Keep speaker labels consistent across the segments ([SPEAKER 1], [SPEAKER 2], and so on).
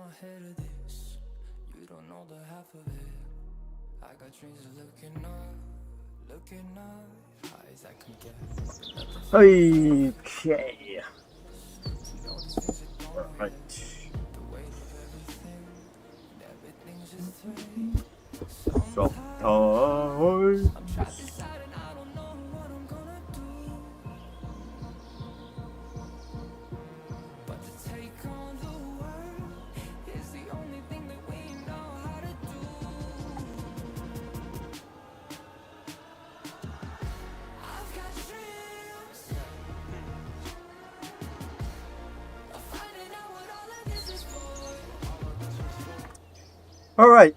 [SPEAKER 1] ahead of this. You don't know the half of it. I got dreams of looking up, high as I can get.
[SPEAKER 2] Okay. Right.
[SPEAKER 1] The weight of everything, everything's just thread.
[SPEAKER 2] Sometimes.
[SPEAKER 1] I'm trapped inside and I don't know what I'm gonna do. But to take on the world is the only thing that we know how to do. I've got dreams of finding out what all of this is for.
[SPEAKER 2] Alright,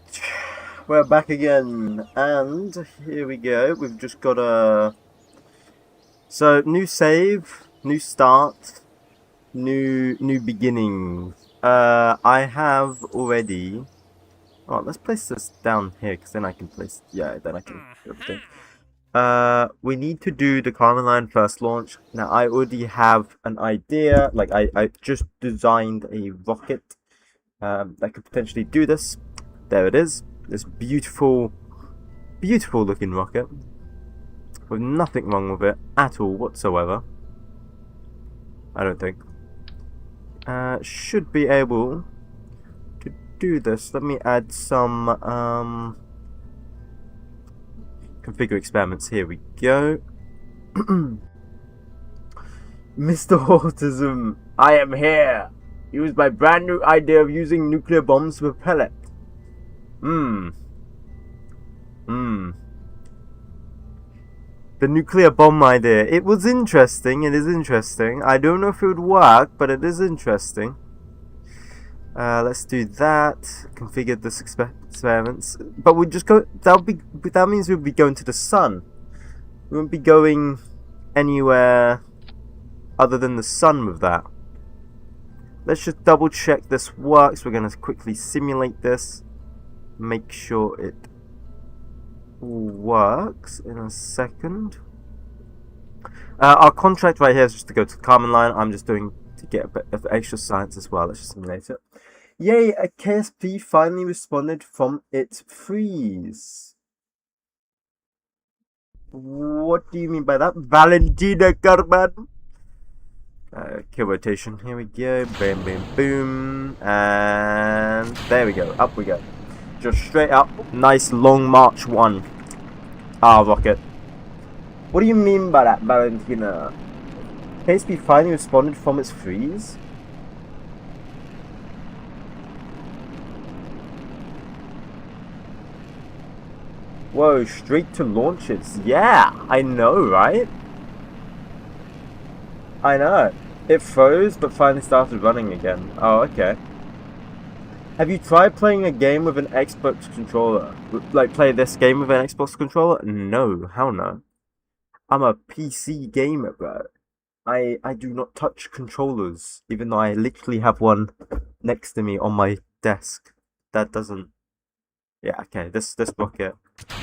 [SPEAKER 2] we're back again, and here we go. We've just got a... So, new save, new start, new beginnings. I have already... Oh, let's place this down here, because then I can place... Yeah, then I can do everything. We need to do the 𝐏𝐫𝐸 first launch. Now, I already have an idea. Like, I just designed a rocket that could potentially do this. There it is. This beautiful, beautiful looking rocket. With nothing wrong with it at all whatsoever. I don't think. Should be able to do this. Let me add some configure experiments. Here we go. Mr. Autism, I am here. Use my brand new idea of using nuclear bombs to propel it. The nuclear bomb idea. It was interesting. It is interesting. I don't know if it would work, but it is interesting. Let's do that. Configure this experiments. But we just go. That means we'll be going to the sun. We won't be going anywhere other than the sun with that. Let's just double check this works. We're going to quickly simulate this. Make sure it works in a second. Our contract right here is just to go to the command line. I'm just doing to get a bit of extra science as well. Let's just simulate it. Yay, a KSP finally responded from its freeze. What do you mean by that? Valentina Carman. Kill rotation. Here we go. Boom, boom, boom. And there we go. Up we go. Just straight up. Nice long march one. Ah, rocket. What do you mean by that, Valentina? KSP finally responded from its freeze? Whoa, straight to launches. Yeah, I know, right? I know. It froze, but finally started running again. Oh, okay. Have you tried playing a game with an Xbox controller? Like, play this game with an Xbox controller? No, hell no. I'm a PC gamer, bro. I do not touch controllers, even though I literally have one next to me on my desk. That doesn't... Yeah, okay, this rocket.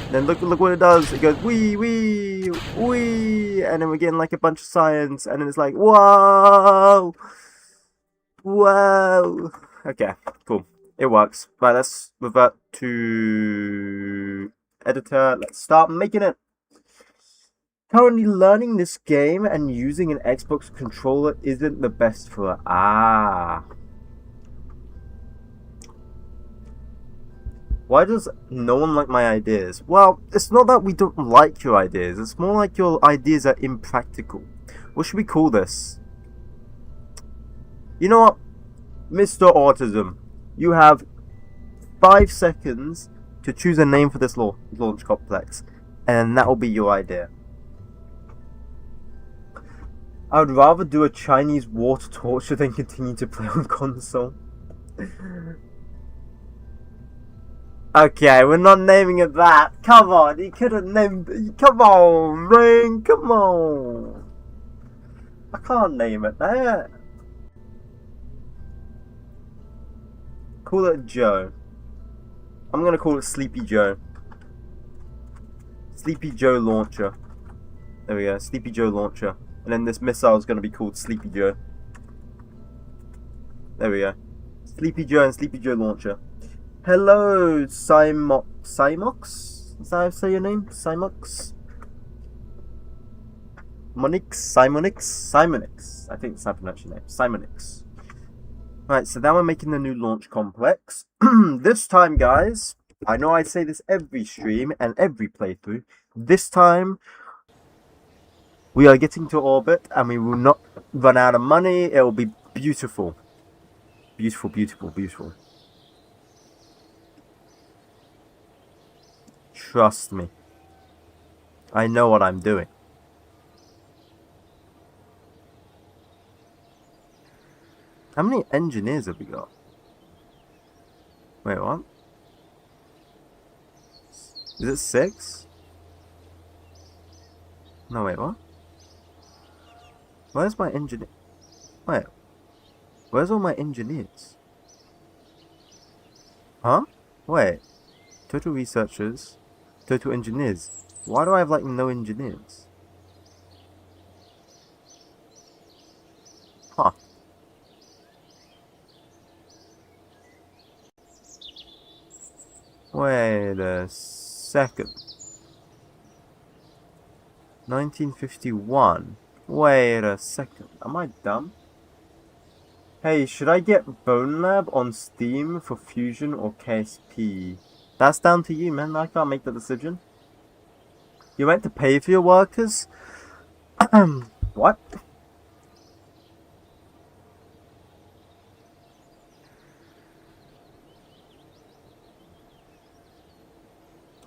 [SPEAKER 2] Then look what it does. It goes wee wee wee, and then we're getting like a bunch of science, and then it's like whoa, whoa. Okay, cool. It works. Right, let's revert to editor. Let's start making it. Currently learning this game and using an Xbox controller isn't the best for it. Ah. Why does no one like my ideas? Well, it's not that we don't like your ideas. It's more like your ideas are impractical. What should we call this? You know what? Mr. Autism, you have 5 seconds to choose a name for this launch complex. And that will be your idea. I would rather do a Chinese water torture than continue to play on console. Okay, we're not naming it that. Come on, you could have named it. Come on, Ring, come on. I can't name it that. Call it Joe. I'm gonna call it Sleepy Joe. Sleepy Joe Launcher. There we go, Sleepy Joe Launcher. And then this missile is gonna be called Sleepy Joe. There we go. Sleepy Joe and Sleepy Joe Launcher. Hello, Simox? Is that how you say your name? Simox? Simonix? I think that's how I pronounce your name. Simonix. Right, so now we're making the new launch complex. This time, guys, I know I say this every stream and every playthrough. This time, we are getting to orbit and we will not run out of money. It will be beautiful. Beautiful, beautiful, beautiful. Trust me. I know what I'm doing. How many engineers have we got? Wait, what? Is it 6? No, wait, what? Where's my engineer? Wait. Where's all my engineers? Huh? Wait. Total researchers. Total engineers. Why do I have, like, no engineers? Huh. Wait a second. 1951. Wait a second. Am I dumb? Hey, should I get Bone Lab on Steam for Fusion or KSP? That's down to you, man. I can't make the decision. You meant to pay for your workers? What?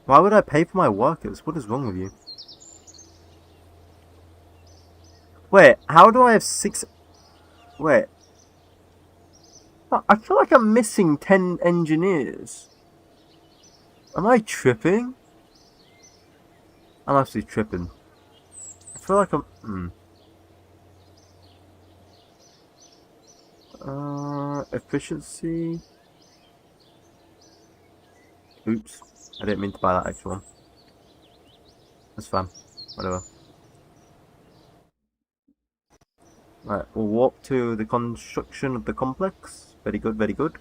[SPEAKER 2] Why would I pay for my workers? What is wrong with you? Wait, how do I have 6... Wait. I feel like I'm missing 10 engineers. Am I tripping? I'm actually tripping. I feel like I'm... Efficiency... Oops. I didn't mean to buy that extra one. That's fine. Whatever. Right, we'll walk to the construction of the complex. Very good, very good.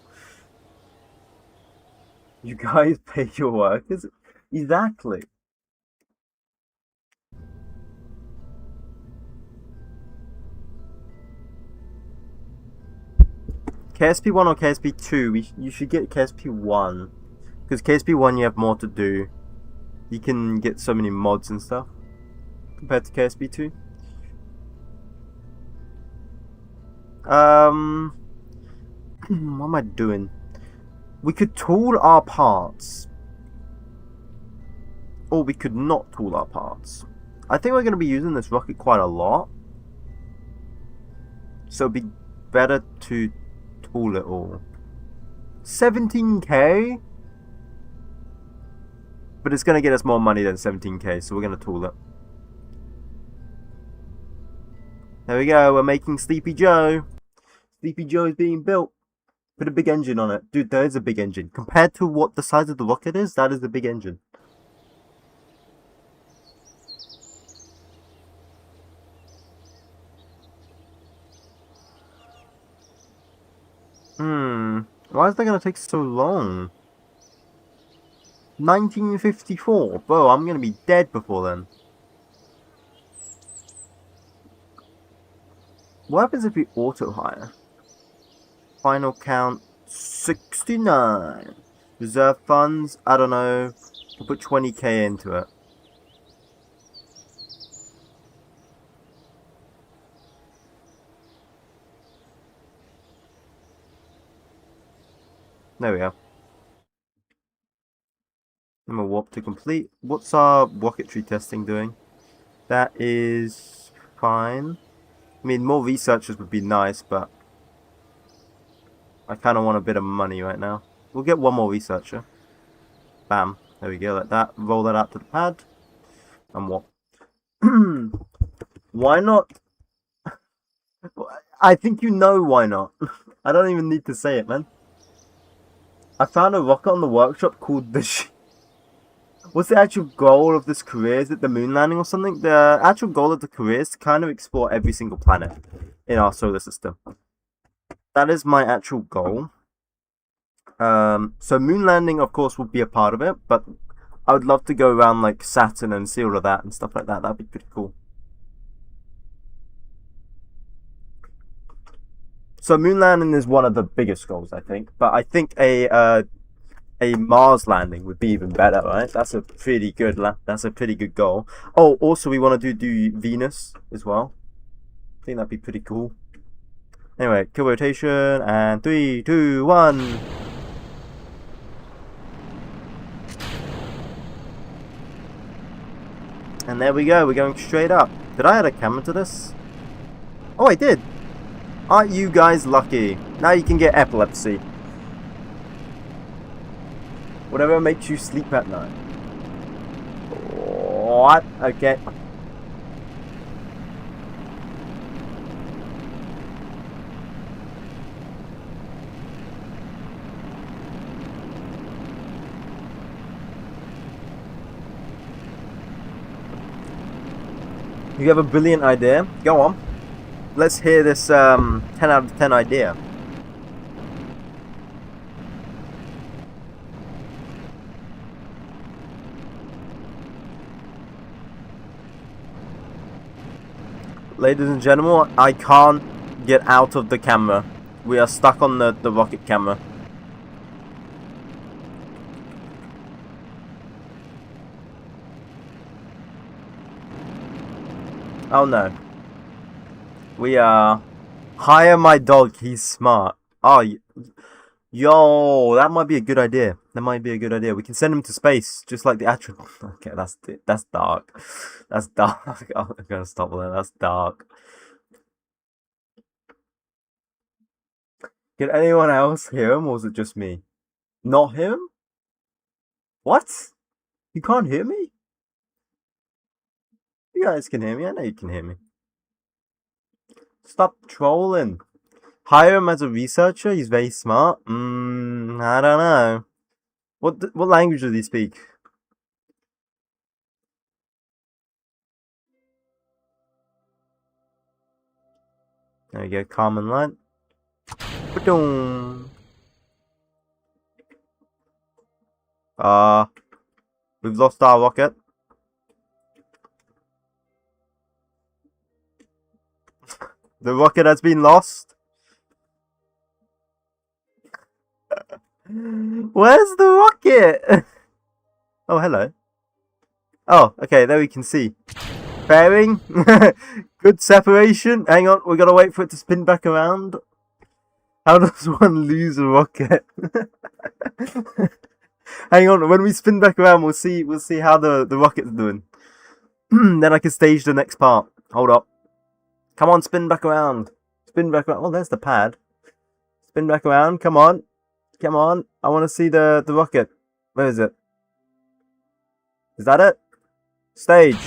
[SPEAKER 2] You guys pay your workers? Exactly. KSP 1 or KSP 2? You should get KSP 1. Because KSP 1 you have more to do. You can get so many mods and stuff. Compared to KSP 2. What am I doing? We could tool our parts. Or we could not tool our parts. I think we're going to be using this rocket quite a lot. So it'd be better to tool it all. 17k? But it's going to get us more money than 17k, so we're going to tool it. There we go, we're making Sleepy Joe. Sleepy Joe is being built. Put a big engine on it. Dude, there is a big engine. Compared to what the size of the rocket is, that is a big engine. Why is that going to take so long? 1954. Bro, I'm going to be dead before then. What happens if we auto-hire? Final count, 69. Reserve funds, I don't know. We'll put 20k into it. There we go. And we'll warp to complete. What's our rocketry testing doing? That is fine. I mean, more researchers would be nice, but I kind of want a bit of money right now. We'll get one more researcher. Bam. There we go, like that. Roll that out to the pad. And what? Why not? I think you know why not. I don't even need to say it, man. I found a rocket on the workshop called the... What's the actual goal of this career? Is it the moon landing or something? The actual goal of the career is to kind of explore every single planet in our solar system. That is my actual goal. So moon landing, of course, would be a part of it, but I would love to go around like Saturn and see all of that and stuff like that. That'd be pretty cool. So moon landing is one of the biggest goals, I think. But I think a Mars landing would be even better, right? That's a pretty good goal. Oh, also we want to do Venus as well. I think that'd be pretty cool. Anyway, kill rotation and 3, 2, 1. And there we go. We're going straight up. Did I add a camera to this? Oh, I did. Aren't you guys lucky? Now you can get epilepsy. Whatever makes you sleep at night. What? Okay. You have a brilliant idea? Go on. Let's hear this 10 out of 10 idea. Ladies and gentlemen, I can't get out of the camera. We are stuck on the rocket camera. Oh no. We are... Hire my dog, he's smart. Oh, yo, that might be a good idea. That might be a good idea. We can send him to space, just like the actual... Okay, that's dark. That's dark. I'm gonna stop there. That's dark. Can anyone else hear him, or is it just me? Not hear him? What? You can't hear me? You guys can hear me. I know you can hear me. Stop trolling. Hire him as a researcher. He's very smart. I don't know. What language does he speak? There we go. Common line. Ba-doom. We've lost our rocket. The rocket has been lost. Where's the rocket? Oh, hello. Oh, okay, there we can see. Bearing. Good separation. Hang on, we gotta wait for it to spin back around. How does one lose a rocket? Hang on, when we spin back around, we'll see how the rocket's doing. Then I can stage the next part. Hold up. Come on, spin back around. Spin back around. Oh, there's the pad. Spin back around. Come on. Come on. I want to see the rocket. Where is it? Is that it? Stage.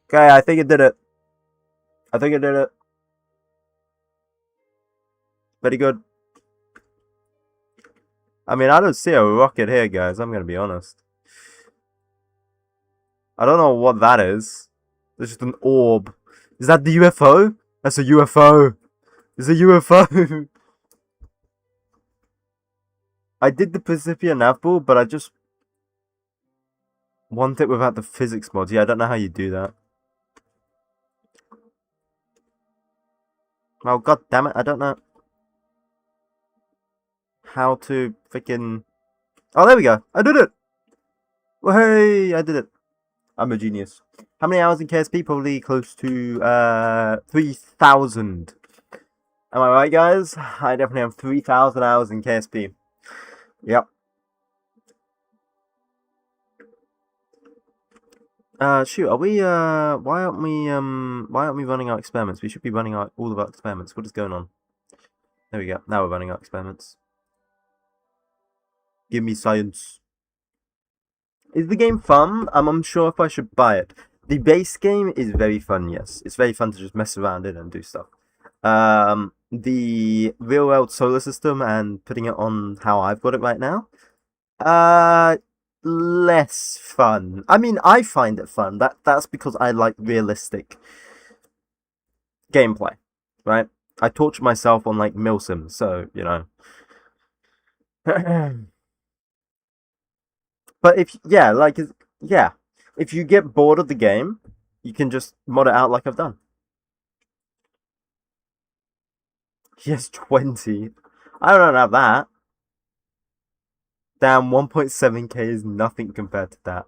[SPEAKER 2] Okay, I think it did it. I think it did it. Very good. I mean, I don't see a rocket here, guys. I'm going to be honest. I don't know what that is. There's just an orb. Is that the UFO? That's a UFO. It's a UFO. I did the Principia navball, but I just want it without the physics mods. Yeah, I don't know how you do that. Oh, god damn it, I don't know how to freaking... Oh, there we go. I did it. Well, hey, I did it. I'm a genius. How many hours in KSP? Probably close to 3,000. Am I right, guys? I definitely have 3,000 hours in KSP. Yep. Shoot, are we why aren't we running our experiments? We should be running all of our experiments. What is going on? There we go. Now we're running our experiments. Give me science. Is the game fun? I'm unsure if I should buy it. The base game is very fun, yes. It's very fun to just mess around in and do stuff. The real world solar system and putting it on how I've got it right now, less fun. I mean, I find it fun. That's because I like realistic gameplay, right? I torture myself on like milsim, so you know. But if yeah, if you get bored of the game, you can just mod it out like I've done. He has 20. I don't have that. Damn, 1.7k is nothing compared to that.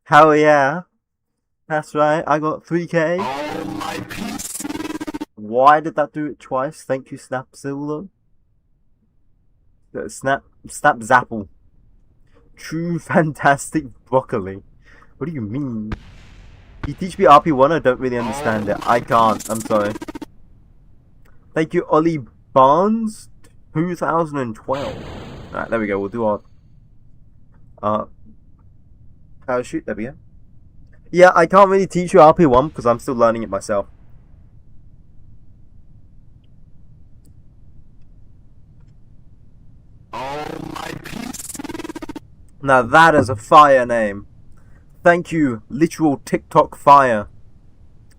[SPEAKER 2] Hell yeah. That's right, I got 3k. Why did that do it twice? Thank you, Snapzilla. Snap Zapple. True fantastic broccoli. What do you mean? You teach me RP1, I don't really understand it. I can't, I'm sorry. Thank you, Ollie Barnes. 2012. Alright, there we go, we'll do our parachute, there we go. Yeah, I can't really teach you RP1 because I'm still learning it myself. Now that is a fire name. Thank you, literal TikTok fire.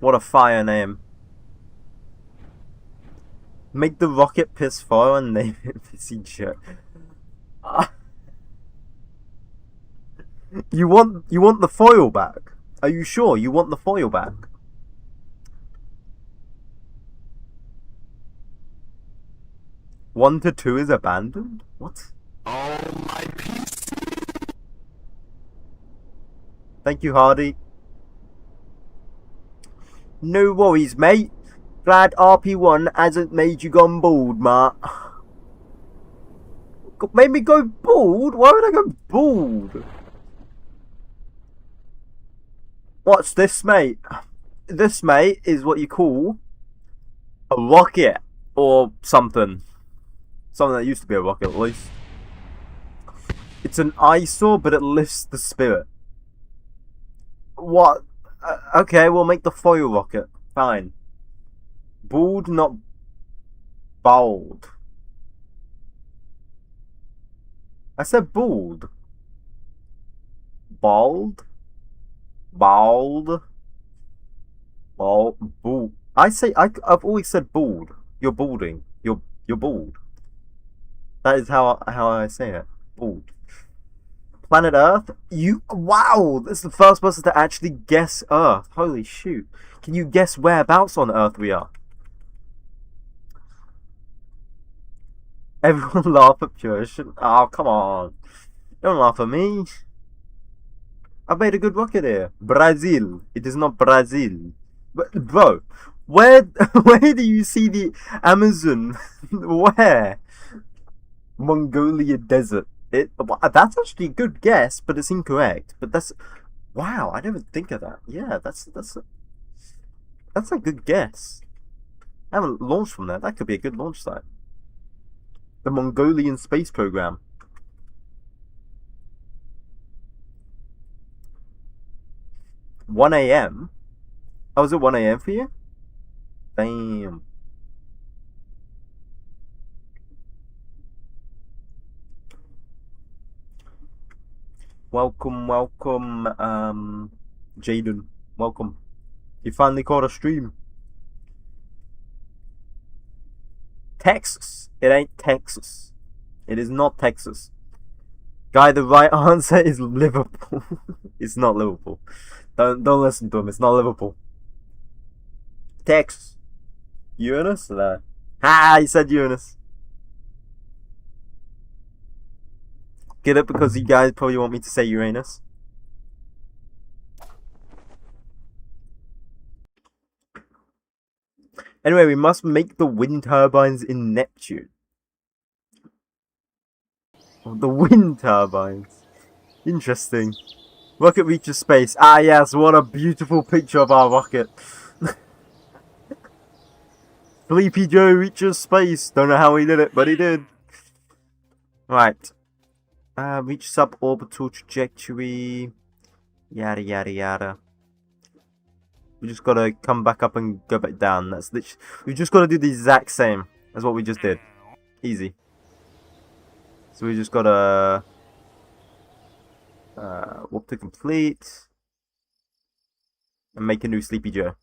[SPEAKER 2] What a fire name. Make the rocket piss fire and name it Pissy Joe. You want the foil back? Are you sure you want the foil back? One to two is abandoned? What? Thank you, Hardy. No worries, mate. Glad RP1 hasn't made you gone bald, Matt. Made me go bald? Why would I go bald? What's this, mate? This, mate, is what you call a rocket or something. Something that used to be a rocket, at least. It's an eyesore, but it lifts the spirit. What? Okay, we'll make the foil rocket. Fine. Bald, not bald. I said bald. Bald? Bald? Bald? Bald. I've always said bald. You're balding. You're bald. That is how I say it. Bald. Planet Earth? Wow! This is the first person to actually guess Earth. Holy shoot. Can you guess whereabouts on Earth we are? Everyone laugh at Purish. Oh, come on. Don't laugh at me. I made a good rocket here. Brazil. It is not Brazil. But, bro, where do you see the Amazon? Where? Mongolia desert. That's actually a good guess, but it's incorrect. But that's wow. I never think of that. Yeah, that's a good guess. I haven't launched from there. That could be a good launch site. The Mongolian space program. 1 a.m. Oh, was it 1 a.m. for you? Damn. Welcome, Jaden. Welcome. You finally caught a stream. Texas. It ain't Texas. It is not Texas. Guy, the right answer is Liverpool. It's not Liverpool. Don't listen to him. It's not Liverpool. Texas. Uranus? No. Ha! He said Uranus. Get it because you guys probably want me to say Uranus. Anyway, we must make the wind turbines in Neptune. The wind turbines. Interesting. Rocket reaches space. Ah yes, what a beautiful picture of our rocket. Sleepy Joe reaches space. Don't know how he did it, but he did. Right. Reach suborbital trajectory. Yada yada yada. We just gotta come back up and go back down. That's literally, we just gotta do the exact same as what we just did. Easy. So we just gotta warp to complete and make a new Sleepy Joe.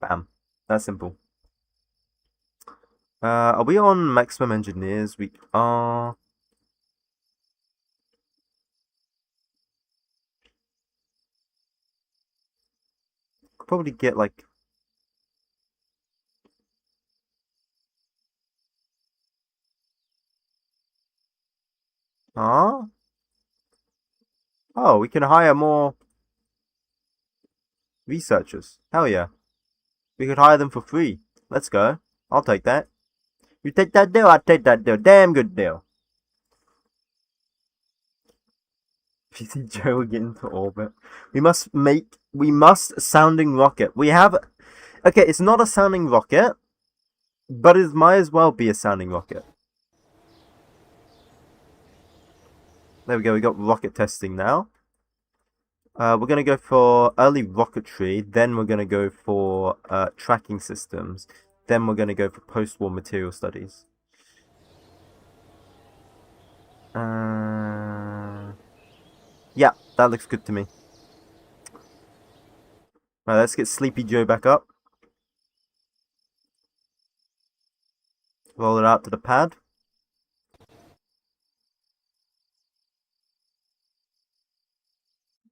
[SPEAKER 2] Bam. That's simple. Are we on maximum engineers? We are. Could probably get like. Huh? Oh, we can hire more researchers. Hell yeah. We could hire them for free. Let's go. I'll take that. You take that deal, I'll take that deal. Damn good deal. PC Joe will get into orbit. We must sounding rocket. We have, okay, it's not a sounding rocket, but it might as well be a sounding rocket. There we go, we got rocket testing now. We're going to go for early rocketry, then we're going to go for tracking systems, then we're going to go for post-war material studies. Yeah, that looks good to me. Right, let's get Sleepy Joe back up. Roll it out to the pad.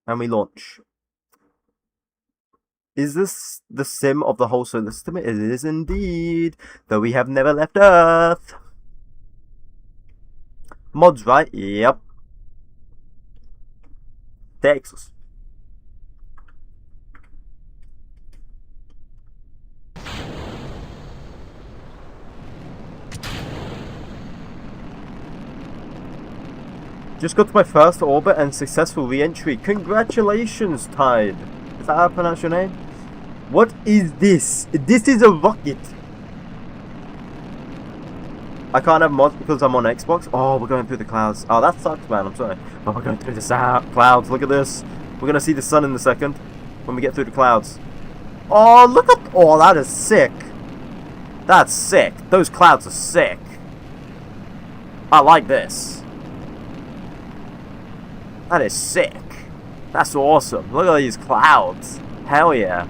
[SPEAKER 2] And we launch. Is this the sim of the whole solar system? It is indeed. Though we have never left Earth. Mods, right? Yep. Texas. Just got to my first orbit and successful re-entry. Congratulations, Tide. Is that how I pronounce your name? What is this? This is a rocket. I can't have mods because I'm on Xbox. Oh, we're going through the clouds. Oh, that sucks, man. I'm sorry. But we're going through the clouds. Look at this. We're going to see the sun in a second when we get through the clouds. Oh, look up. Oh, that is sick. That's sick. Those clouds are sick. I like this. That is sick. That's awesome. Look at these clouds. Hell yeah.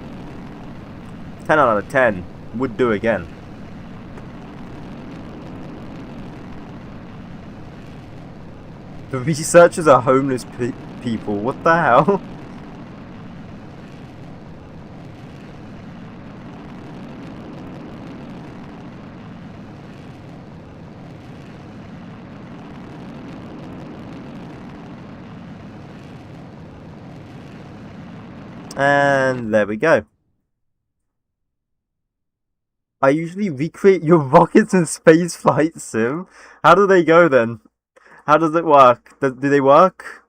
[SPEAKER 2] 10 out of 10. Would do again. The researchers are homeless people. What the hell? And there we go. I usually recreate your rockets in space flight sim. How do they go then? How does it work? Do they work?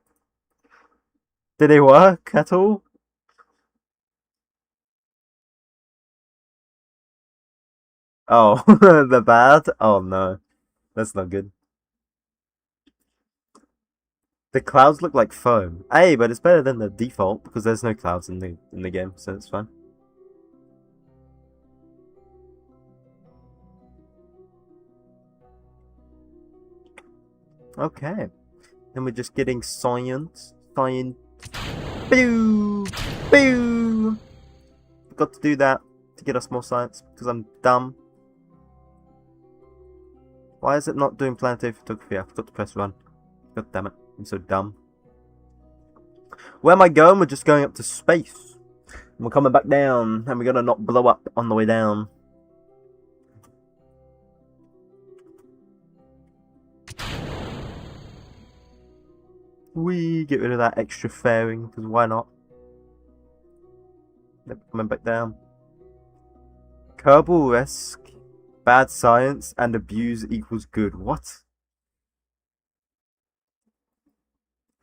[SPEAKER 2] Do they work at all? Oh, they're bad? Oh no. That's not good. The clouds look like foam. Hey, but it's better than the default because there's no clouds in the game, so it's fine. Okay. Then we're just getting science. Science. Boo! Boo! Forgot to do that to get us more science because I'm dumb. Why is it not doing planetary photography? I forgot to press run. God damn it. I'm so dumb. Where am I going? We're just going up to space. And we're coming back down. And we're going to not blow up on the way down. We get rid of that extra fairing, because why not? Then we're coming back down. Kerbal-esque, bad science, and abuse equals good. What?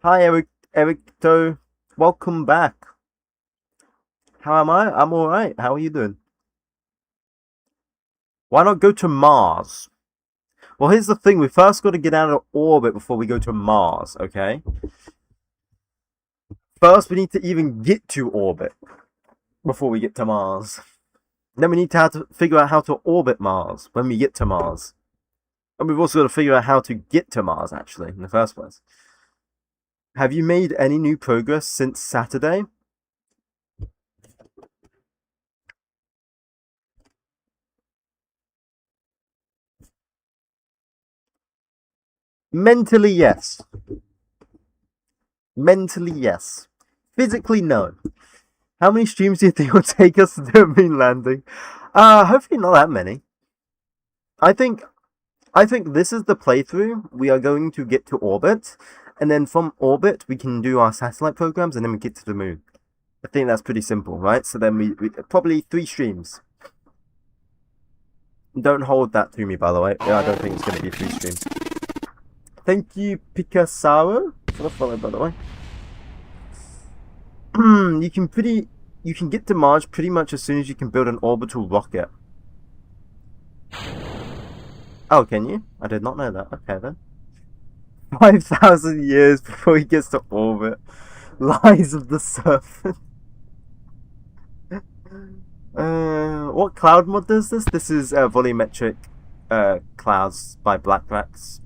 [SPEAKER 2] Hi, 𝐒𝐤𝐞𝐫. Welcome back. How am I? I'm alright. How are you doing? Why not go to Mars? Well, here's the thing. We first got to get out of orbit before we go to Mars, okay? First, we need to even get to orbit before we get to Mars. Then we need to have to figure out how to orbit Mars when we get to Mars. And we've also got to figure out how to get to Mars, actually, in the first place. Have you made any new progress since Saturday? Mentally, yes. Mentally, yes. Physically, no. How many streams do you think will take us to do a moon landing? Hopefully not that many. I think this is the playthrough. We are going to get to orbit, and then from orbit we can do our satellite programs, and then we get to the moon. I think that's pretty simple, right? So then we probably 3 streams. Don't hold that to me, by the way. Yeah, I don't think it's going to be 3 streams. Thank you, Picasso, for the follow, by the way. You can get to Mars pretty much as soon as you can build an orbital rocket. Oh, can you? I did not know that. Okay, then. 5,000 years before he gets to orbit. Lies of the Serpent. What cloud mod is this? This is volumetric clouds by Black Rats.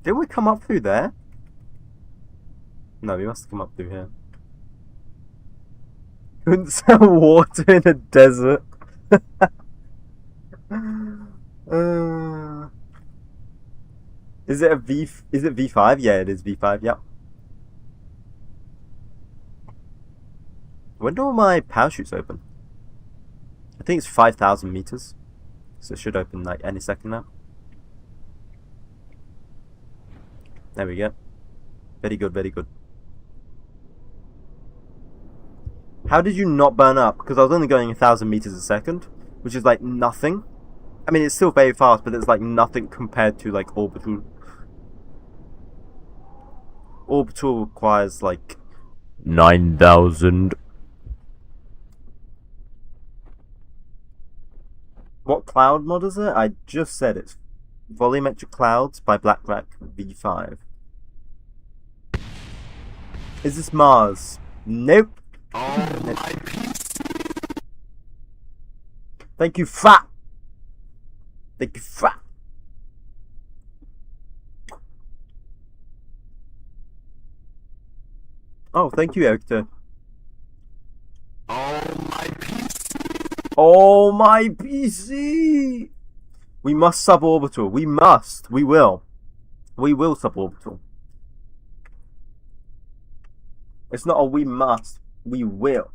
[SPEAKER 2] Didn't we come up through there? No, we must have come up through here. Couldn't sell water in a desert. Is it V5? Yeah, it is V5, yep. When do all my parachutes open? I think it's 5,000 meters. So it should open like any second now. There we go. Very good, very good. How did you not burn up? Because I was only going 1,000 meters a second, which is like nothing. I mean, it's still very fast, but it's like nothing compared to like orbital. Orbital requires like 9,000. What cloud mod is it? I just said it's Volumetric Clouds by BlackRack V5. Is this Mars? Nope. Nope. Thank you, Fat. Thank you, Fat. Oh, thank you, Hector. Oh, my PC! We must suborbital. We must. We will. We will suborbital. It's not a we must. We will.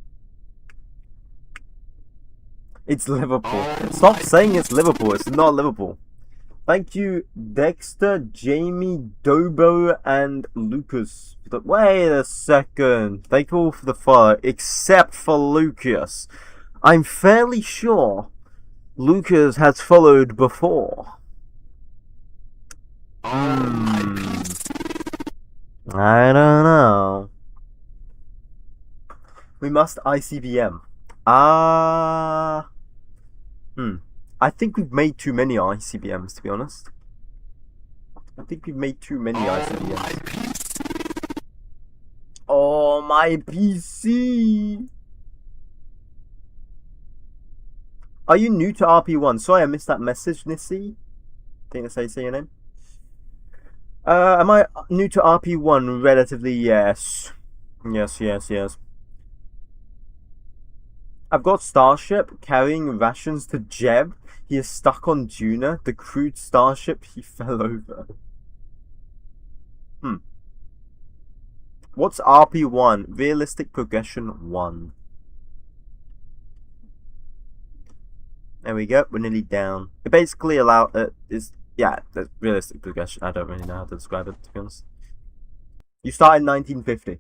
[SPEAKER 2] It's Liverpool. Stop saying it's Liverpool. It's not Liverpool. Thank you, Dexter, Jamie, Dobo, and Lucas. Wait a second. Thank you all for the follow, except for Lucas. I'm fairly sure Lucas has followed before. I don't know. We must ICBM. I think we've made too many ICBMs, to be honest. I think we've made too many ICBMs. Oh, my PC! Are you new to RP1? Sorry, I missed that message, Nissy. I think that's how you say your name. Am I new to RP1? Relatively, yes. Yes. I've got Starship carrying rations to Jeb. He is stuck on Juna, the crewed starship he fell over. What's RP1? Realistic Progression 1. There we go, we're nearly down. It basically yeah, the realistic progression. I don't really know how to describe it, to be honest. You start in 1950.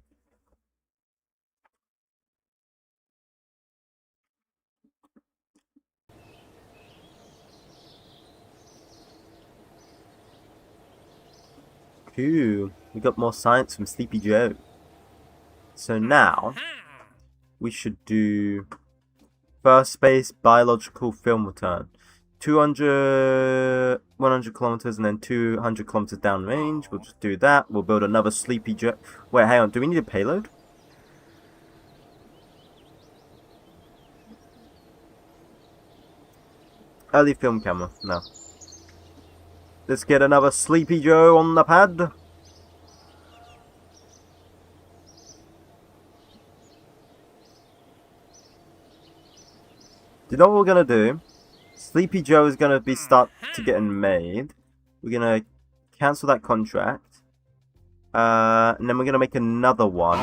[SPEAKER 2] Cool. We got more science from Sleepy Joe. So now we should do first space biological film return. 100 kilometers and then 200 kilometers downrange. We'll just do that. We'll build another Sleepy Joe. Wait, hang on. Do we need a payload? Early film camera. No. Let's get another Sleepy Joe on the pad. Do you know what we're gonna do? Sleepy Joe is gonna be start to getting made. We're gonna cancel that contract. And then we're gonna make another one.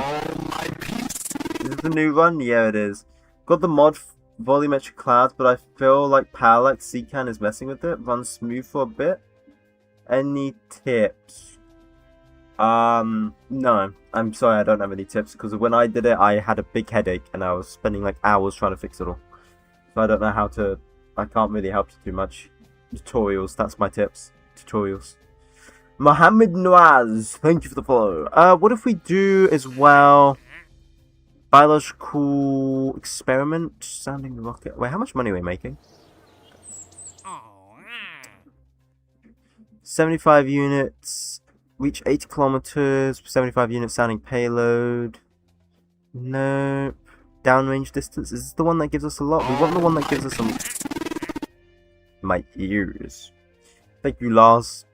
[SPEAKER 2] Is this the new one? Yeah, it is. Got the mod volumetric clouds, but I feel like power like 𝐒𝐞𝐞 is messing with it. Runs smooth for a bit. Any tips? No. I'm sorry, I don't have any tips because when I did it, I had a big headache and I was spending like hours trying to fix it all. So I don't know how to. I can't really help you too much. Tutorials. That's my tips. Tutorials. Mohammed Nawaz, thank you for the follow. What if we do as well? Biological experiment, sounding rocket. Wait, how much money are we making? 75 units, reach 80 kilometers, 75 units sounding payload. Nope. Downrange distance. Is this the one that gives us a lot? We want the one that gives us some. My ears. Thank you, Lars.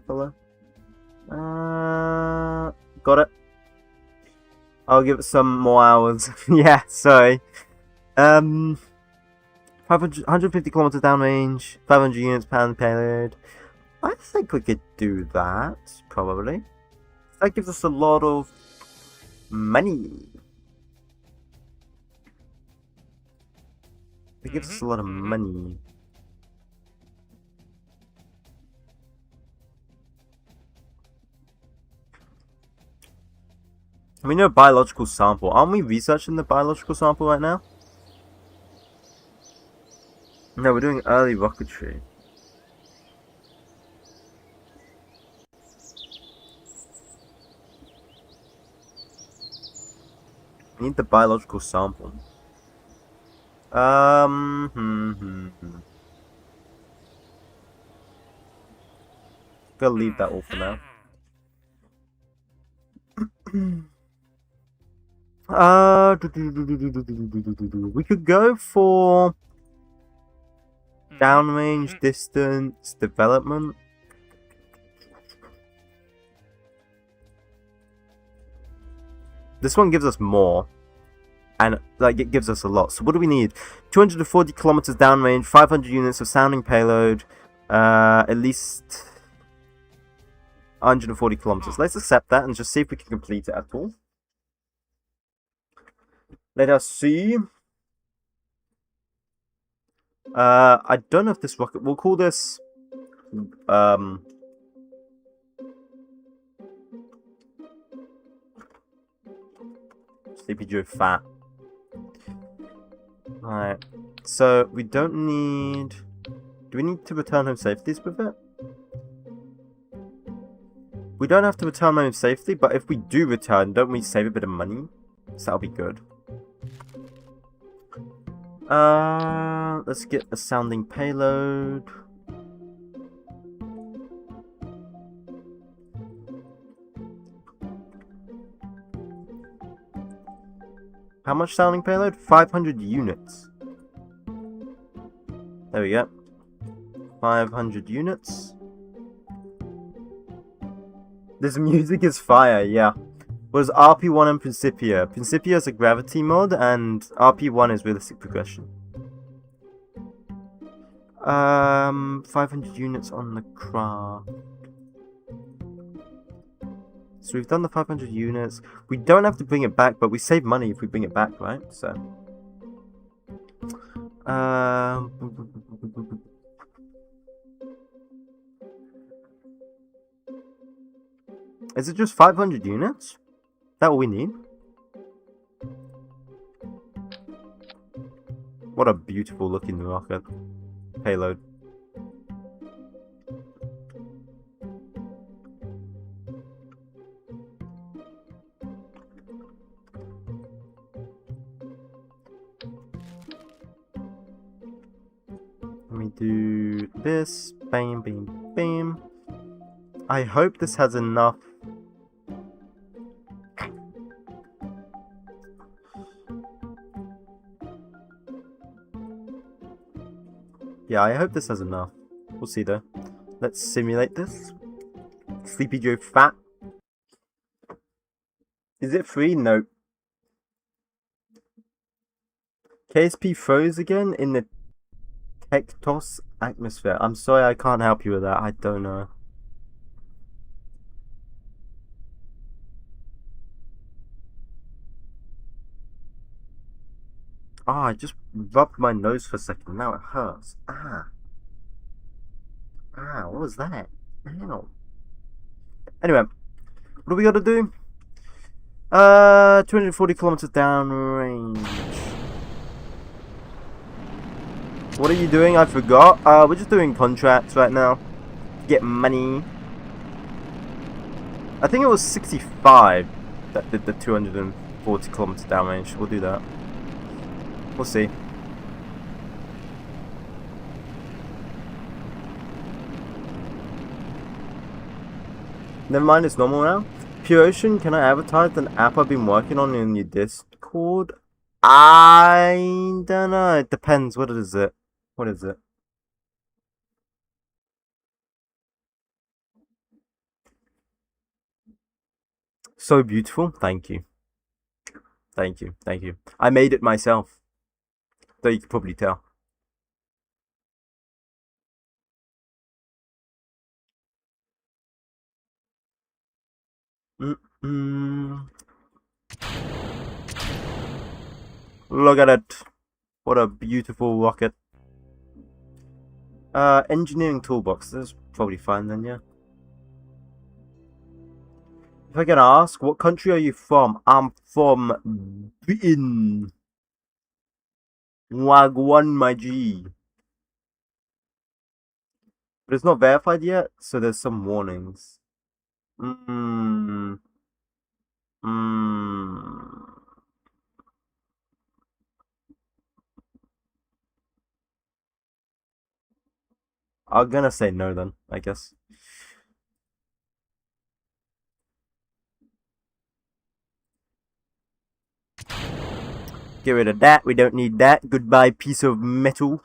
[SPEAKER 2] Hello. Got it. I'll give it some more hours. Yeah, sorry. 150 kilometers downrange, 500 units pound payload. I think we could do that, probably. That gives us a lot of money. It gives us a lot of money. We know biological sample. Aren't we researching the biological sample right now? No, we're doing early rocketry. We need the biological sample. Gonna leave that all for now. We could go for downrange distance development. This one gives us more, and like it gives us a lot. So what do we need? 240 kilometers downrange, 500 units of sounding payload, at least 140 kilometers. Let's accept that and just see if we can complete it at all. Let us see. I don't know if this rocket. We'll call this. Sleepy Joe Fat. Alright. So we don't need. Do we need to return home safeties with it? We don't have to return home safely, but if we do return, don't we save a bit of money? So that'll be good. Let's get a sounding payload. How much sounding payload? 500 units. There we go. 500 units. This music is fire, yeah. Was RP1 and Principia. Principia is a gravity mod, and RP1 is realistic progression. 500 units on the craft. So we've done the 500 units. We don't have to bring it back, but we save money if we bring it back, right? So. Is it just 500 units? Is that all we need? What a beautiful looking rocket payload. Let me do this. Bam, bam, bam. I hope this has enough. Yeah, I hope this has enough. We'll see though. Let's simulate this. Sleepy Joe Fat. Is it free? Nope. KSP froze again in the Hectos atmosphere. I'm sorry, I can't help you with that. I don't know. Ah, I just rubbed my nose for a second. Now it hurts. Ah. Ah, what was that? Ow. Anyway, what do we gotta do? 240 kilometers downrange. What are you doing? I forgot. We're just doing contracts right now. Get money. I think it was 65 that did the 240 kilometers downrange. We'll do that. We'll see. Never mind, it's normal now. Pure Ocean, can I advertise an app I've been working on in your Discord? I don't know. It depends. What is it? What is it? So beautiful. Thank you. Thank you. Thank you. I made it myself. So you can probably tell. Look at it. What a beautiful rocket. Engineering toolbox. That's probably fine then, yeah. If I can ask, what country are you from? I'm from Britain. Wagwan, my G. But it's not verified yet, so there's some warnings. I'm gonna say no then, I guess. Get rid of that. We don't need that. Goodbye, piece of metal.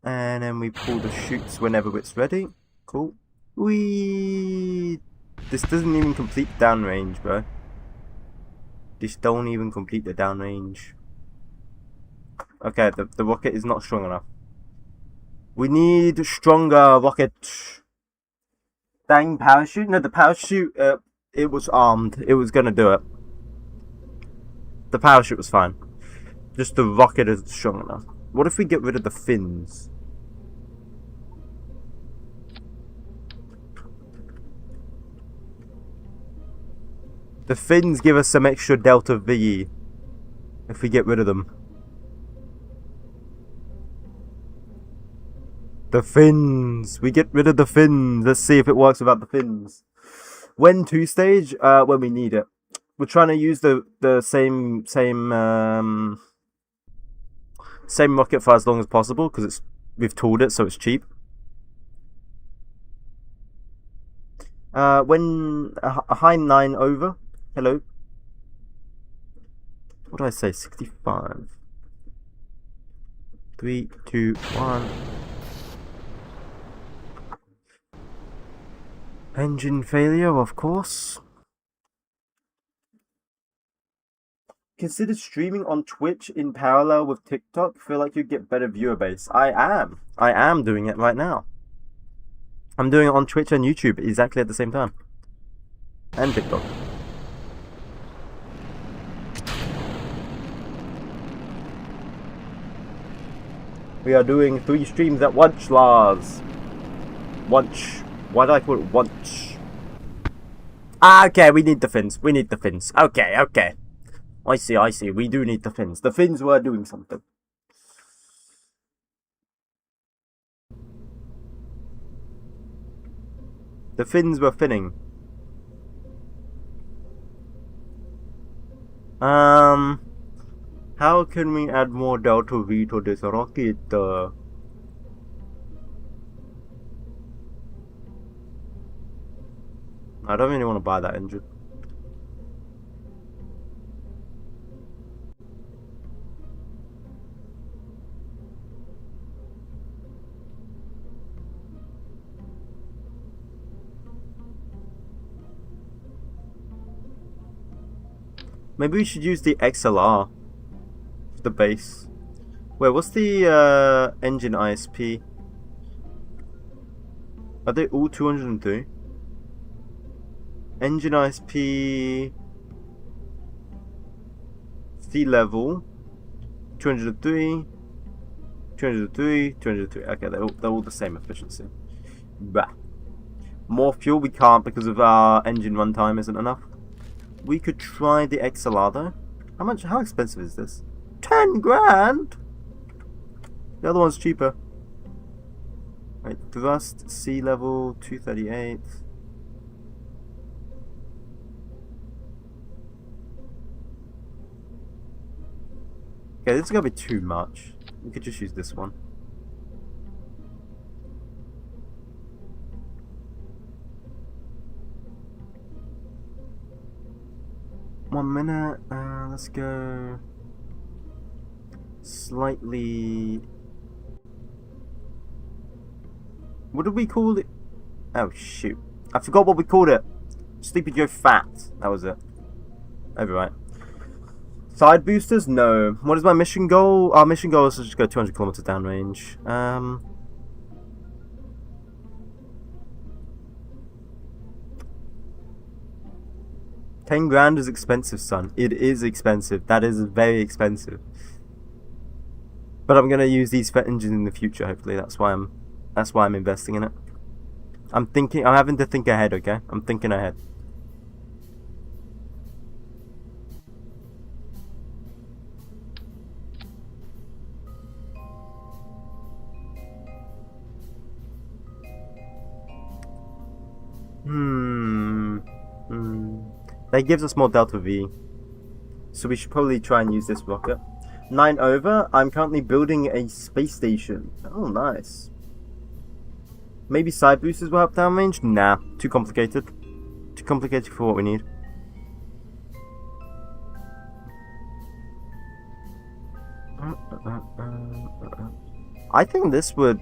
[SPEAKER 2] And then we pull the chutes whenever it's ready. Cool. This doesn't even complete downrange, bro. This don't even complete the downrange. Okay, the rocket is not strong enough. We need stronger rocket. Dang parachute. No, the parachute, it was armed. It was gonna do it. The parachute was fine. Just the rocket isn't strong enough. What if we get rid of the fins? The fins give us some extra delta V if we get rid of them. The fins. We get rid of the fins. Let's see if it works without the fins. When 2-stage? When we need it. We're trying to use the same rocket for as long as possible because we've tooled it so it's cheap. When a high 9 over. Hello. What did I say? 65. 3, 2, 1. Engine failure, of course. Consider streaming on Twitch in parallel with TikTok. Feel like you'd get better viewer base. I am doing it right now. I'm doing it on Twitch and YouTube exactly at the same time. And TikTok. We are doing 3 streams at once, Lars. Once. Why did I call it once? Ah, okay, we need the fins. We need the fins. Okay, okay. I see. We do need the fins. The fins were doing something. The fins were finning. How can we add more delta V to this rocket? I don't really want to buy that engine. Maybe we should use the XLR for the base. Wait, what's the engine ISP? Are they all 203? Engine ISP sea level 203, 203, 203. Okay, they're all the same efficiency. Bah. More fuel we can't because of our engine runtime isn't enough. We could try the XLR though. How expensive is this? 10 grand? The other one's cheaper. Right, thrust, sea level, 238. Okay, this is gonna be too much. We could just use this one. One minute, let's go slightly. What did we call it? Oh shoot, I forgot what we called it. Sleepy Joe Fat, that was it. Overright. Side boosters? No. What is my mission goal? Our mission goal is to just go 200 kilometers downrange. 10 grand is expensive, son. It is expensive. That is very expensive. But I'm gonna use these for engines in the future. Hopefully, that's why I'm investing in it. I'm having to think ahead. Okay, I'm thinking ahead. That gives us more Delta V. So we should probably try and use this rocket. 9 over. I'm currently building a space station. Oh, nice. Maybe side boosters will help downrange? Nah, too complicated. Too complicated for what we need. I think this would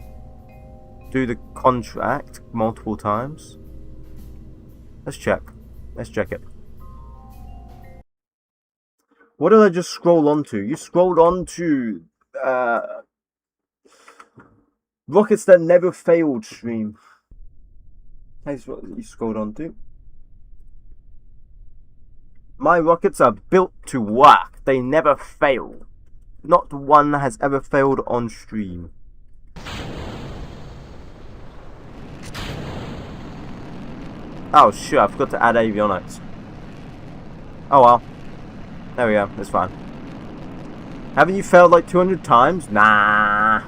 [SPEAKER 2] do the contract multiple times. Let's check. Let's check it. What did I just scroll onto? You scrolled onto rockets that never failed stream. That's what you scrolled onto. My rockets are built to work. They never fail. Not one has ever failed on stream. Oh shit, I forgot to add avionics. Oh well. There we go, it's fine. Haven't you failed like 200 times? Nah.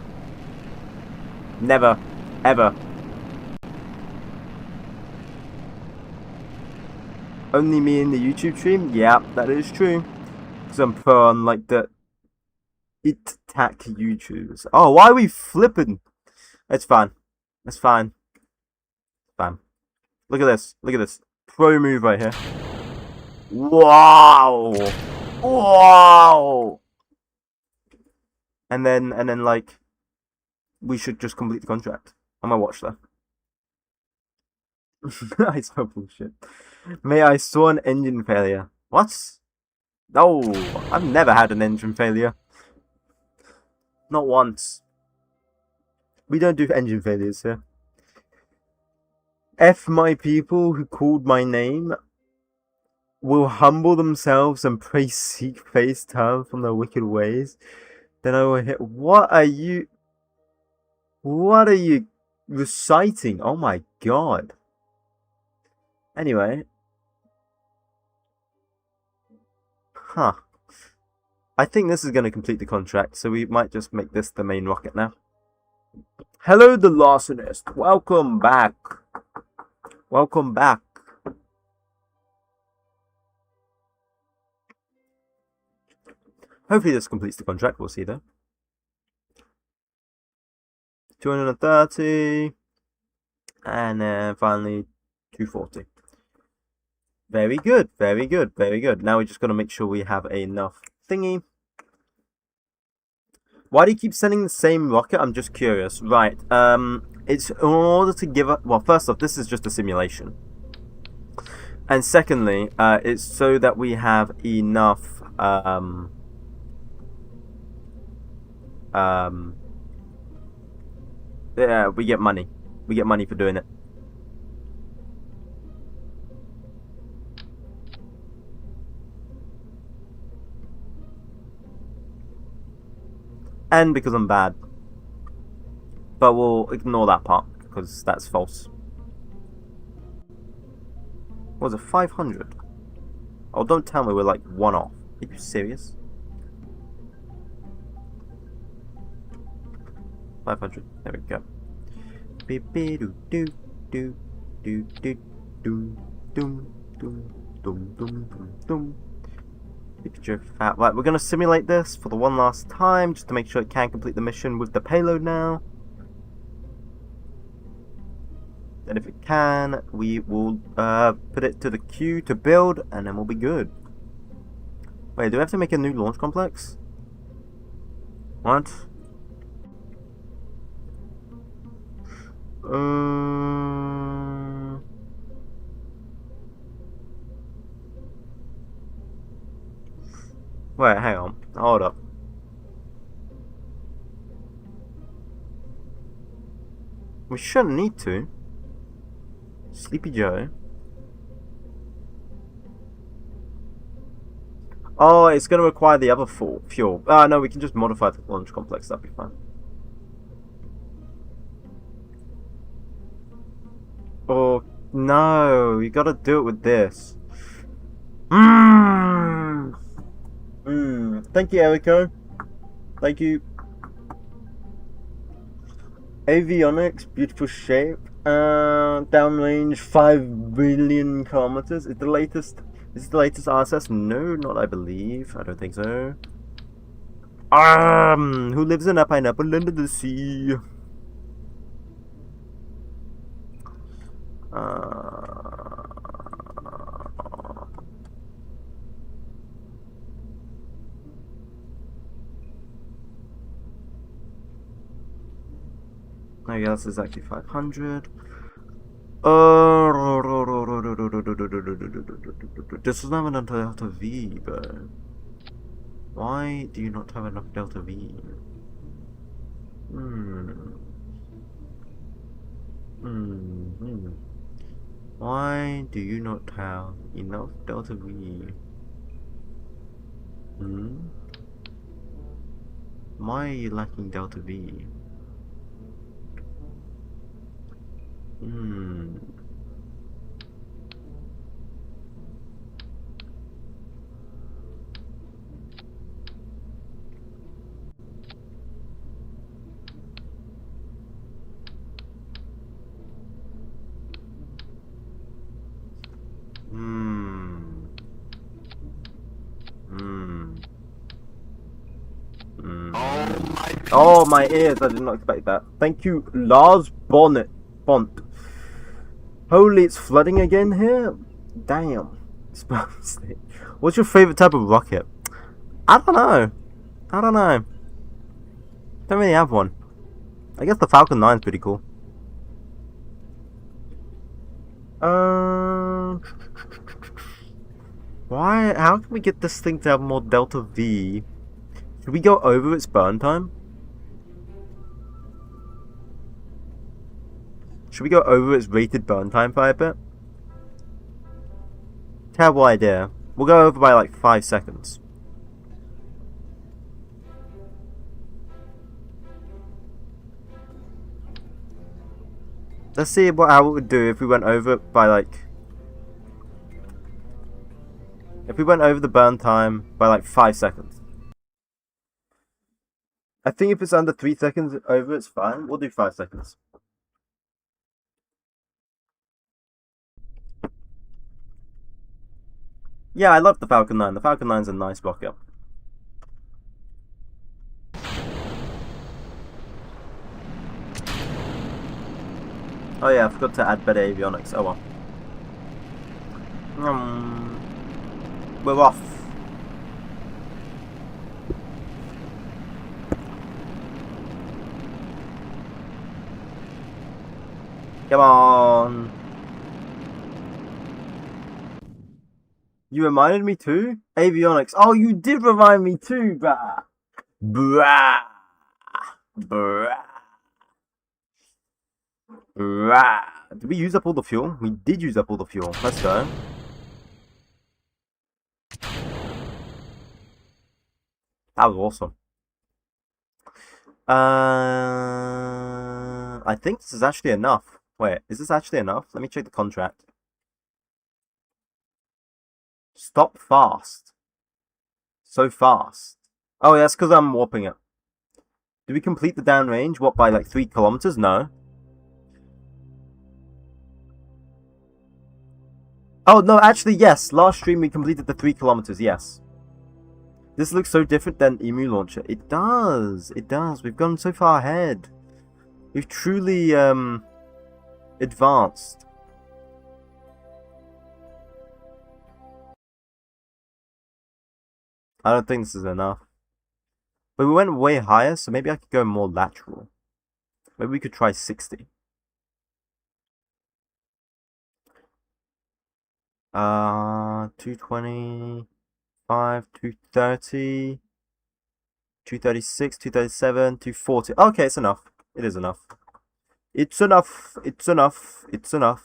[SPEAKER 2] Never. Ever. Only me in the YouTube stream? Yeah, that is true. Because I'm pro on like the it-tack YouTubers. Oh, why are we flipping? It's fine. It's fine. Fine. Look at this. Look at this. Pro move right here. Wow. Wow. And then like we should just complete the contract. I'm gonna watch that. I saw bullshit. I saw an engine failure. What? No, I've never had an engine failure. Not once. We don't do engine failures here. F my people who called my name will humble themselves and pray seek face turn from their wicked ways. Then I will hit. What are you reciting? Oh my god. Anyway. Huh. I think this is going to complete the contract, so we might just make this the main rocket now. Hello, the Larcenist. Welcome back. Welcome back. Hopefully this completes the contract. We'll see though. 230. And then finally 240. Very good. Very good. Very good. Now we just got to make sure we have enough thingy. Why do you keep sending the same rocket? I'm just curious. Right. It's in order to give up. Well, first off, this is just a simulation. And secondly, it's so that we have enough yeah, we get money. We get money for doing it. And because I'm bad. But we'll ignore that part, because that's false. What was it, 500? Oh, don't tell me we're like one off. Are you serious? 500. There we go. Beep beep doo doo doo doo doo doom doom doom doom doom doom. Picture fat. Right, we're gonna simulate this for the one last time, just to make sure it can complete the mission with the payload now. And if it can, we will put it to the queue to build, and then we'll be good. Wait, do we have to make a new launch complex? What? Wait, hang on. Hold up. We shouldn't need to. Sleepy Joe. Oh, it's going to require the other fuel. Ah, no, we can just modify the launch complex. That'd be fine. Oh, no. You got to do it with this. Thank you, 𝐒𝐫𝐚𝐽. Thank you. 𝐒𝐫𝐚𝐽, beautiful shape. Downrange 5 billion kilometers. Is the latest RSS? No, not I believe. I don't think so. Who lives in a pineapple under the sea? I guess it's actually 500. This doesn't have enough delta V, but why do you not have enough delta V? Why do you not have enough delta V? Why are you lacking delta V? Oh, my ears! I did not expect that. Thank you, Lars Bont. Holy, it's flooding again here? Damn. What's your favorite type of rocket? I don't know. Don't really have one. I guess the Falcon 9 is pretty cool. Why? How can we get this thing to have more delta V? Should we go over its burn time? Should we go over its rated burn time by a bit? Terrible idea. We'll go over by like 5 seconds. Let's see how it would do if we went over it by like... If we went over the burn time by like 5 seconds. I think if it's under 3 seconds over, it's fine. We'll do 5 seconds. Yeah, I love the Falcon 9. The Falcon 9's a nice rocket. Oh yeah, I forgot to add better avionics. Oh well. We're off. Come on. You reminded me too? Avionics. Oh, you did remind me too, bruh. Bruh. Bruh. Bruh. Did we use up all the fuel? We did use up all the fuel. Let's go. That was awesome. I think this is actually enough. Wait, is this actually enough? Let me check the contract. Stop fast. So fast. Oh, that's because I'm warping it. Did we complete the downrange? What, by like 3 kilometers? No. Oh, no, actually, yes. Last stream we completed the 3 kilometers, yes. This looks so different than Emu Launcher. It does. It does. We've gone so far ahead. We've truly, advanced. I don't think this is enough. But we went way higher, so maybe I could go more lateral. Maybe we could try 60. 225, 230, 236, 237, 240. Okay, it's enough. It is enough. It's enough. It's enough. It's enough.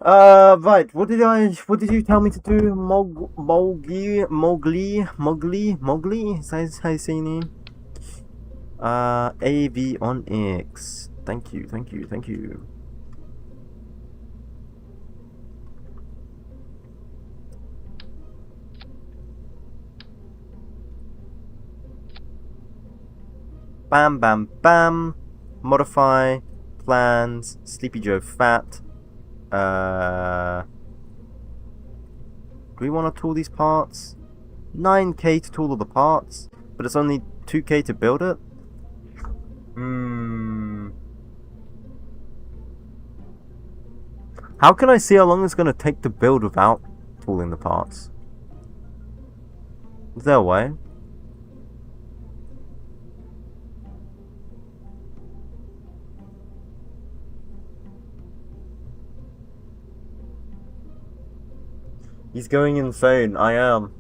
[SPEAKER 2] Right. What did you tell me to do? Mowgli? Is that how you say your name? Avionics. Thank you. Bam, bam, bam. Modify. Plans. Sleepy Joe Fat. Do we want to tool these parts? 9k to tool all the parts, but it's only 2k to build it? How can I see how long it's going to take to build without tooling the parts? Is there a way? He's going insane. I am.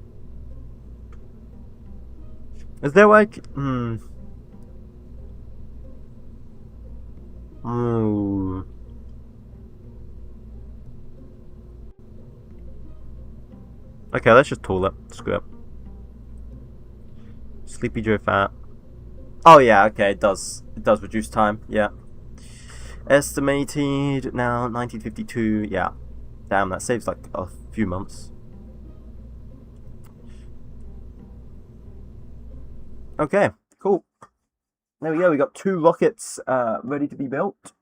[SPEAKER 2] Is there like... Okay, let's just tool it. Screw it. Sleepy Joe Fat. Oh yeah, okay, it does. It does reduce time, yeah. Estimated now 1952, yeah. Damn, that saves like a few months. Okay, cool. There we go, we got 2 rockets ready to be built.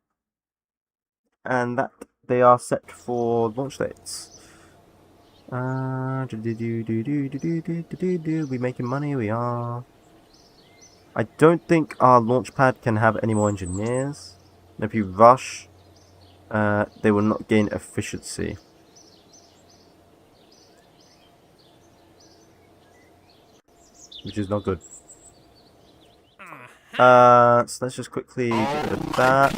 [SPEAKER 2] And that they are set for launch dates. We making money? We are. I don't think our launch pad can have any more engineers. If you rush, they will not gain efficiency. Which is not good. So let's just quickly get rid of that.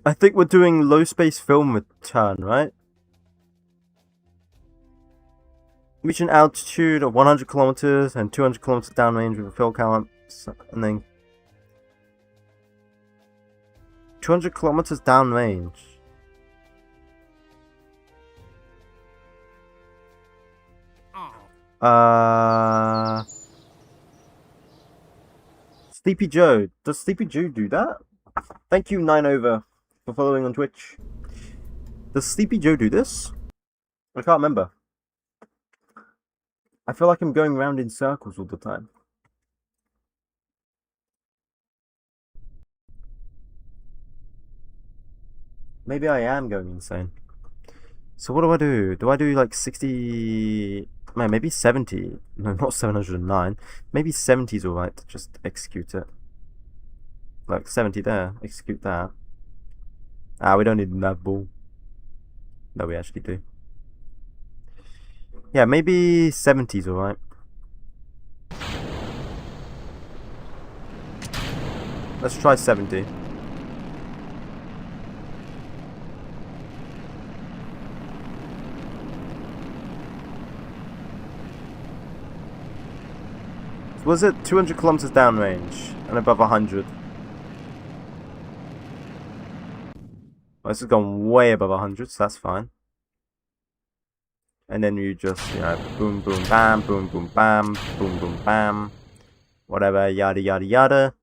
[SPEAKER 2] I think we're doing low space film return, right? Reach an altitude of 100 kilometers and 200 kilometers downrange with a fuel count, and then 200 kilometers downrange. Sleepy Joe. Does Sleepy Joe do that? Thank you, 9over, for following on Twitch. Does Sleepy Joe do this? I can't remember. I feel like I'm going around in circles all the time. Maybe I am going insane. So what do I do? Do I do like 60... Man, maybe 70. No, not 709. Maybe 70 is alright. Just execute it. Like 70 there. Execute that. Ah, we don't need that ball. No, we actually do. Yeah, maybe 70 is alright. Let's try 70. Was it 200 kilometers downrange and above 100? Well, this has gone way above 100, so that's fine. And then you just, you know, boom, boom, bam, boom, boom, bam, boom, boom, bam, whatever, yada, yada, yada.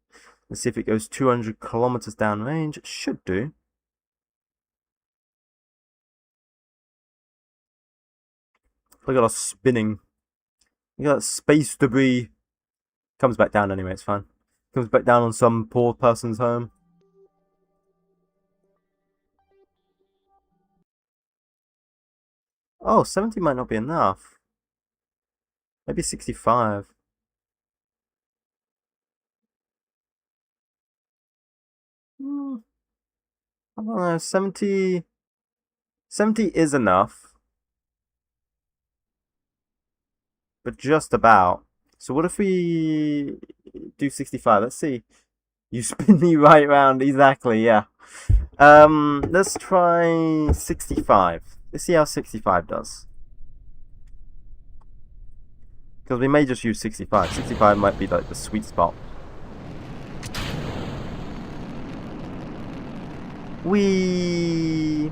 [SPEAKER 2] Let's see if it goes 200 kilometers downrange. It should do. Look at us spinning. Look at that space debris. Comes back down anyway, it's fine. Comes back down on some poor person's home. Oh, 70 might not be enough. Maybe 65. I don't know, 70 is enough. But just about. So what if we do 65? Let's see. You spin me right round, exactly, yeah. Let's try 65. Let's see how 65 does. Because we may just use 65. 65 might be like the sweet spot. Whee!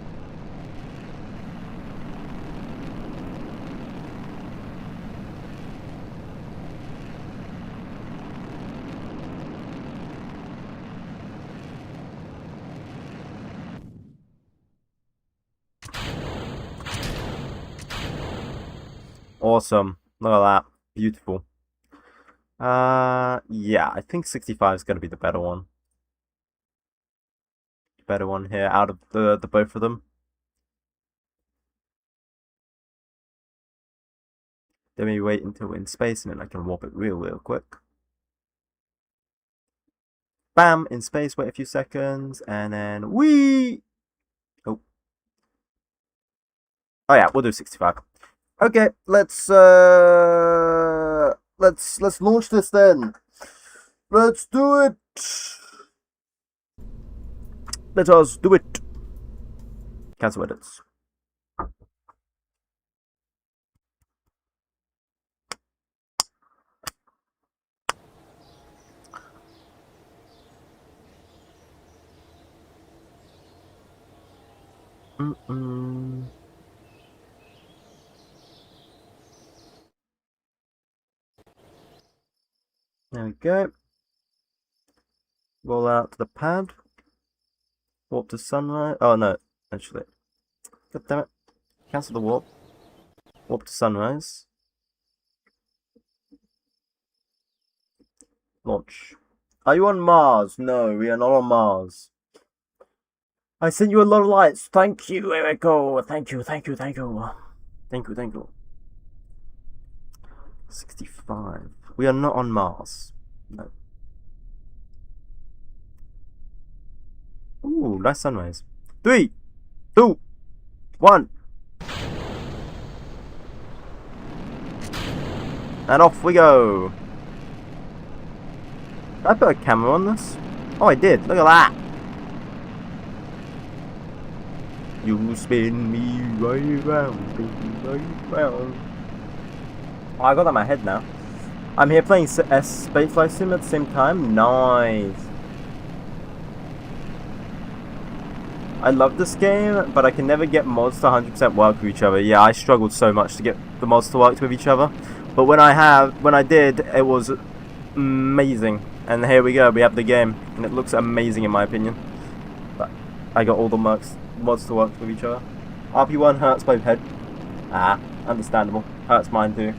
[SPEAKER 2] Awesome. Look at that. Beautiful. Yeah, I think 65 is going to be the better one. Better one here out of the both of them. Then we wait until we're in space and then I can warp it real quick. Bam! In space, wait a few seconds, and then whee! Oh. Oh yeah, we'll do 65. Okay, let's launch this then. Let's do it. Let us do it. Cancel edits. There we go. Roll out to the pad. Warp to sunrise. Oh no, actually. God damn it. Cancel the warp. Warp to sunrise. Launch. Are you on Mars? No, we are not on Mars. I sent you a lot of lights. Thank you, 𝐒𝐫𝐸𝐞. Thank you. Thank you. 65. We are not on Mars. No. Ooh, nice sunrise. 3, 2, 1. And off we go. Did I put a camera on this? Oh, I did. Look at that. You spin me right round, spin me right round. Oh, I got that in my head now. I'm here playing Spaceflight Sim at the same time. Nice. I love this game, but I can never get mods to 100% work with each other. Yeah, I struggled so much to get the mods to work with each other. But when I did, it was amazing. And here we go, we have the game. And it looks amazing in my opinion. But I got all the mods to work with each other. RP1 hurts my head. Ah, understandable. Hurts mine too.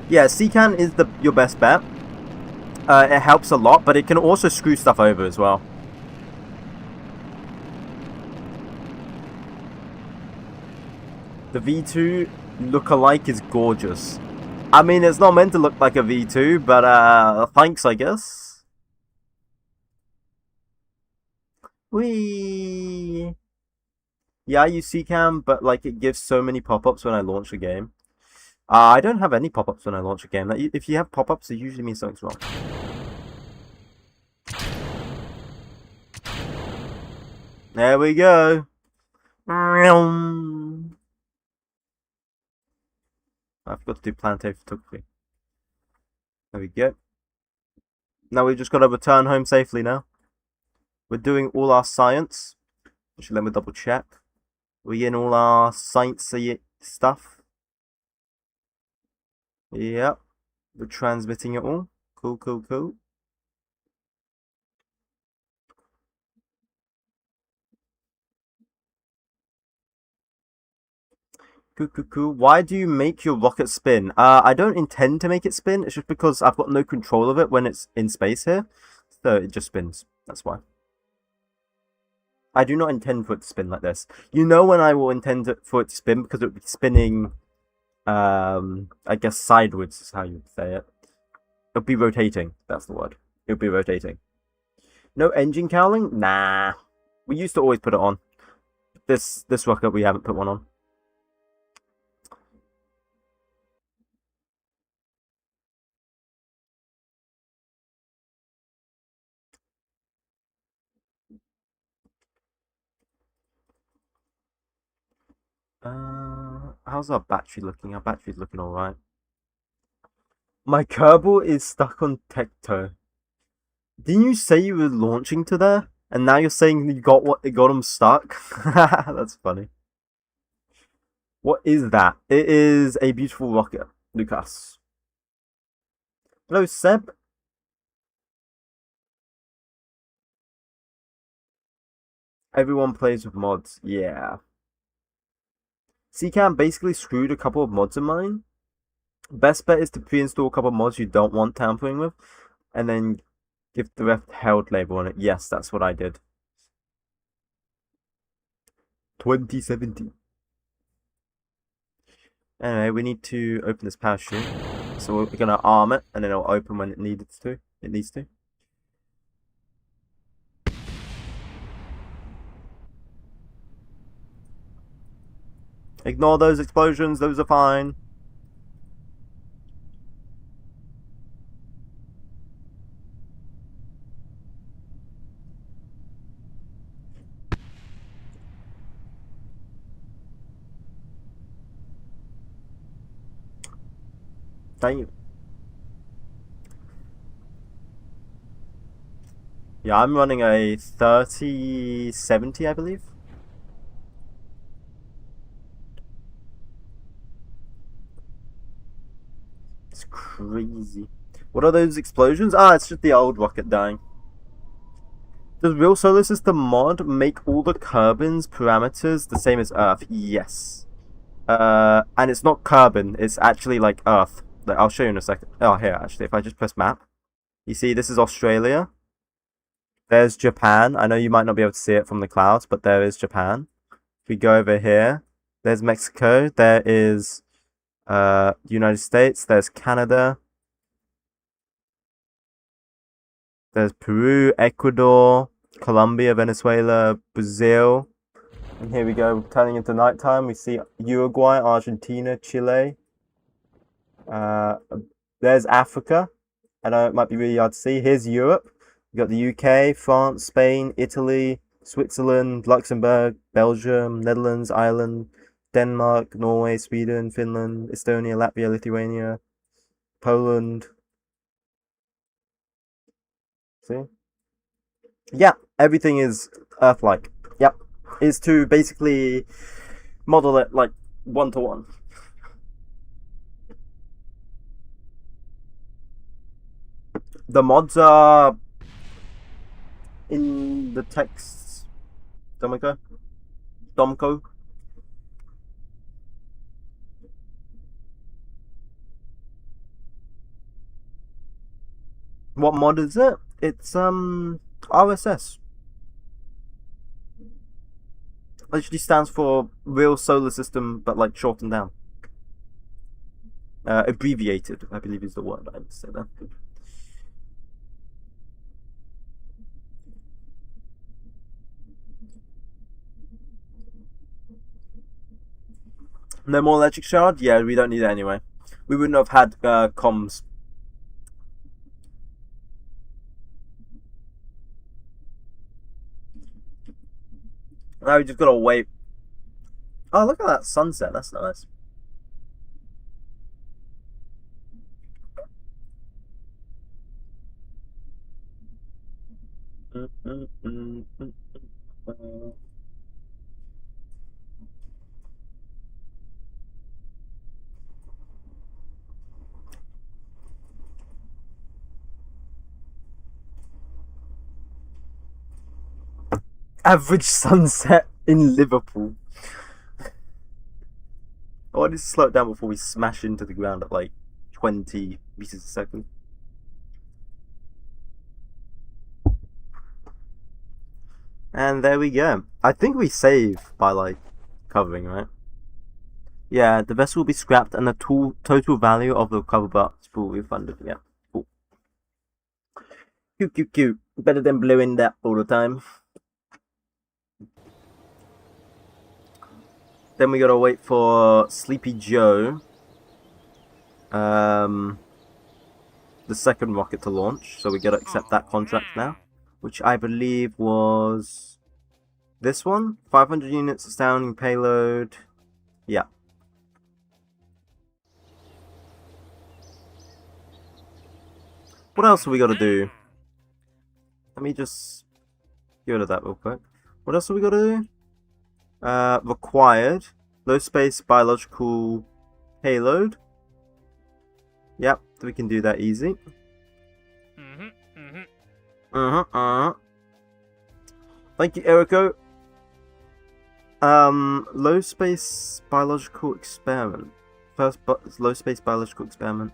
[SPEAKER 2] Yeah, 𝐒𝐞𝐞 is your best bet. It helps a lot, but it can also screw stuff over as well. The V2 look-alike is gorgeous. I mean, it's not meant to look like a V2, but thanks, I guess. Whee! Yeah, I use 𝐒𝐞𝐞, but like it gives so many pop-ups when I launch a game. I don't have any pop-ups when I launch a game. If you have pop-ups, it usually means something's wrong. There we go. I forgot to do planetary photography. There we go. Now we just got to return home safely now. We're doing all our science. Actually, let me double check. We're in all our sciencey stuff. Yep. We're transmitting it all. Cool, cool, cool. Cool, cool, cool. Why do you make your rocket spin? I don't intend to make it spin. It's just because I've got no control of it when it's in space here. So it just spins. That's why. I do not intend for it to spin like this. You know when I will intend for it to spin? Because it would be spinning, I guess sideways is how you would say it. It would be rotating. That's the word. It would be rotating. No engine cowling? Nah. We used to always put it on. This rocket, we haven't put one on. How's our battery looking? Our battery's looking alright. My Kerbal is stuck on Tecto. Didn't you say you were launching to there? And now you're saying you got him stuck? That's funny. What is that? It is a beautiful rocket, Lucas. Hello, Seb. Everyone plays with mods. Yeah. 𝐒𝐞𝐫𝐶am basically screwed a couple of mods of mine. Best bet is to pre-install a couple of mods you don't want tampering with, and then give the ref held label on it. Yes, that's what I did. 2017. Anyway, we need to open this parachute. So we're gonna arm it, and then it'll open when it needs to. Ignore those explosions, those are fine. Thank you. Yeah, I'm running a 3070, I believe. It's crazy. What are those explosions? Ah, it's just the old rocket dying. Does Real Solar System mod make all the Kerbin's parameters the same as Earth? Yes. And it's not Kerbin, it's actually like Earth. Like, I'll show you in a second. Oh, here, actually, if I just press map. You see, this is Australia. There's Japan. I know you might not be able to see it from the clouds, but there is Japan. If we go over here, there's Mexico. There is the United States. There's Canada. There's Peru, Ecuador, Colombia, Venezuela, Brazil. And here we go, turning into nighttime. We see Uruguay, Argentina, Chile. There's Africa. I know it might be really hard to see. Here's Europe. We've got the UK, France, Spain, Italy, Switzerland, Luxembourg, Belgium, Netherlands, Ireland, Denmark, Norway, Sweden, Finland, Estonia, Latvia, Lithuania, Poland. See? Yeah, everything is Earth-like. Yep. Is to basically model it like one-to-one. The mods are in the text. Domco. What mod is it? It's RSS. Literally stands for Real Solar System, but like shortened down. Abbreviated, I believe is the word I would say that. No more electric shard? Yeah, we don't need it anyway. We wouldn't have had comms. Now we just gotta wait Oh, look at that sunset. That's nice. Average sunset in Liverpool. I wanted to slow it down before we smash into the ground at like 20 meters a second. And there we go. I think we save by like covering, right? Yeah, the vessel will be scrapped and the total value of the cover box will be refunded. Yeah, cool. Cute. Better than blowing that all the time. Then we gotta wait for Sleepy Joe. The second rocket to launch. So we gotta accept that contract now. Which I believe was this one. 500 units astounding payload. Yeah. What else have we got to do? Let me just get rid of that real quick. What else have we got to do? Required. Low space biological payload. Yep, we can do that easy. Thank you, Eriko. Low space biological experiment. First low space biological experiment.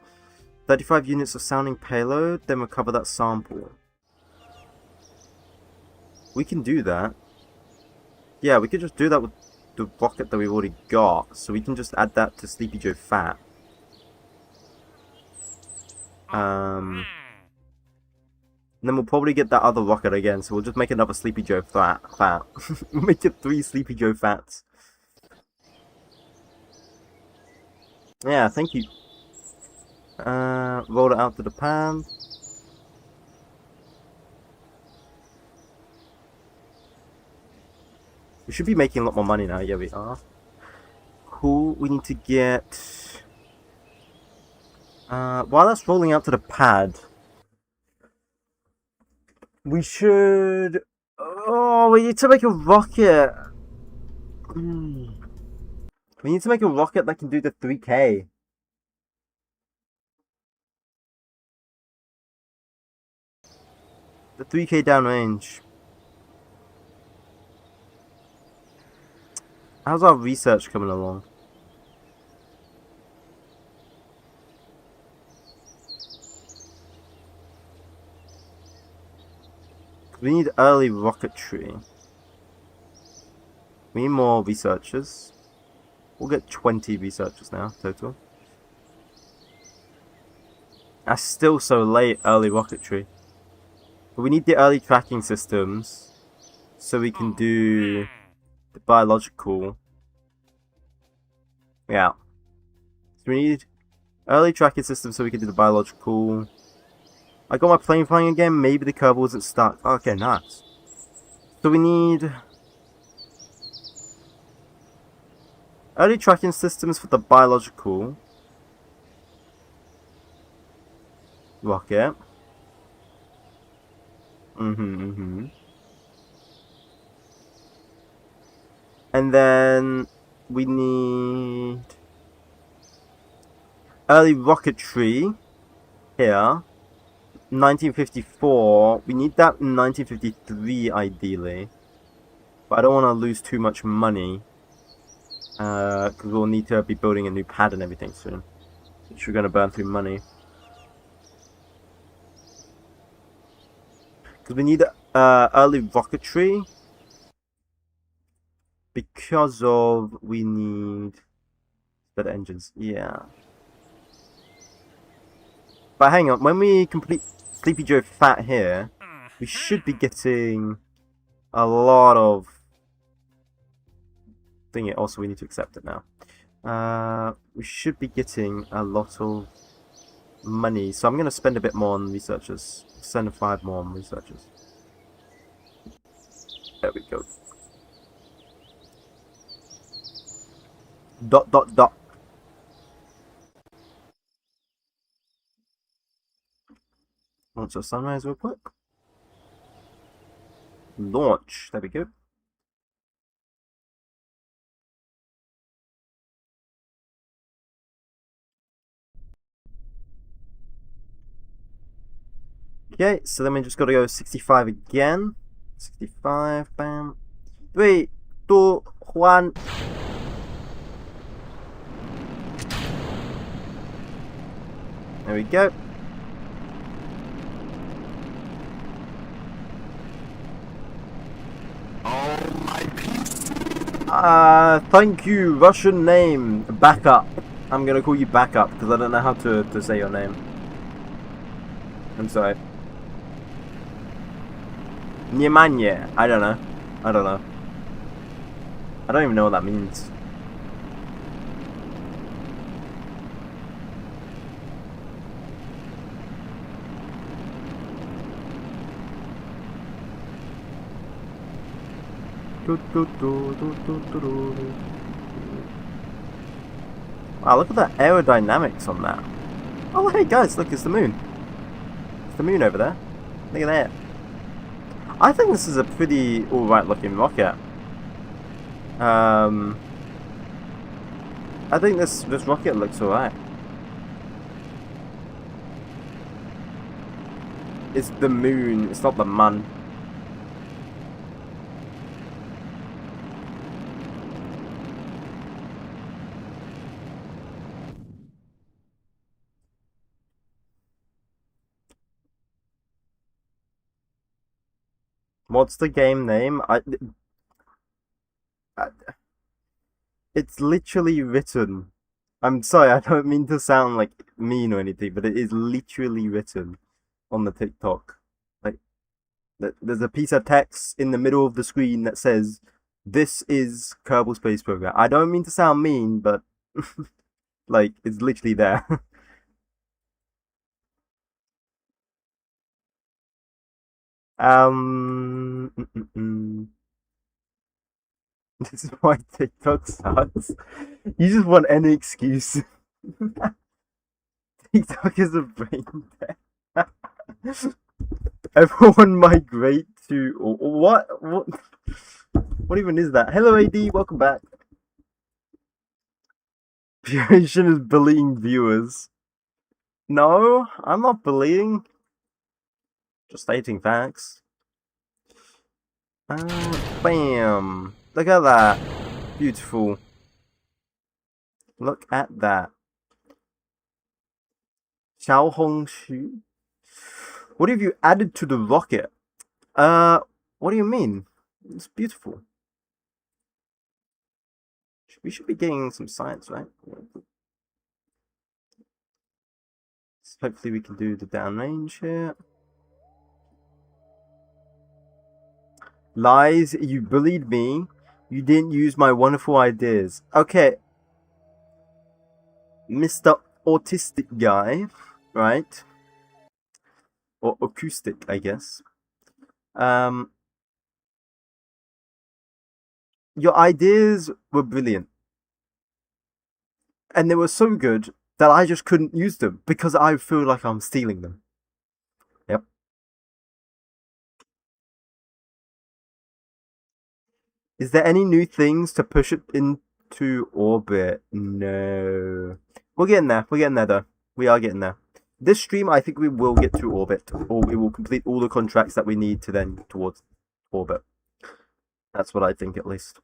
[SPEAKER 2] 35 units of sounding payload, then recover that sample. We can do that. Yeah, we could just do that with the rocket that we've already got. So we can just add that to Sleepy Joe Fat. And then we'll probably get that other rocket again, so we'll just make another Sleepy Joe Fat. We'll make it 3 Sleepy Joe Fats. Yeah, thank you. Roll it out to the pan. We should be making a lot more money now. Yeah, we are. Cool. We need to get... while that's rolling out to the pad, we should... Oh, we need to make a rocket. We need to make a rocket that can do the 3K. The 3K downrange. How's our research coming along? We need early rocketry. We need more researchers. We'll get 20 researchers now, total. That's still so late, early rocketry. But we need the early tracking systems so we can do the biological. Yeah. So we need early tracking systems so we can do the biological. I got my plane flying again. Maybe the Kerbal isn't stuck. Okay, nice. So we need early tracking systems for the biological rocket. And then we need early rocketry here. 1954. We need that in 1953 ideally. But I don't want to lose too much money. Because we'll need to be building a new pad and everything soon. Which we're going to burn through money. Because we need early rocketry. Because of we need better engines. Yeah. But hang on, when we complete Sleepy Joe Fat here, we should be getting a lot of thingy. Also, we need to accept it now. We should be getting a lot of money. So I'm going to spend a bit more on researchers. Send 5 more on researchers. There we go. Dot dot dot. Launch the sunrise real quick. Launch. There we go. Okay, so then we just gotta go 65 again. 65, bam. 3, 2, 1. There we go. Thank you, Russian name. Backup. I'm gonna call you Backup because I don't know how to say your name. I'm sorry. Niemanie. I don't know. I don't know. I don't even know what that means. Wow, look at that aerodynamics on that. Oh, hey guys, look, it's the moon. It's the moon over there. Look at that. I think this is a pretty alright looking rocket. I think this rocket looks alright. It's the moon, it's not the mun. What's the game name? It's literally written. I'm sorry, I don't mean to sound like mean or anything, but it is literally written on the TikTok. Like, there's a piece of text in the middle of the screen that says, "This is Kerbal Space Program." I don't mean to sound mean, but like, it's literally there. This is why TikTok sucks. You just want any excuse. TikTok is a brain dead. Everyone migrate to what? What even is that? Hello, AD. Welcome back. Puration is bullying viewers. No, I'm not bullying. Just stating facts. Bam! Look at that. Beautiful. Look at that. 𝐏𝐫𝐚𝐥. What have you added to the rocket? What do you mean? It's beautiful. We should be getting some science, right? So hopefully we can do the downrange here. Lies, you bullied me. You didn't use my wonderful ideas. Okay. Mr. Autistic guy, right? Or acoustic, I guess. Your ideas were brilliant. And they were so good that I just couldn't use them because I feel like I'm stealing them. Yep. Is there any new things to push it into orbit? No. We're getting there. We're getting there, though. We are getting there. This stream, I think we will get to orbit, or we will complete all the contracts that we need to then towards orbit. That's what I think, at least.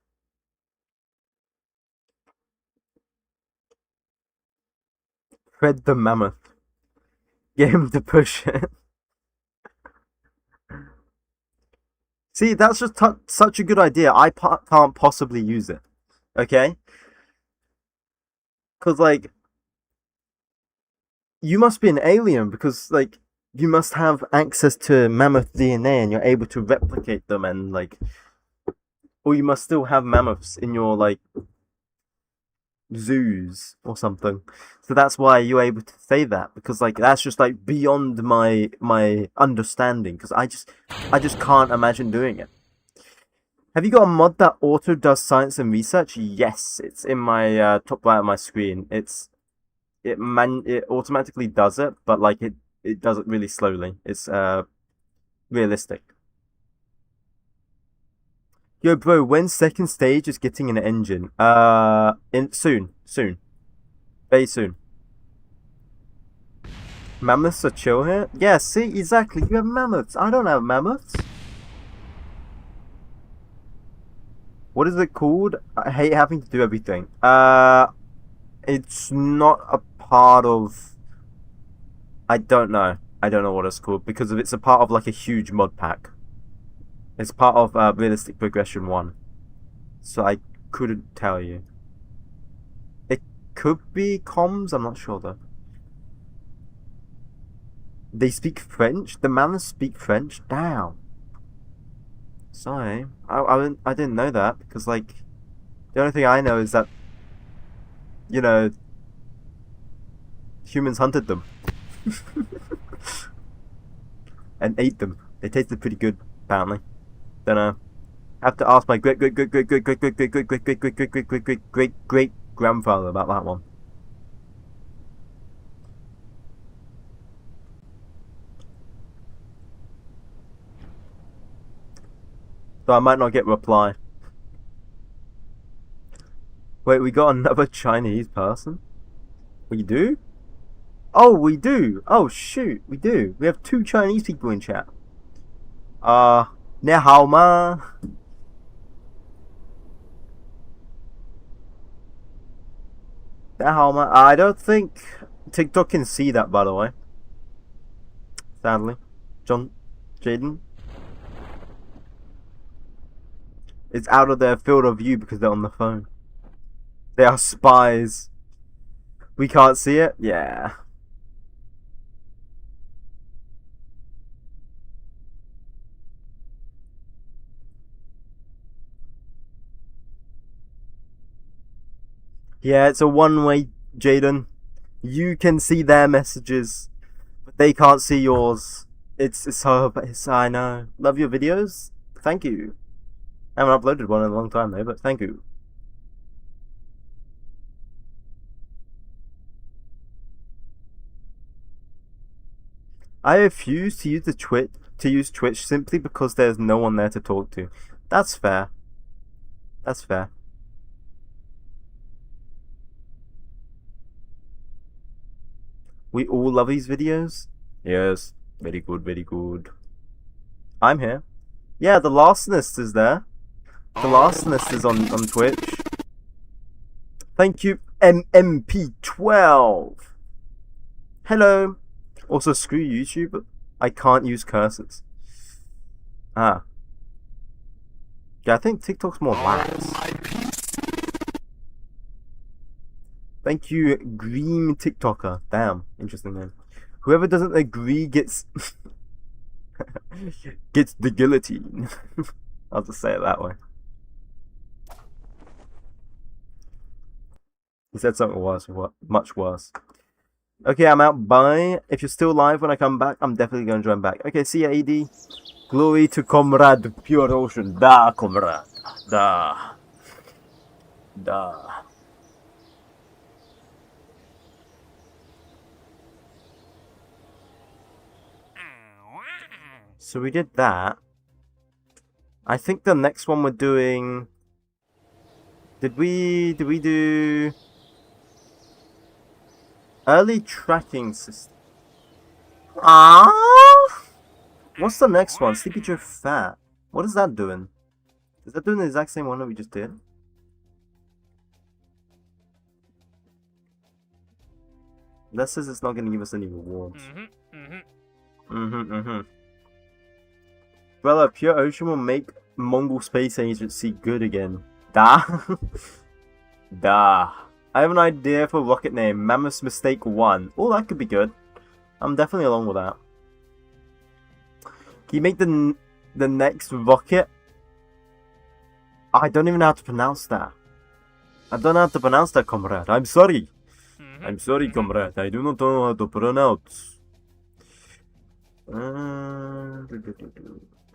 [SPEAKER 2] Fred the Mammoth. Get him to push it. See, that's just such a good idea. I can't possibly use it. Okay? Because, like, you must be an alien because, like, you must have access to mammoth DNA and you're able to replicate them and, like, or you must still have mammoths in your, like, zoos or something. So that's why you're able to say that, because, like, that's just, like, beyond my understanding, because I just can't imagine doing it. Have you got a mod that auto does science and research? Yes, it's in my top right of my screen. It automatically does it, but like it does it really slowly. It's realistic. Yo, bro, when second stage is getting an engine? Soon, very soon. Mammoths are chill here. Yeah, see, exactly. You have mammoths. I don't have mammoths. What is it called? I hate having to do everything. It's not a part of. I don't know. I don't know what it's called because it's a part of like a huge mod pack. It's part of Realistic Progression 1. So I couldn't tell you. It could be comms, I'm not sure though. They speak French? The mammoths speak French? Damn. Sorry. I didn't know that because like the only thing I know is that humans hunted them. And ate them. They tasted pretty good, apparently. Don't know. I have to ask my great grandfather about that one. So I might not get a reply. Wait, we got another Chinese person? We do? Oh, we do! Oh, shoot, we do. We have 2 Chinese people in chat. 你好吗? I don't think TikTok can see that, by the way. Sadly. Jaden. It's out of their field of view because they're on the phone. They are spies. We can't see it? Yeah. Yeah, it's a one-way, Jaden. You can see their messages, but they can't see yours. I know. Love your videos. Thank you. I haven't uploaded one in a long time though, but thank you. I refuse to use Twitch simply because there's no one there to talk to. That's fair. That's fair. We all love these videos? Yes. Very good, very good. I'm here. Yeah, the Larcenist is there. The Larcenist is on Twitch. Thank you, MMP12. Hello. Also, screw YouTube. I can't use cursors. Ah. Yeah, I think TikTok's more lax. Thank you, Green TikToker. Damn, interesting name. Whoever doesn't agree gets gets the guillotine. I'll just say it that way. He said something worse, much worse. Okay, I'm out. Bye. If you're still live when I come back, I'm definitely going to join back. Okay, see ya, AD. Glory to Comrade Pure Ocean. Da, comrade. Da. Da. So we did that. I think the next one we're doing... Did we do... Early tracking system. Ah! What's the next one? Sleepy Joe Fat. What is that doing? Is that doing the exact same one that we just did? That says it's not going to give us any rewards. Brother, Pure Ocean will make Mongol Space Agency good again. Da? Da. I have an idea for a rocket name. Mammoth's Mistake 1. Oh, that could be good. I'm definitely along with that. Can you make the next rocket? I don't even know how to pronounce that. I don't know how to pronounce that, comrade. I'm sorry. I'm sorry, comrade. I do not know how to pronounce.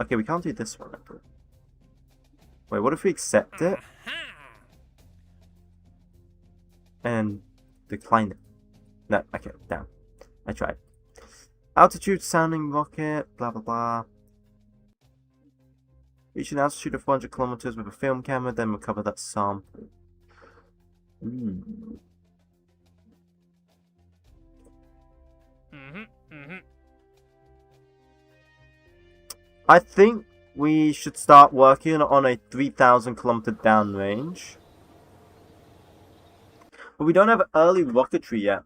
[SPEAKER 2] Okay, we can't do this one. Wait, what if we accept it? And decline it? No, okay, damn. I tried. Altitude sounding rocket, blah blah blah. Reach an altitude of 400 kilometers with a film camera, then recover that sample. I think we should start working on a 3,000 kilometer downrange. But we don't have early rocketry yet.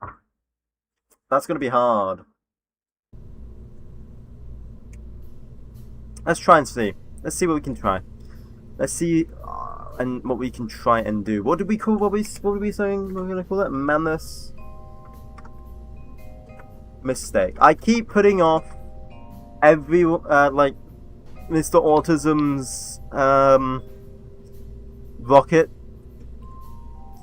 [SPEAKER 2] That's going to be hard. Let's try and see. Let's see what we can try. Let's see and what we can try and do. What did we call? What were we saying? We're gonna call it mammoth mistake. I keep putting off every like Mr. Autism's rocket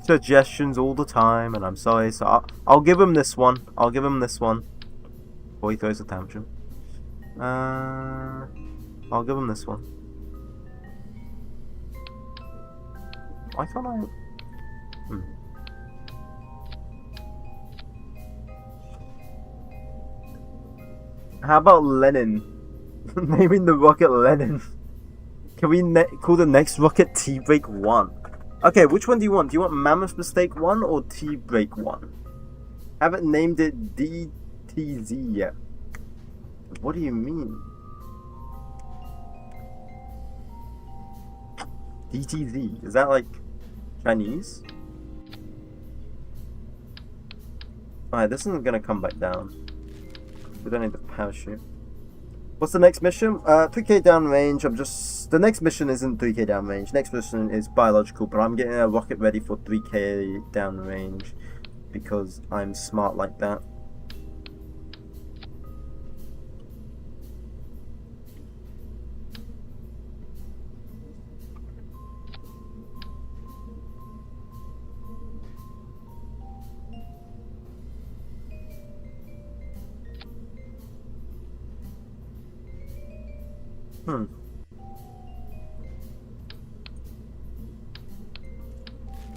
[SPEAKER 2] suggestions all the time, and I'm sorry. So I'll give him this one. I'll give him this one before he throws a tantrum. I'll give him this one. Why can't I? How about Lenin? Naming the rocket Lenin. Can we call the next rocket T-Break 1? Okay, which one do you want? Do you want Mammoth Mistake 1 or T-Break 1? Haven't named it DTZ yet. What do you mean? DTZ? Is that like Chinese? Alright, this isn't gonna come back down. We don't need the parachute. What's the next mission? 3k downrange. The next mission isn't 3k downrange. Next mission is biological, but I'm getting a rocket ready for 3k downrange because I'm smart like that.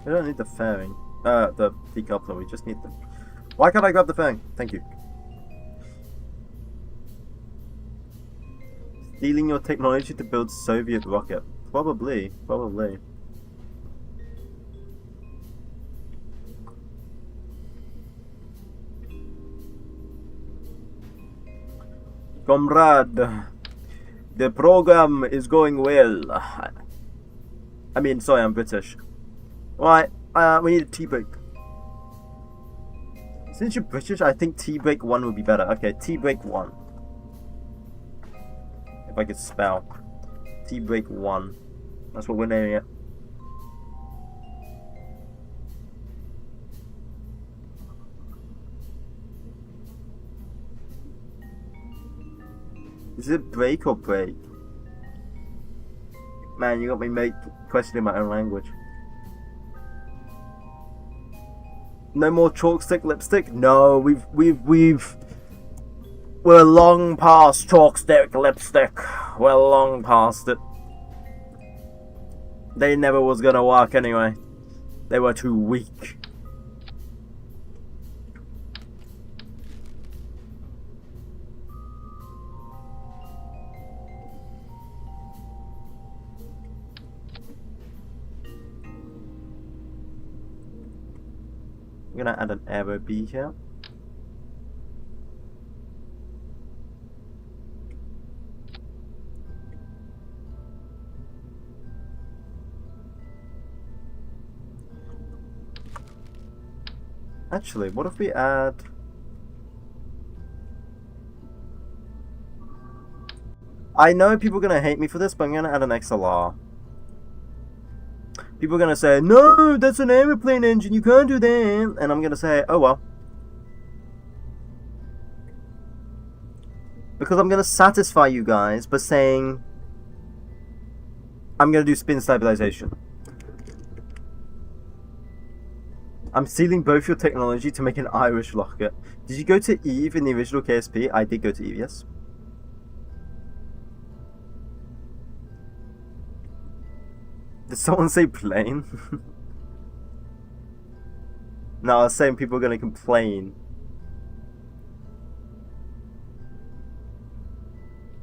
[SPEAKER 2] We don't need the fairing. The decoupler, we just need them. Why can't I grab the fairing? Thank you. Stealing your technology to build Soviet rocket. Probably. Comrade, the program is going well. I mean, sorry, I'm British. Right, we need a T-Break. Since you're British, I think T-Break 1 would be better. Okay, T-Break 1. If I could spell. T-Break 1. That's what we're naming it. Is it break or break? Man, you got me questioning my own language. No more chalk stick lipstick? No, we're long past chalk stick lipstick. We're long past it. They never was gonna work anyway. They were too weak. I'm gonna add an arrow B here. Actually, what if we add... I know people are gonna hate me for this, but I'm gonna add an XLR. People are going to say, no, that's an aeroplane engine, you can't do that. And I'm going to say, oh well. Because I'm going to satisfy you guys by saying, I'm going to do spin stabilization. I'm stealing both your technology to make an Irish rocket. Did you go to Eve in the original KSP? I did go to Eve, yes. Did someone say plane? No, I was saying people are gonna complain.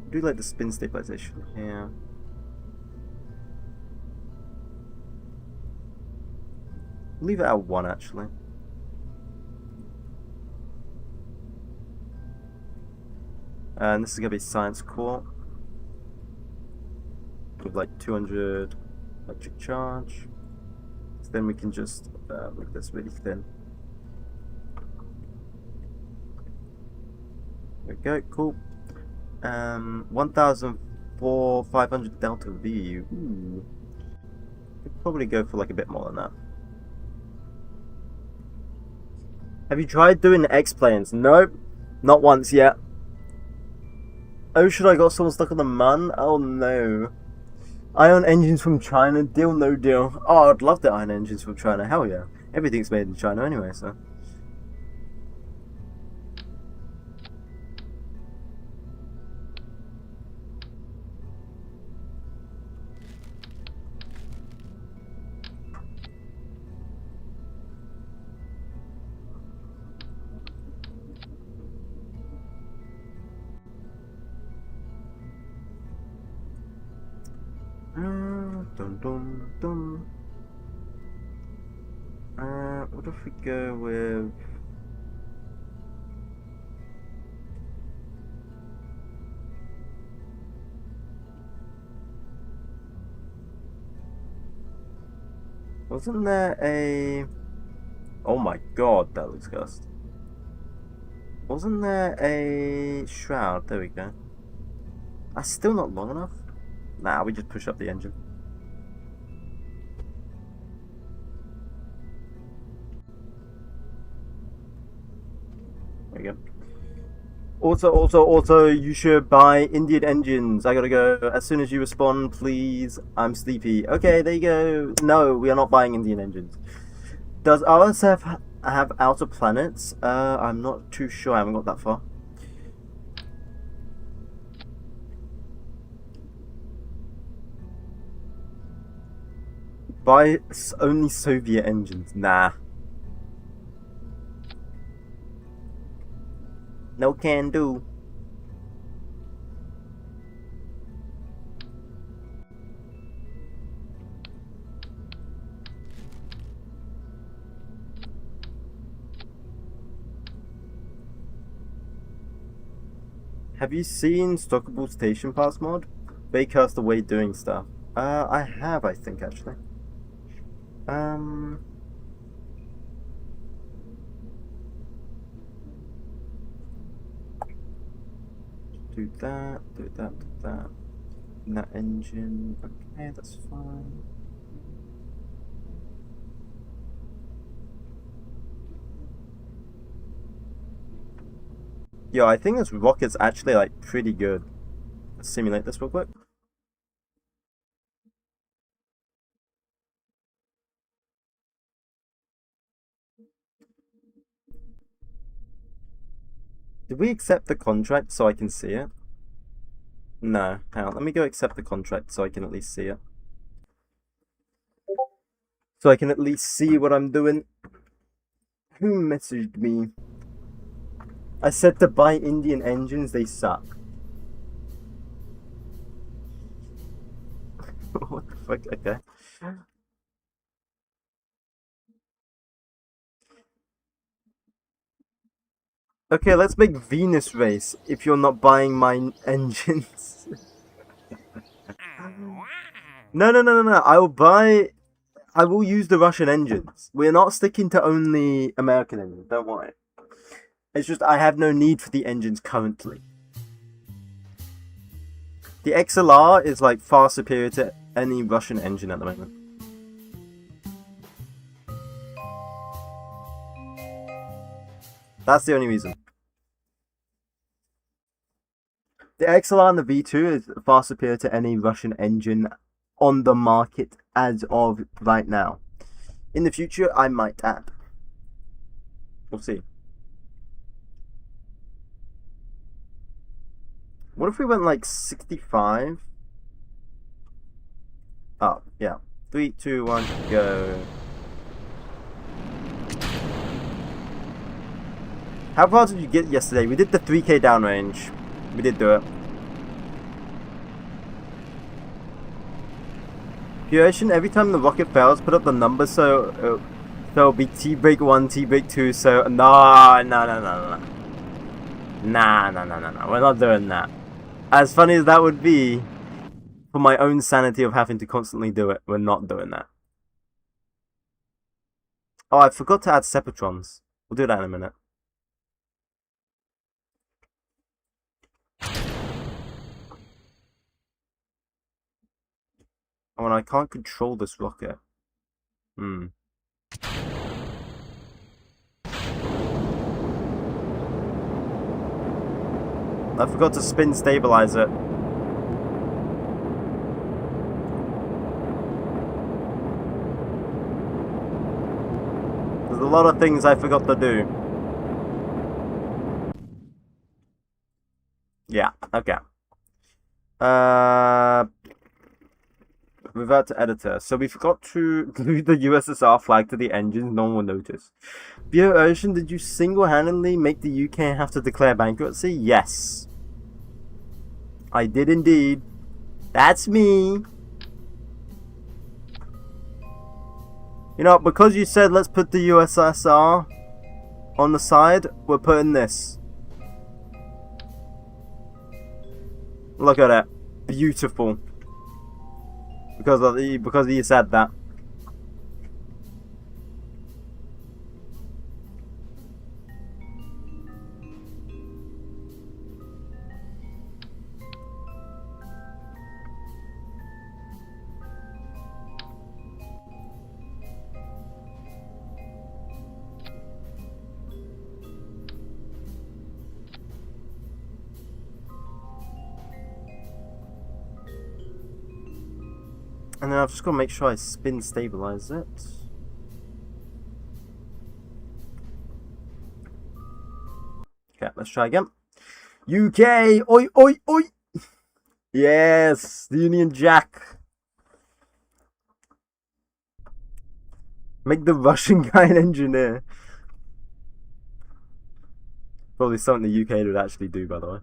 [SPEAKER 2] I do like the spin stabilization here. Leave it at 1 actually. And this is gonna be science core with like 200 electric charge. So then we can just make this really thin. There we go, cool. 1,500 delta V. Ooh. Could probably go for like a bit more than that. Have you tried doing the X-planes? Nope, not once yet. Oh, should I got someone stuck on the man? Oh no. Ion engines from China? Deal, no deal. Oh, I'd love the ion engines from China. Hell yeah. Everything's made in China anyway, so. Dum dum dum. What if we go with... Wasn't there a... Oh my god, that looks cursed. Wasn't there a shroud? There we go. That's still not long enough? Nah, we just push up the engine. There we go. Also, you should buy Indian engines. I gotta go. As soon as you respond, please. I'm sleepy. Okay, there you go. No, we are not buying Indian engines. Does RSF have outer planets? I'm not too sure. I haven't got that far. Buy only Soviet engines. Nah. No can do. Have you seen Stockable Station Pass mod? They cast away doing stuff. I have, I think, actually. Do that, do that, do that. And that engine, okay, that's fine. Yo, I think this rocket's actually like pretty good. Let's simulate this real quick. Did we accept the contract so I can see it? No. Hang on, let me go accept the contract so I can at least see it. So I can at least see what I'm doing. Who messaged me? I said to buy Indian engines, they suck. What the fuck? Okay. Okay, let's make Venus race if you're not buying my engines. No. I will use the Russian engines. We're not sticking to only American engines, don't worry. It's just I have no need for the engines currently. The XLR is like far superior to any Russian engine at the moment. That's the only reason. The XLR and the V2 is far superior to any Russian engine on the market as of right now. In the future, I might add. We'll see. What if we went like 65? Oh, yeah. 3, 2, 1, go. How far did you get yesterday? We did the 3K downrange. We did do it. Q-Ocean, every time the rocket fails, put up the number so it'll be T-break 1, T-break 2, so... No. Nah. We're not doing that. As funny as that would be, for my own sanity of having to constantly do it, we're not doing that. Oh, I forgot to add Separatrons. We'll do that in a minute. Oh, and I can't control this rocket. I forgot to spin stabilize it. There's a lot of things I forgot to do. Yeah, okay. Revert to editor. So we forgot to glue the USSR flag to the engine. No one will notice. Bio Ocean, did you single-handedly make the UK have to declare bankruptcy? Yes. I did indeed. That's me. You know, because you said let's put the USSR on the side, we're putting this. Look at it. Beautiful. Because you said that. And then I've just got to make sure I spin stabilize it. Okay, let's try again. UK! Oi, oi, oi! Yes! The Union Jack! Make the Russian guy an engineer. Probably something the UK would actually do, by the way.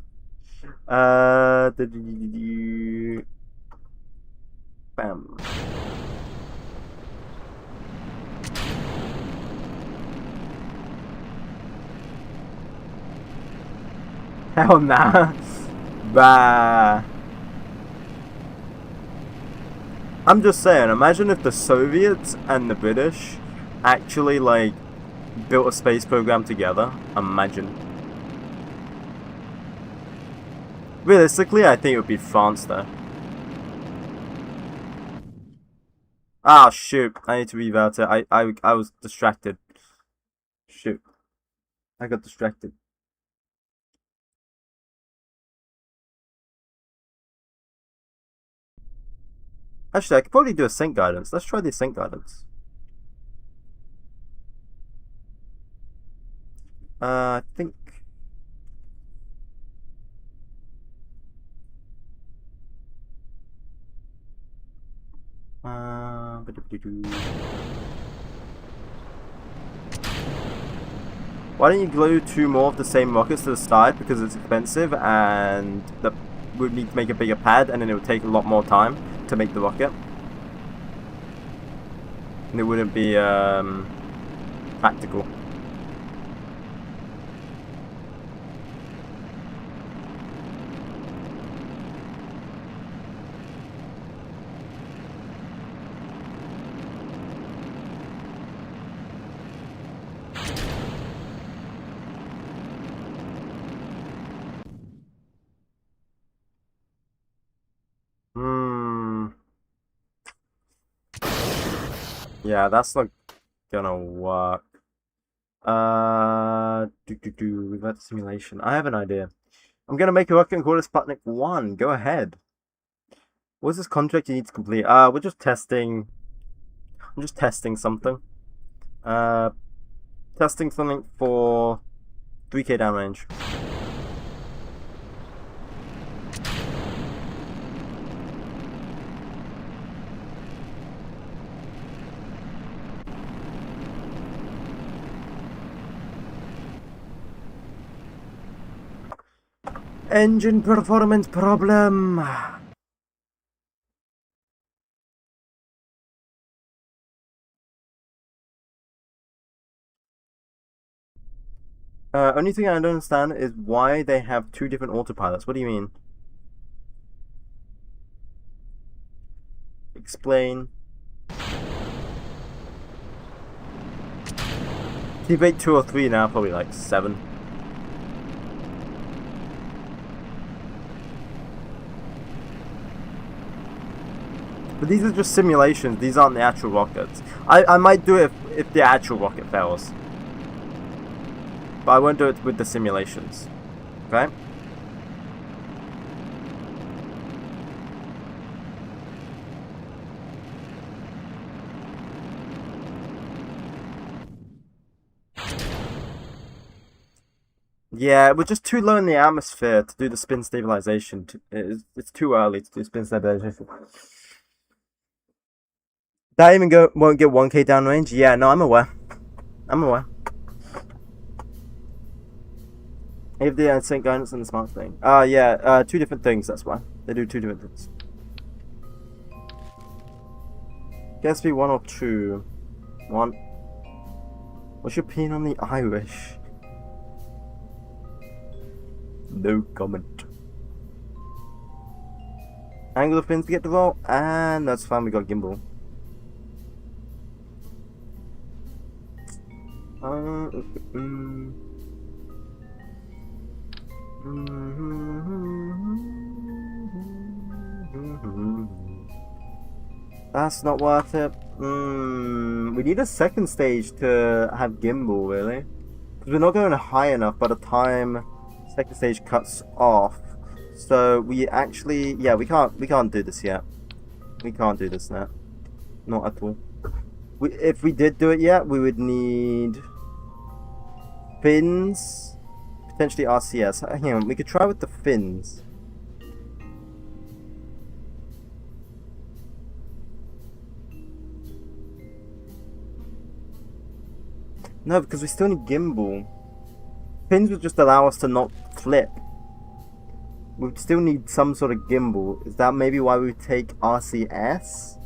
[SPEAKER 2] Bam. Hell nah. Bah. I'm just saying, imagine if the Soviets and the British actually, like, built a space program together. Imagine. Realistically, I think it would be France, though. Ah, shoot. I need to revert it. I was distracted. Shoot. I got distracted. Actually, I could probably do a sync guidance. Let's try the sync guidance. I think... Why don't you glue 2 more of the same rockets to the side, because it's expensive and we'd need to make a bigger pad and then it would take a lot more time to make the rocket. And it wouldn't be practical. Yeah, that's not gonna work. We've got the simulation. I have an idea. I'm gonna make a rocket and call it Sputnik 1. Go ahead. What's this contract you need to complete? We're just testing. I'm just testing something. Testing something for 3K downrange. Engine performance problem. Only thing I don't understand is why they have two different autopilots. What do you mean? Explain. Debate 2 or 3 now, probably like 7. But these are just simulations, these aren't the actual rockets. I might do it if the actual rocket fails. But I won't do it with the simulations. Okay? Yeah, we're just too low in the atmosphere to do the spin stabilization. It's too early to do spin stabilization. That even won't get 1K downrange? Yeah, no, I'm aware. I'm aware. If the sync guidance and the smart thing. Yeah, two different things, that's why. They do two different things. KSP 1 or 2? 1. What's your opinion on the Irish? No comment. Angle of fins to get the roll, and that's fine, we got gimbal. That's not worth it. We need a second stage to have gimbal, really. Because we're not going high enough by the time second stage cuts off. So we actually, yeah, we can't do this yet. We can't do this now. Not at all. If we did do it yet, we would need fins, potentially RCS. Hang on, we could try with the fins. No, because we still need gimbal. Fins would just allow us to not flip. We would still need some sort of gimbal. Is that maybe why we would take RCS?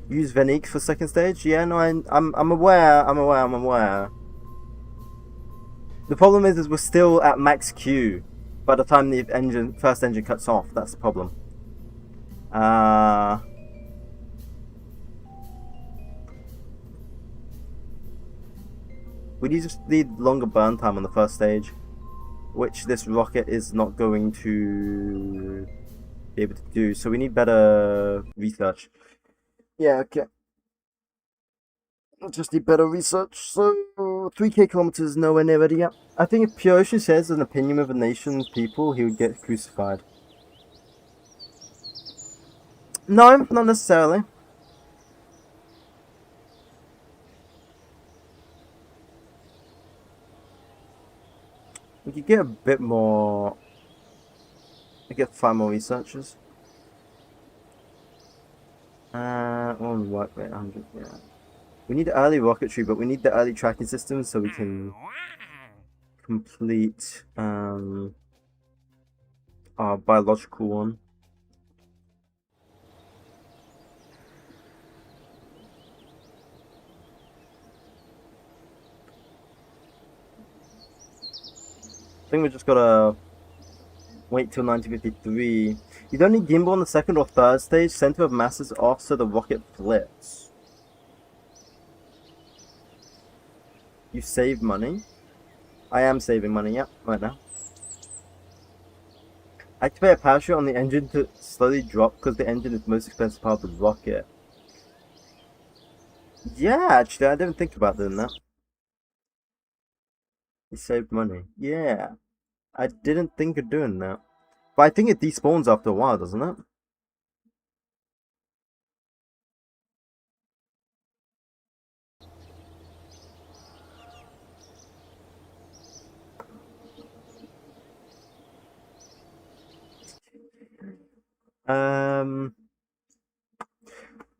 [SPEAKER 2] Use 𝐊𝐞𝐫𝐻 for second stage? Yeah, no, I'm aware. The problem is we're still at max Q by the time the first engine cuts off. That's the problem. We just need longer burn time on the first stage, which this rocket is not going to be able to do. So we need better research. Yeah, okay. Just need better research. So 3K kilometers nowhere near ready yet. I think if Pure shares an opinion with the nation's people, he would get crucified. No, not necessarily. We could get a bit more. We get 5 more researchers. On work rate 100. Yeah. We need early rocketry, but we need the early tracking system so we can complete our biological one. I think we just gotta wait till 1953. You don't need gimbal on the second or third stage. Center of mass is off so the rocket flips. You save money? I am saving money, yep, right now. Activate a parachute on the engine to slowly drop because the engine is the most expensive part of the rocket. Yeah, actually, I didn't think about doing that. You saved money. Yeah. I didn't think of doing that. But I think it despawns after a while, doesn't it?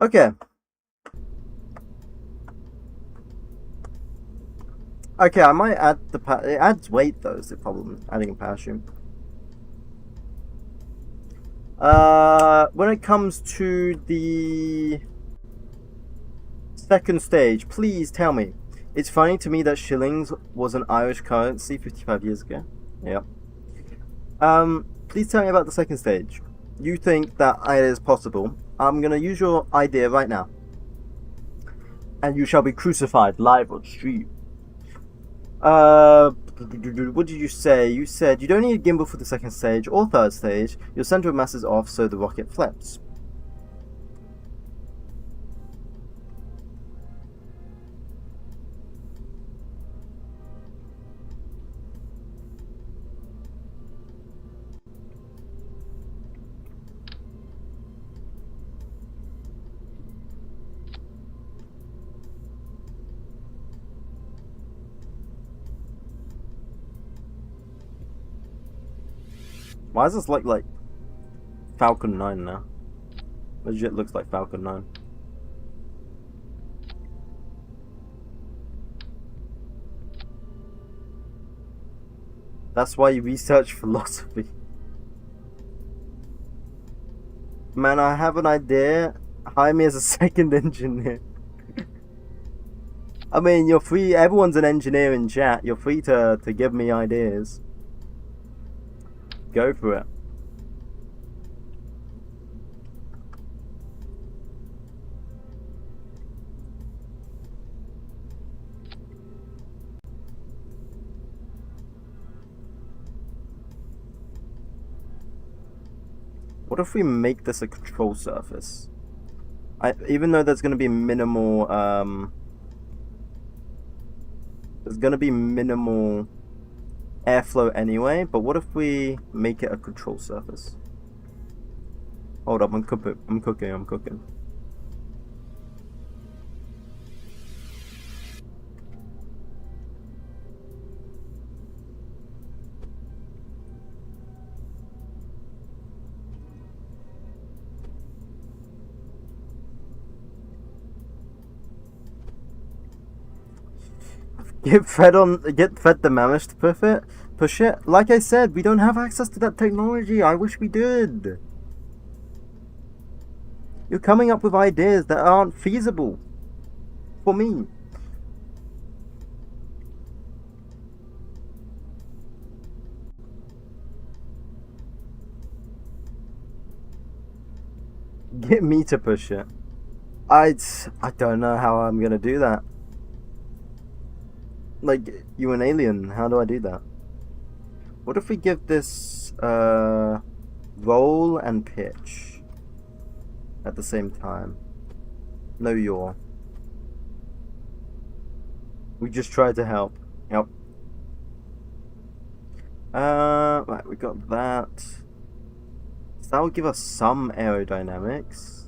[SPEAKER 2] Okay. Okay, I might add the it adds weight though, is the problem, adding a parachute. When it comes to the second stage, please tell me. It's funny to me that shillings was an Irish currency 55 years ago. Yep. Please tell me about the second stage. You think that it is possible. I'm gonna use your idea right now. And you shall be crucified live on stream. What did you say? You said you don't need a gimbal for the second stage or third stage. Your center of mass is off, so the rocket flips. Why does this look like Falcon 9 now? Legit looks like Falcon 9. That's why you research philosophy. Man, I have an idea. Hire me as a second engineer. I mean, you're free. Everyone's an engineer in chat. You're free to give me ideas. Go for it. What if we make this a control surface? Even though there's going to be minimal, there's going to be minimal airflow anyway, but what if we make it a control surface? Hold up, I'm cooking. Get Fred the Mammoth to push it. Like I said, we don't have access to that technology. I wish we did. You're coming up with ideas that aren't feasible for me. Get me to push it. I don't know how I'm gonna do that. Like, you an alien, how do I do that? What if we give this roll and pitch at the same time? No yaw. We just tried to help. Yep. Right, we got that. So that will give us some aerodynamics.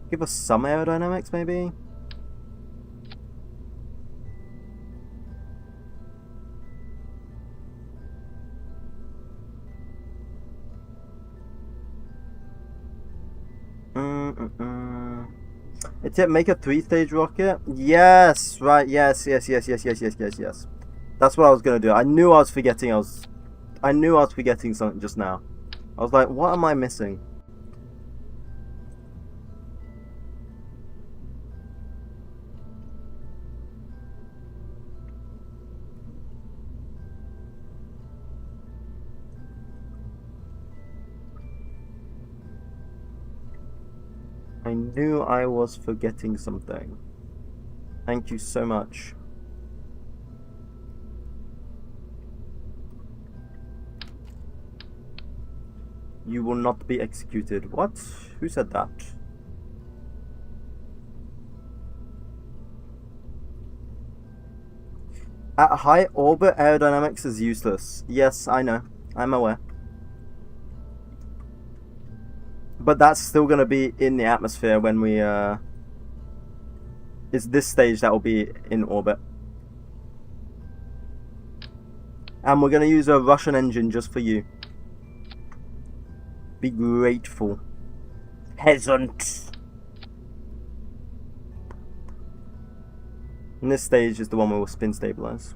[SPEAKER 2] Give us some aerodynamics, maybe? Make a 3-stage rocket? Yes! Right, yes. That's what I was gonna do. I knew I was forgetting something just now. I was like, what am I missing? I knew I was forgetting something. Thank you so much. You will not be executed. What? Who said that? At high orbit, aerodynamics is useless. Yes, I know. I'm aware. But that's still going to be in the atmosphere when we, it's this stage that will be in orbit. And we're going to use a Russian engine just for you. Be grateful. Peasant. And this stage is the one where we'll spin stabilize.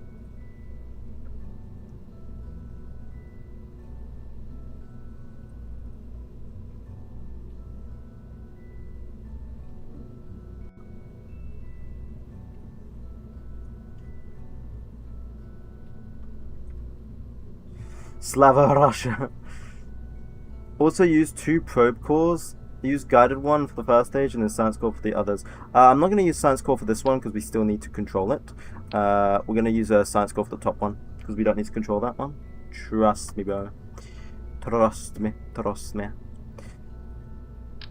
[SPEAKER 2] Slava Russia. Also use 2 probe cores. Use guided one for the first stage and then science core for the others. I'm not going to use science core for this one because we still need to control it. We're going to use a science core for the top one because we don't need to control that one. Trust me, bro. Trust me. Trust me.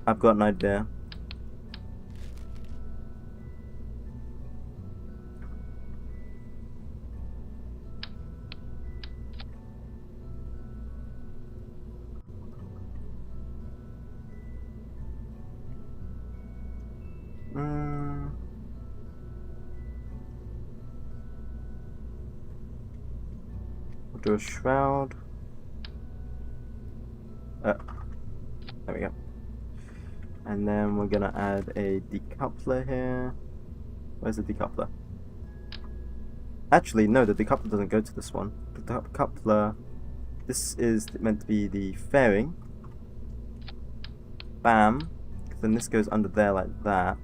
[SPEAKER 2] I've got an idea. We'll do a shroud. There we go. And then we're gonna add a decoupler here. Where's the decoupler? Actually, no, the decoupler doesn't go to this one. The decoupler, this is meant to be the fairing. Bam. Then this goes under there like that.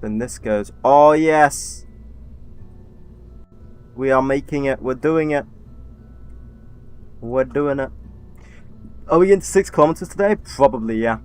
[SPEAKER 2] Then this goes, oh yes! We are making it, we're doing it. We're doing it. Are we into 6 kilometers today? Probably, yeah.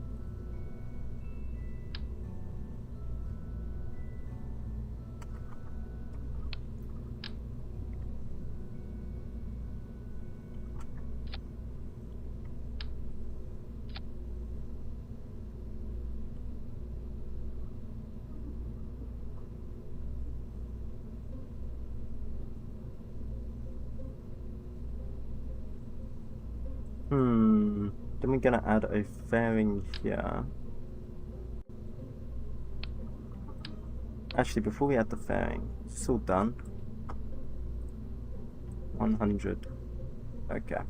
[SPEAKER 2] Then we're gonna add a fairing here. Actually, before we add the fairing, it's all done. 100. Okay.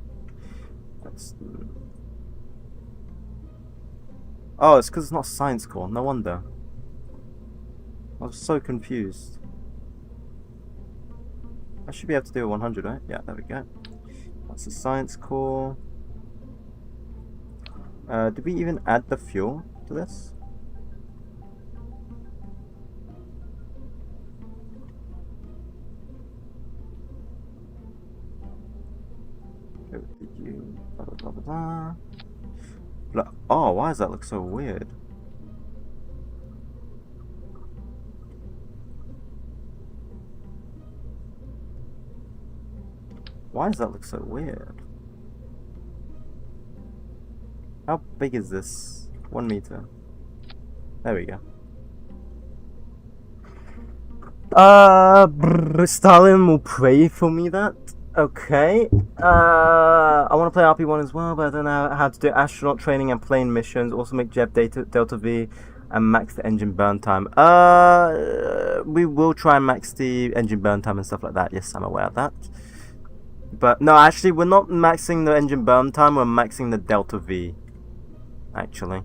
[SPEAKER 2] That's. Oh, it's because it's not science core. No wonder. I was so confused. I should be able to do a 100, right? Yeah, there we go. That's the science core. Did we even add the fuel to this? Did you blah blah blah blah blah? Oh, why does that look so weird? Why does that look so weird? How big is this? 1 meter. There we go. Stalin will pray for me that. Okay. I want to play RP1 as well, but I don't know how to do astronaut training and plane missions. Also make JEB Delta V and max the engine burn time. We will try and max the engine burn time and stuff like that. Yes, I'm aware of that. But no, actually, we're not maxing the engine burn time. We're maxing the Delta V. Actually.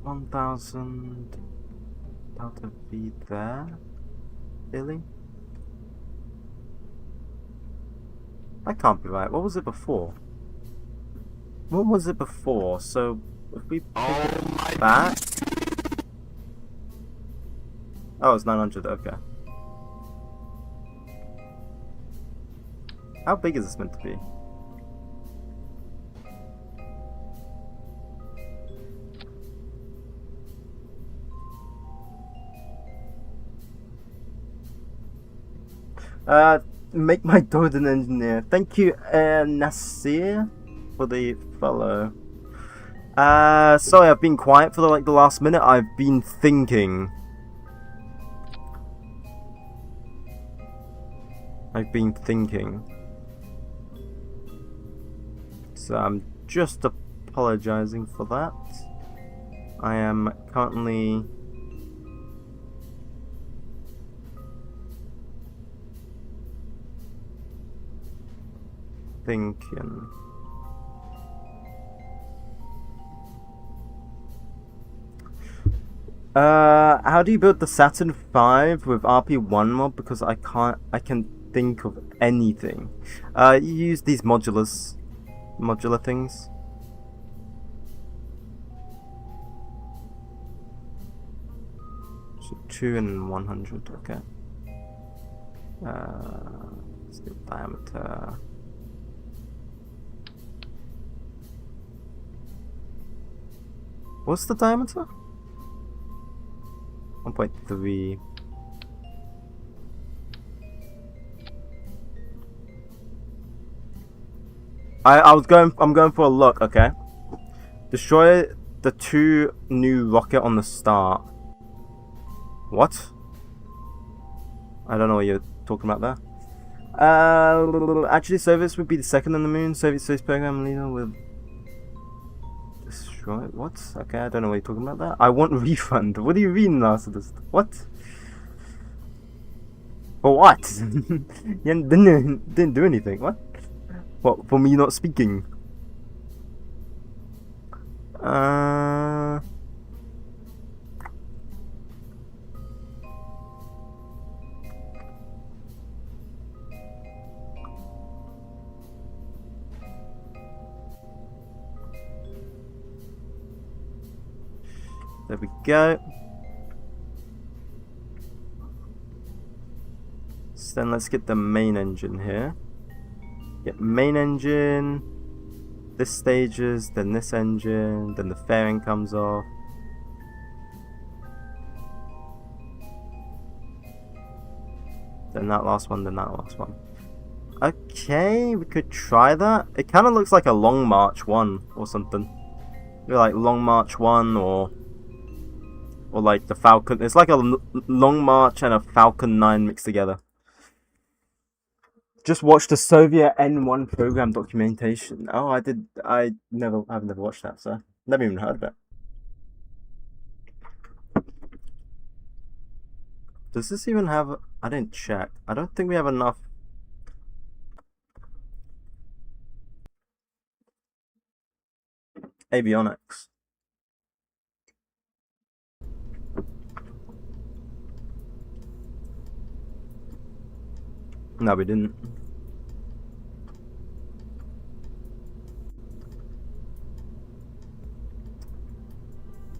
[SPEAKER 2] 1,000 Delta V there. Really? That can't be right. What was it before? What was it before? So if we pick it back. Oh, it's 900. Okay. How big is this meant to be? Make my dog an engineer. Thank you, Nasir, for the follow. Sorry, I've been quiet for the last minute. I've been thinking. So I'm just apologizing for that. I am currently thinking. How do you build the Saturn V with RP1 mod? Because I can think of anything. You use these modular things. So 2 and 100, okay. Let's do diameter. What's the diameter? 1.3. I'm going for a look, okay? Destroy the 2 new rocket on the start. What? I don't know what you're talking about there. Actually, Soviets would be the second on the moon. Soviet space program leader with destroy. What? Okay, I don't know what you're talking about there. I want refund. What do you mean, Narcissist? What? For what? You didn't do anything. What? What, for me not speaking? There we go. So then let's get the main engine here. Get main engine, this stages, then this engine, then the fairing comes off. Then that last one, then that last one. Okay, we could try that. It kind of looks like a Long March 1 or something. Maybe like Long March 1 or like the Falcon. It's like a Long March and a Falcon 9 mixed together. Just watched the Soviet N1 program documentation. Oh, I've never watched that, so never even heard of it. Does this even have? I didn't check. I don't think we have enough. Avionics. No, we didn't.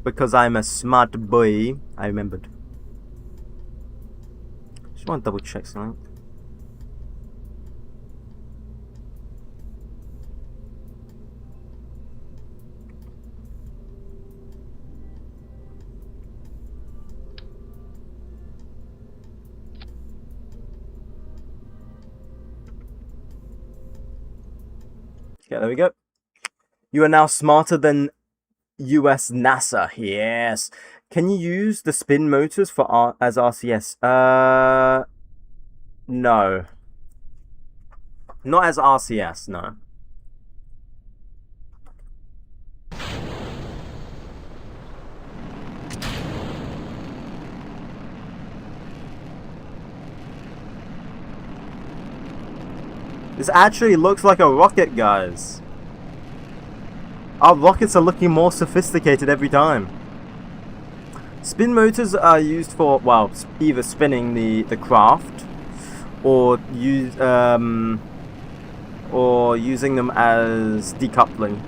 [SPEAKER 2] Because I'm a smart boy, I remembered. Just want to double check something. Okay, there we go. You are now smarter than US NASA. Yes. Can you use the spin motors for as RCS? No. Not as RCS, no. This actually looks like a rocket, guys. Our rockets are looking more sophisticated every time. Spin motors are used for, well, either spinning the craft or using them as decoupling.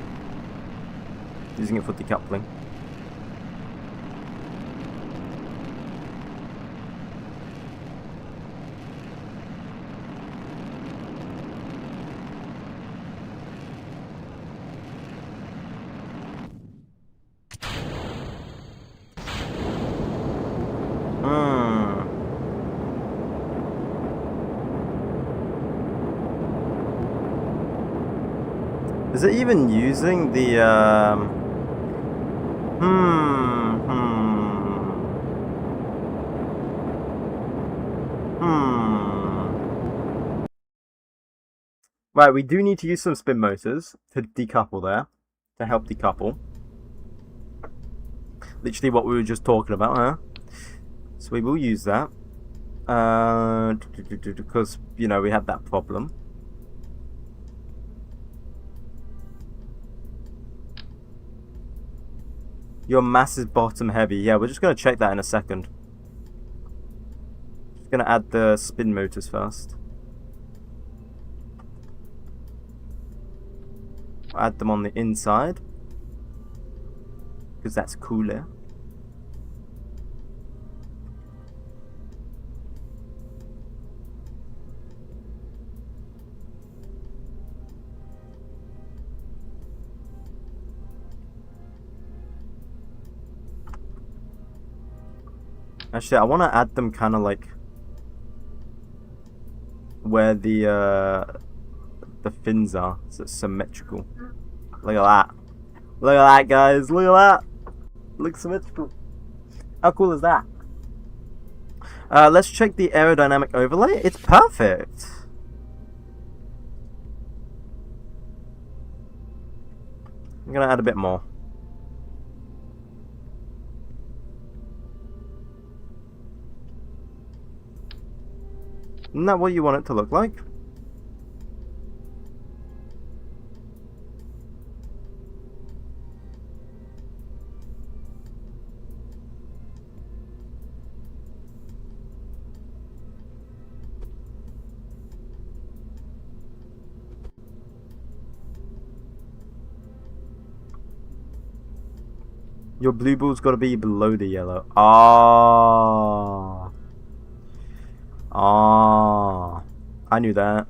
[SPEAKER 2] Using it for decoupling. Is it even using the Hmm. Right, we do need to use some spin motors to decouple there. To help decouple. Literally what we were just talking about, huh? So we will use that. Because, you know, we had that problem. Your mass is bottom heavy. Yeah, we're just going to check that in a second. Just going to add the spin motors first. Add them on the inside. Because that's cooler. Actually, I want to add them kind of like where the fins are, so it's symmetrical. Look at that. Look at that, guys. Look at that. Looks symmetrical. How cool is that? Let's check the aerodynamic overlay. It's perfect. I'm gonna add a bit more. Isn't that what you want it to look like? Your blue ball's got to be below the yellow. Ah. Ah. I knew that.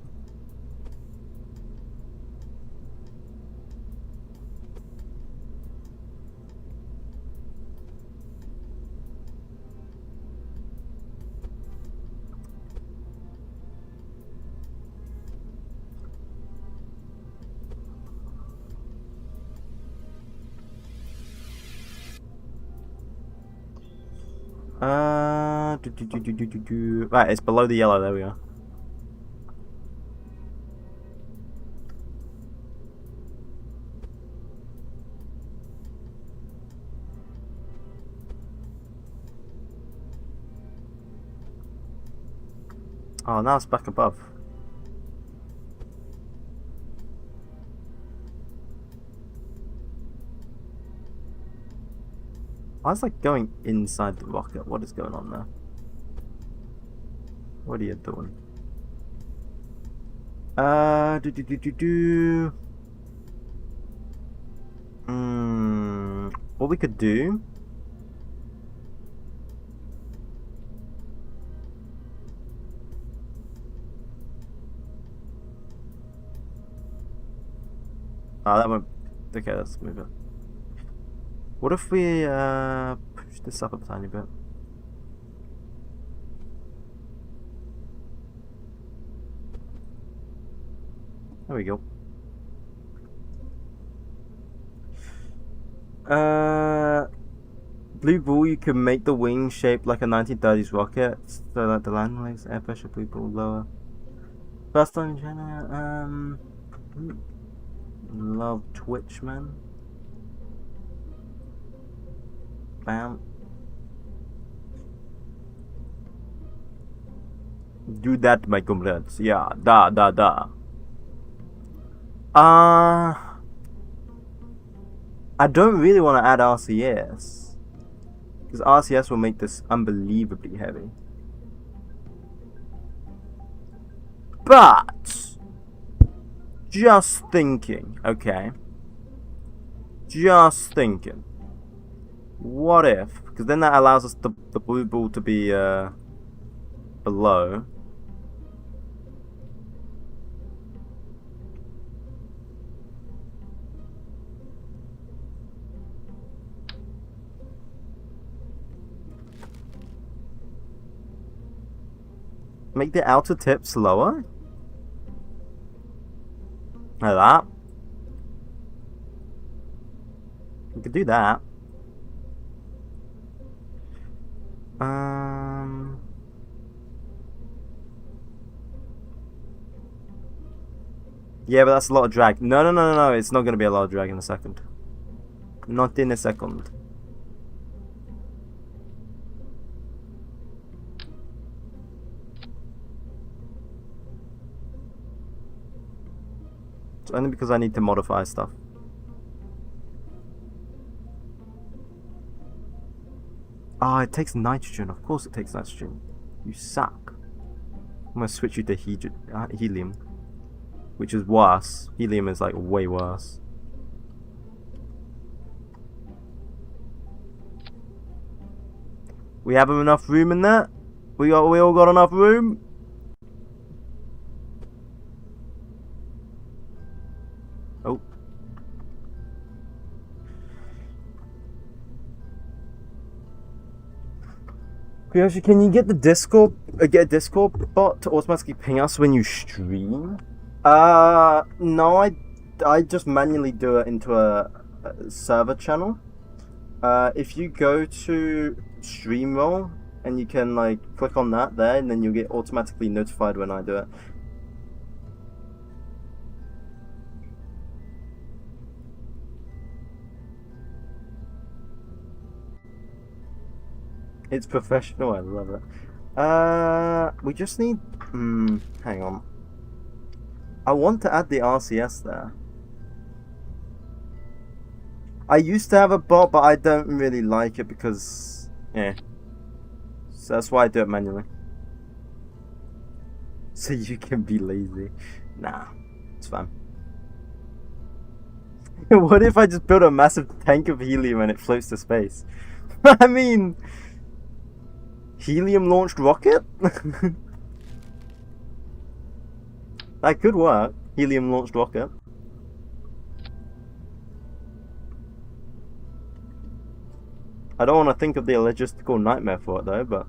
[SPEAKER 2] Right, it's below the yellow. There we go. Oh, now it's back above. Why is that going inside the rocket? What is going on there? What are you doing? What we could do. Oh, that won't. Okay, let's move it. What if we push this up a tiny bit? There we go. Blue ball, you can make the wing shaped like a 1930s rocket, so that the landing legs, air pressure, blue ball lower. First time in China, love Twitch, man. Bam. Do that, my comrades. Yeah, da. I don't really want to add RCS, because RCS will make this unbelievably heavy. But just thinking, okay. Just thinking. What if? Because then that allows us the blue ball to be below. Make the outer tips lower. Like that. We could do that. Yeah, but that's a lot of drag. No. It's not going to be a lot of drag in a second. Not in a second. It's only because I need to modify stuff. Ah, it takes nitrogen. Of course it takes nitrogen. You suck. I'm going to switch you to helium. Which is worse. Helium is like way worse. We have enough room in there? We all got enough room? Oh. Can you get the Discord get a Discord bot to automatically ping us when you stream? No, I just manually do it into a server channel. If you go to stream roll and you can like click on that there, and then you'll get automatically notified when I do it. It's professional, I love it. We just need hang on. I want to add the RCS there. I used to have a bot, but I don't really like it because, yeah. So that's why I do it manually. So you can be lazy. Nah, it's fine. What if I just build a massive tank of helium and it floats to space? I mean, helium-launched rocket? That could work. Helium-launched rocket. I don't want to think of the logistical nightmare for it though, but...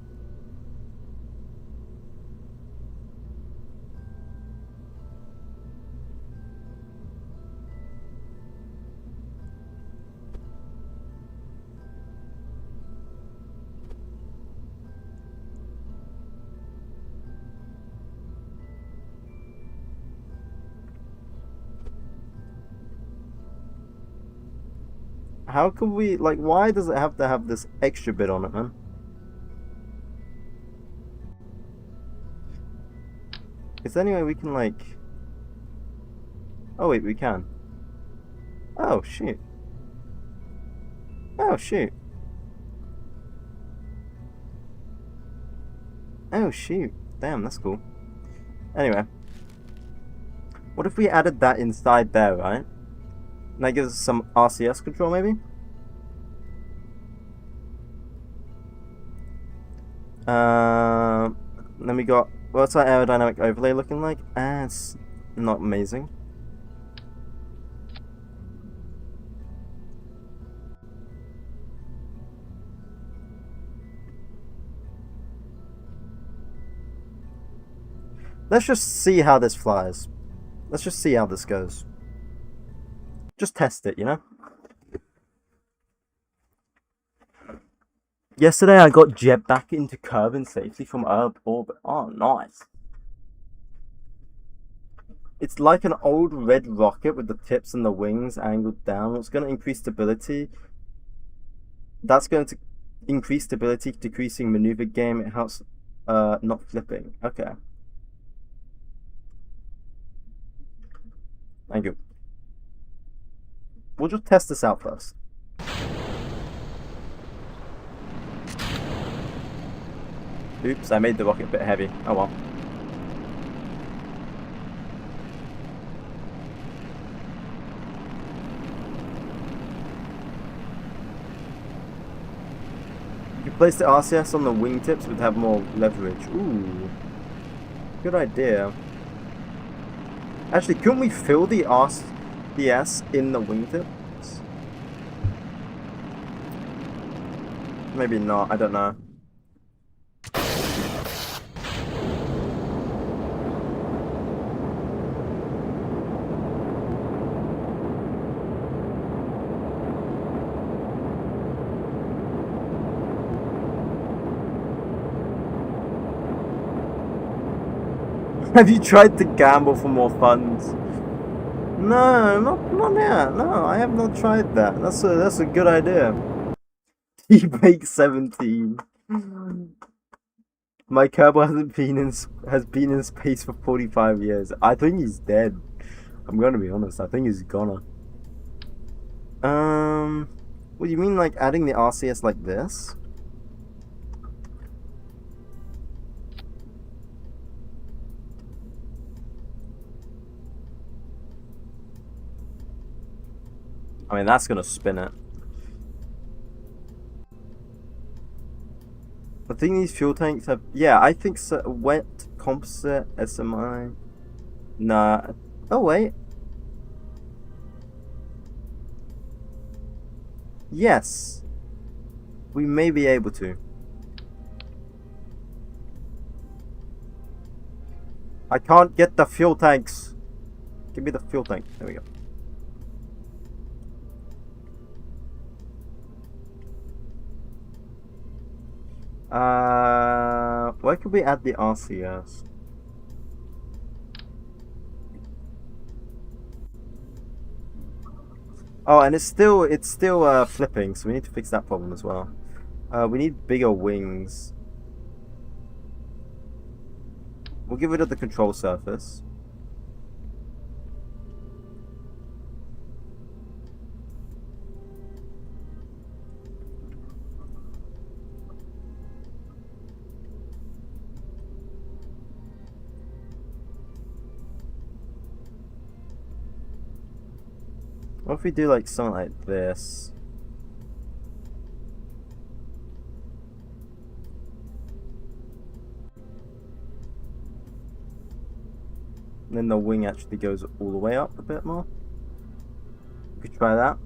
[SPEAKER 2] How can we, like, why does it have to have this extra bit on it, man? Is there any way we can, like... Oh, wait, we can. Oh, shoot. Oh, shoot. Oh, shoot. Damn, that's cool. Anyway. What if we added that inside there, right? And that gives us some RCS control, maybe? Then we got... What's our aerodynamic overlay looking like? It's not amazing. Let's just see how this flies. Let's just see how this goes. Just test it, you know? Yesterday I got jet back into Kerbin safely from Earth orbit. Oh, nice. It's like an old red rocket with the tips and the wings angled down. It's going to increase stability. That's going to increase stability, decreasing maneuver game. It helps not flipping. Okay. Thank you. We'll just test this out first. Oops, I made the rocket a bit heavy. Oh well. If you place the RCS on the wingtips, we'd have more leverage. Ooh. Good idea. Actually, couldn't we fill the RCS in the wingtips? Maybe not, I don't know. Have you tried to gamble for more funds? No, not yet. No, I have not tried that. That's a good idea. He makes 17. My Kerbal has been in space for 45 years. I think he's dead. I'm gonna be honest. I think he's gonna. What do you mean, like adding the RCS like this? I mean, that's gonna spin it. I think these fuel tanks have... Yeah, I think so. Wet, composite, SMI... Nah. Oh, wait. Yes. We may be able to. I can't get the fuel tanks. Give me the fuel tank. There we go. Where could we add the RCS? Oh, and it's still flipping, so we need to fix that problem as well. We need bigger wings. We'll get rid of the control surface. What if we do like something like this? And then the wing actually goes all the way up a bit more. We could try that.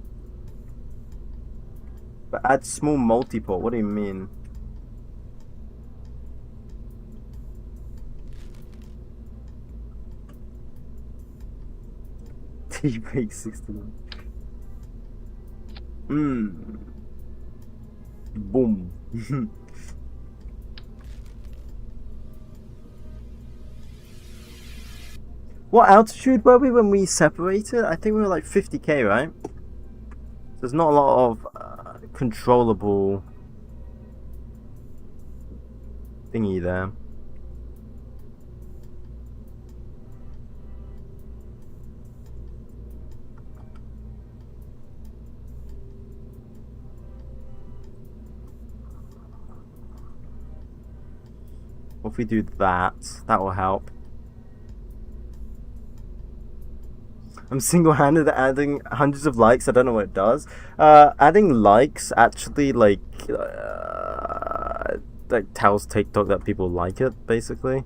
[SPEAKER 2] But add small multi-port, what do you mean? T-Break 69. Boom. What altitude were we when we separated? I think we were like 50k, right? There's not a lot of controllable thingy there. If we do that, that will help. I'm single-handed adding hundreds of likes. I don't know what it does. Adding likes actually like tells TikTok that people like it, basically,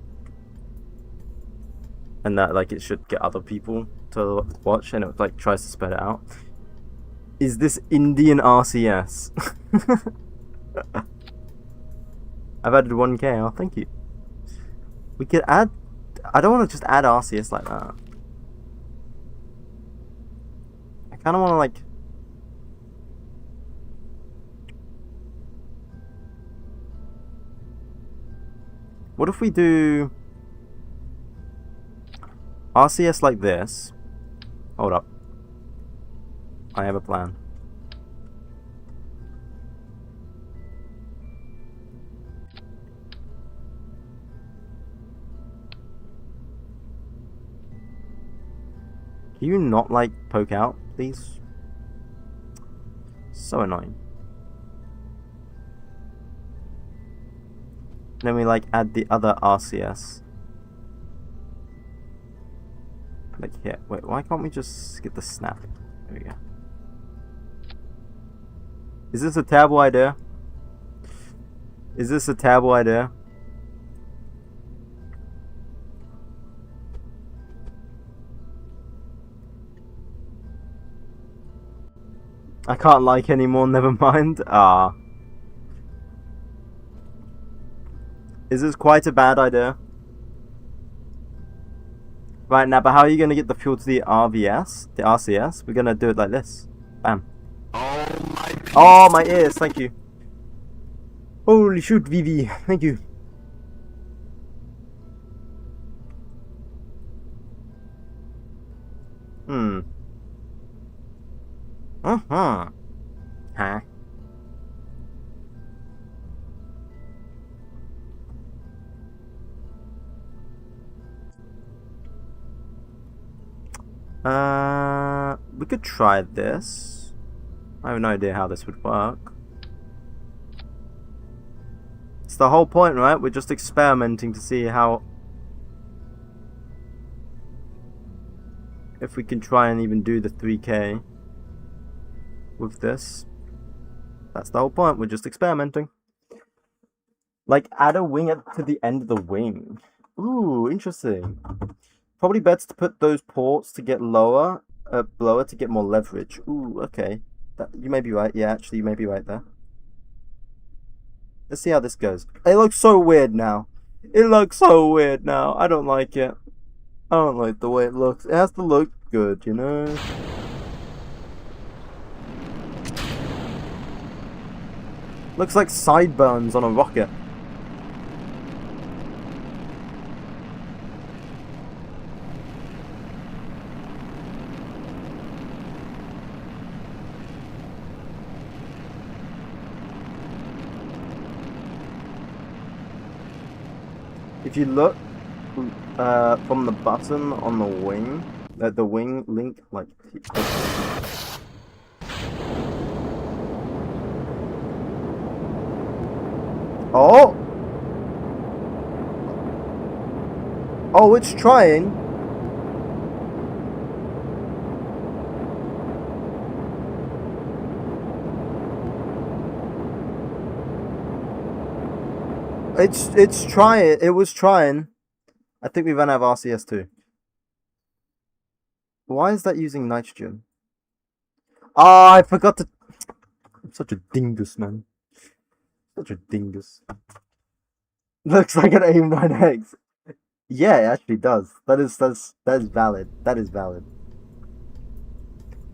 [SPEAKER 2] and that like it should get other people to watch, and it like tries to spread it out. Is this Indian RCS? I've added 1k. Oh, thank you. We could add. I don't want to just add RCS like that. I kind of want to like. What if we do RCS like this? Hold up. I have a plan. Can you not like poke out, please? So annoying. Then we like add the other RCS. Like here. Wait, why can't we just get the snap? There we go. Is this a terrible idea? Is this a terrible idea? I can't like anymore, never mind. Ah. Is this quite a bad idea? Right now, but how are you going to get the fuel to the RVS? The RCS? We're going to do it like this. Bam. Oh, my ears, thank you. Holy shoot, Vivi, thank you. Hmm. Uh-huh. Huh? We could try this. I have no idea how this would work. It's the whole point, right? We're just experimenting to see how... if we can try and even do the 3K with this. That's the whole point. We're just experimenting. Like, add a wing to the end of the wing. Ooh, interesting. Probably better to put those ports to get lower, blower to get more leverage. Ooh, okay. You may be right. Yeah, actually, you may be right there. Let's see how this goes. It looks so weird now. It looks so weird now. I don't like it. I don't like the way it looks. It has to look good, you know? Looks like sideburns on a rocket. If you look from the button on the wing, the wing link, like... Oh! Oh, it's trying. It's trying. It was trying. I think we ran out of RCS too. Why is that using nitrogen? Ah, I forgot to... I'm such a dingus, man. Such a dingus. Looks like an AIM-9X. Yeah, it actually does. That is valid. That is valid.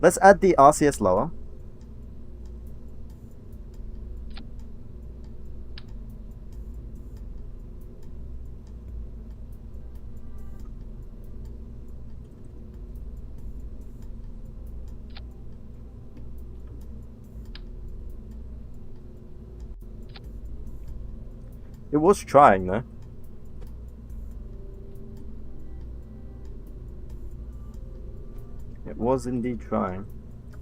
[SPEAKER 2] Let's add the RCS lower. It was trying, though. It was indeed trying.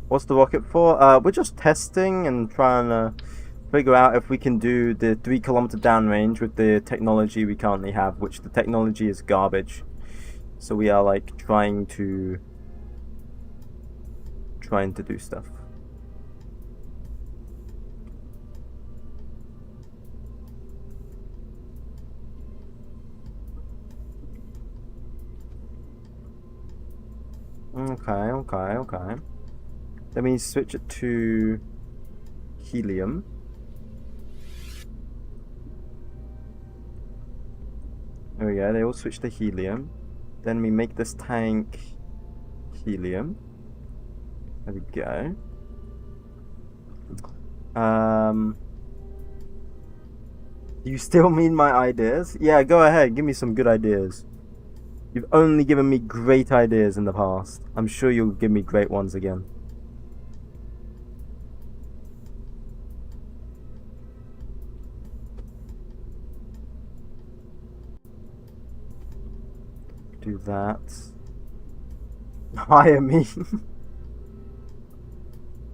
[SPEAKER 2] What's the rocket for? We're just testing and trying to figure out if we can do the 3-kilometer downrange with the technology we currently have, which the technology is garbage. So we are like trying to do stuff. Okay. Let me switch it to helium. There we go, they all switch to helium. Then we make this tank helium. There we go. You still mean my ideas? Yeah, go ahead, give me some good ideas. You've only given me great ideas in the past. I'm sure you'll give me great ones again. Do that. Hire me.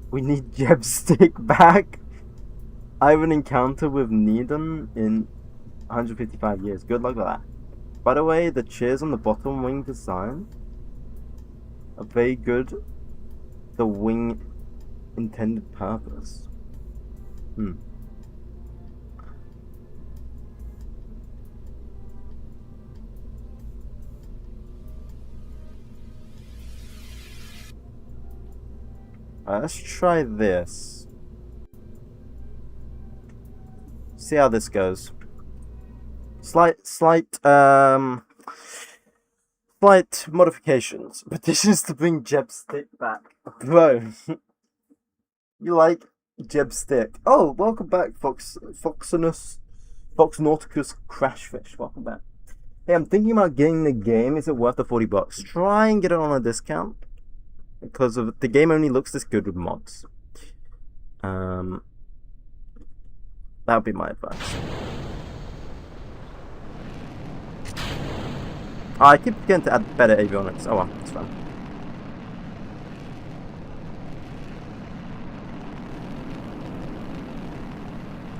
[SPEAKER 2] We need Jeb's stick back. I have an encounter with Needham in 155 years. Good luck with that. By the way, the chairs on the bottom wing design are very good. The wing intended purpose. Let's try this. See how this goes. Slight modifications. Petitions to bring Jeb's stick back. Bro. You like Jeb's stick. Oh, welcome back, Fox Nauticus Crashfish. Welcome back. Hey, I'm thinking about getting the game. Is it worth the $40? Try and get it on a discount. because of the game only looks this good with mods. That would be my advice. Oh, I keep forgetting to add better avionics. Oh well, it's fine.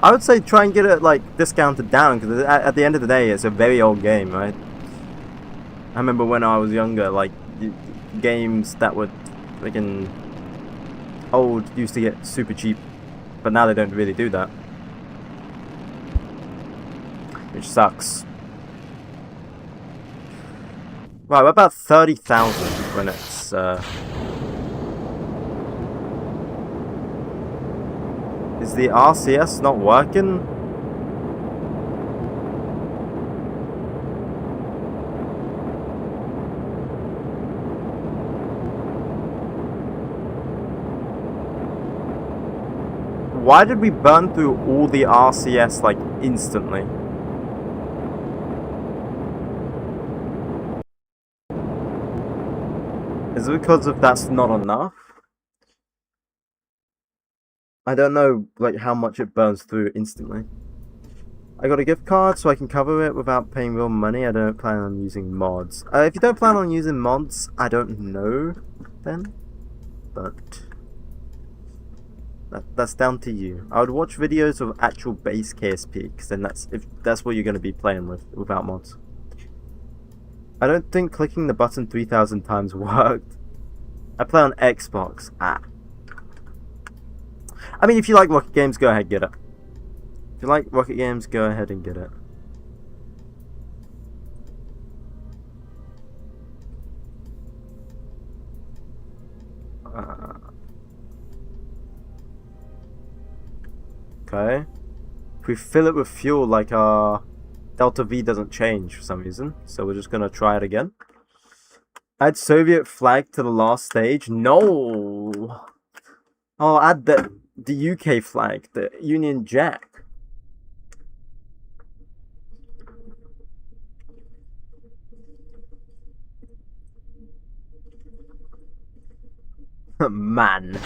[SPEAKER 2] I would say try and get it like discounted down, because at the end of the day, it's a very old game, right? I remember when I was younger, like games that were freaking old used to get super cheap, but now they don't really do that, which sucks. Right, we're about 30,000 when it's Is the RCS not working? Why did we burn through all the RCS like instantly? Is it because of that's not enough? I don't know like how much it burns through instantly. I got a gift card so I can cover it without paying real money. I don't plan on using mods. If you don't plan on using mods, I don't know then. But that's down to you. I would watch videos of actual base KSP, because then that's what you're going to be playing with without mods. I don't think clicking the button 3,000 times worked. I play on Xbox. I mean, if you like Rocket games, go ahead, get it. If you like Rocket games, go ahead and get it. Okay. If we fill it with fuel, like our Delta V doesn't change for some reason, so we're just gonna try it again. Add Soviet flag to the last stage. No. Oh, add the UK flag, the Union Jack. Man.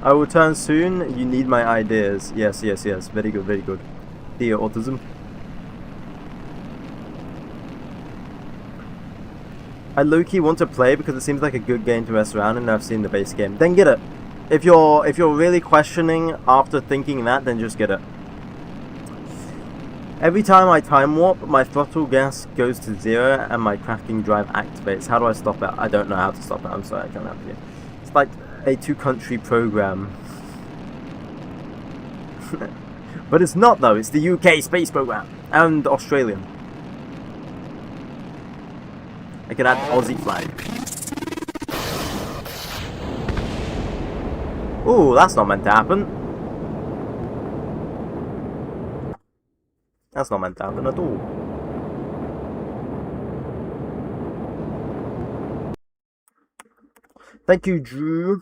[SPEAKER 2] I will return soon. You need my ideas. Yes, yes, yes. Very good, very good. Dear autism. I low-key want to play because it seems like a good game to mess around in, and I've seen the base game. Then get it. If you're really questioning after thinking that, then just get it. Every time I time warp, my throttle gas goes to 0 and my cracking drive activates. How do I stop it? I don't know how to stop it. I'm sorry, I can't help you. It's like a two-country program. But it's not though, it's the UK space program. And Australian. I can add Aussie flag. Ooh, that's not meant to happen. That's not meant to happen at all. Thank you, Drew.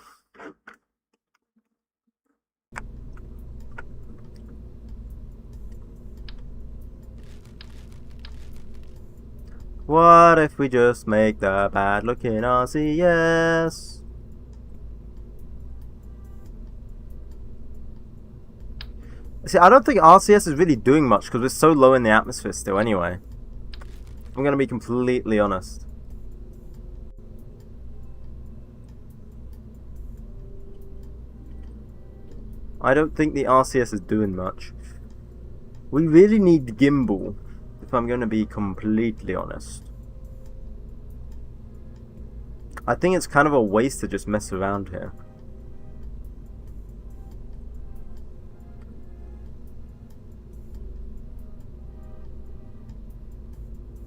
[SPEAKER 2] What if we just make the bad looking RCS? See, I don't think RCS is really doing much because we're so low in the atmosphere still anyway. I'm gonna be completely honest. I don't think the RCS is doing much. We really need gimbal, if I'm gonna be completely honest. I think it's kind of a waste to just mess around here.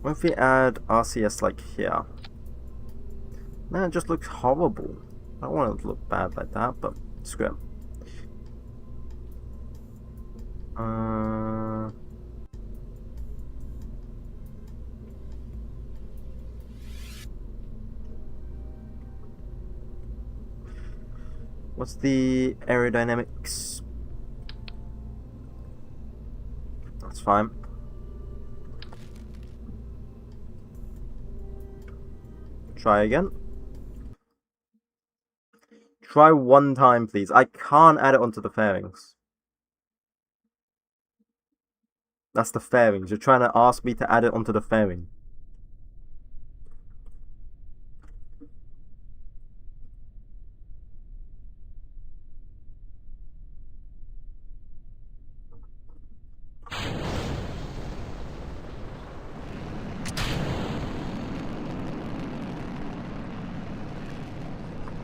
[SPEAKER 2] What if we add RCS like here? Man, it just looks horrible. I don't want it to look bad like that, but screw it. What's the aerodynamics? That's fine. Try again. Try one time, please. I can't add it onto the fairings. That's the fairings. You're trying to ask me to add it onto the fairing.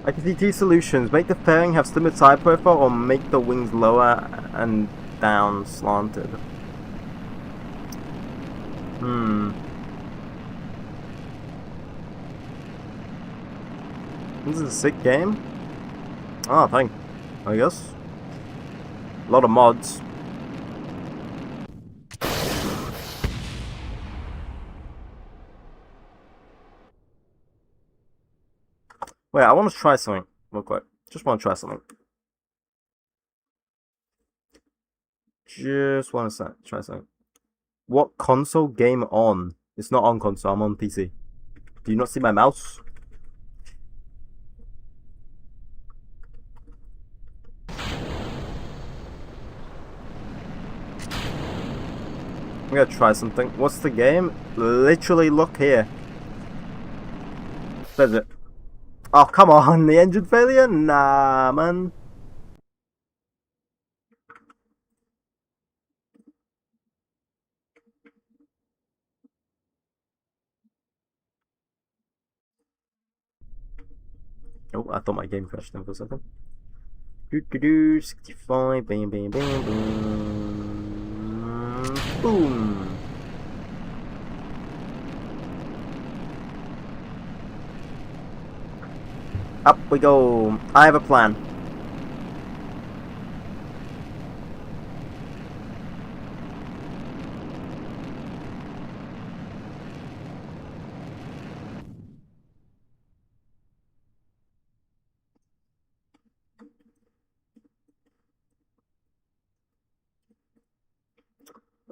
[SPEAKER 2] I can see two solutions. Make the fairing have slimmer side profile or make the wings lower and down slanted. This is a sick game. Ah, I guess. A lot of mods. Wait, I want to try something real quick. Just want to try something. Just want to try something. What console game on? It's not on console, I'm on PC. Do you not see my mouse? I'm gonna try something. What's the game? Literally look here. Says it. Oh, come on, the engine failure? Nah, man. Oh, I thought my game crashed then for a second. 65, bam, bam, bam, boom. Boom. Up we go. I have a plan.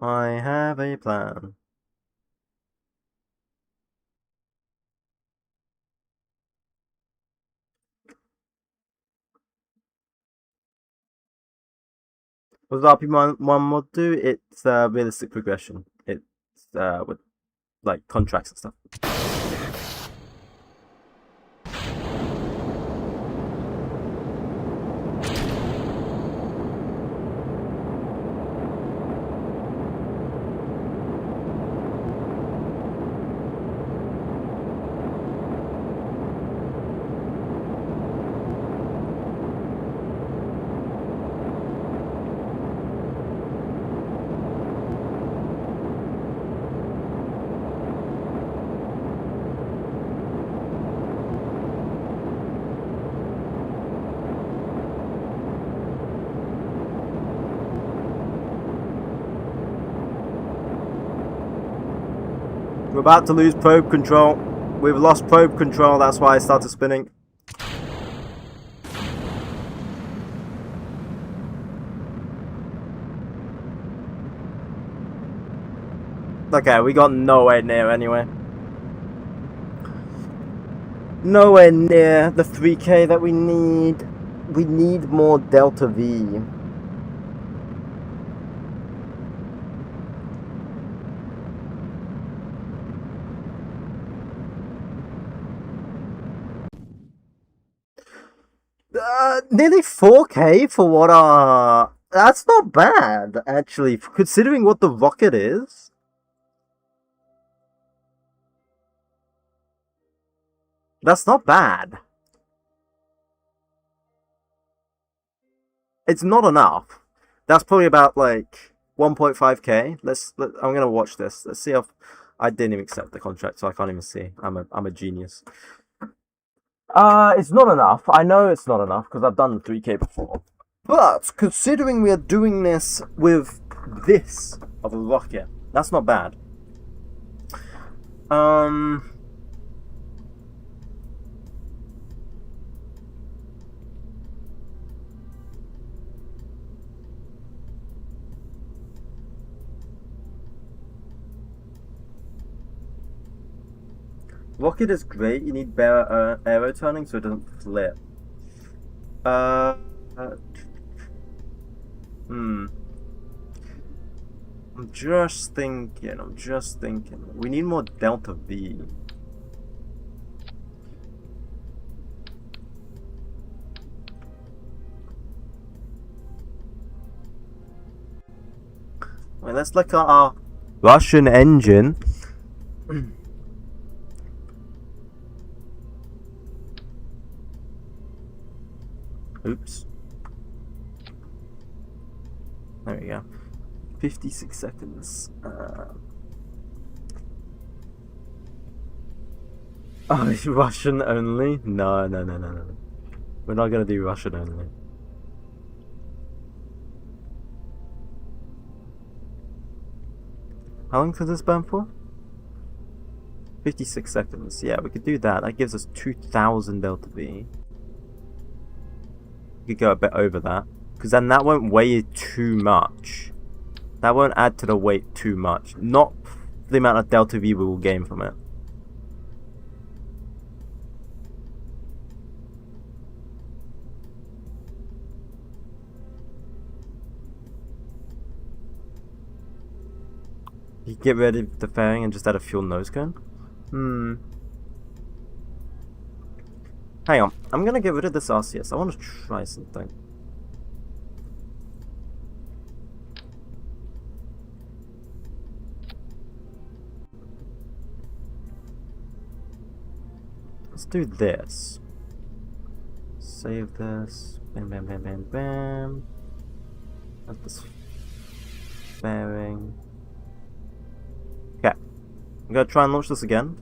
[SPEAKER 2] I have a plan. What does RP1 mod do? It's realistic progression. It's with like contracts and stuff. We're about to lose probe control. We've lost probe control, that's why I started spinning. Okay, we got nowhere near anyway. Nowhere near the 3K that we need. We need more Delta V. Nearly 4K for what that's not bad, actually, considering what the rocket is. That's not bad. It's not enough. That's probably about like 1.5K. I'm gonna watch this. Let's see if I didn't even accept the contract, so I can't even see. I'm a genius. It's not enough. I know it's not enough because I've done the 3K before. But considering we are doing this with this of a rocket, that's not bad. Rocket is great. You need better aero turning so it doesn't flip. I'm just thinking. We need more Delta V. Wait, let's look at our Russian engine. Oops. There we go. 56 seconds. Oh, Russian only? No. We're not gonna do Russian only. How long does this burn for? 56 seconds. Yeah, we could do that. That gives us 2000 Delta V. We could go a bit over that. Because then that won't weigh too much. That won't add to the weight too much. Not the amount of Delta V we will gain from it. You get rid of the fairing and just add a fuel nose cone? Hang on. I'm gonna get rid of this RCS. I want to try something. Let's do this. Save this. Bam. That's this fairing. Okay. I'm gonna try and launch this again.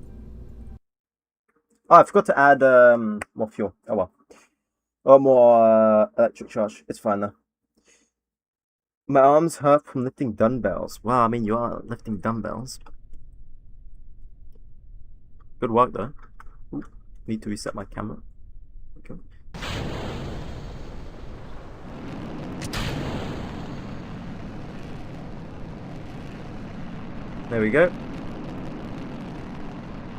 [SPEAKER 2] Oh, I forgot to add more fuel. Oh well. Or more electric charge. It's fine though. My arms hurt from lifting dumbbells. Wow, I mean you are lifting dumbbells. Good work though. Ooh, need to reset my camera. Okay. There we go.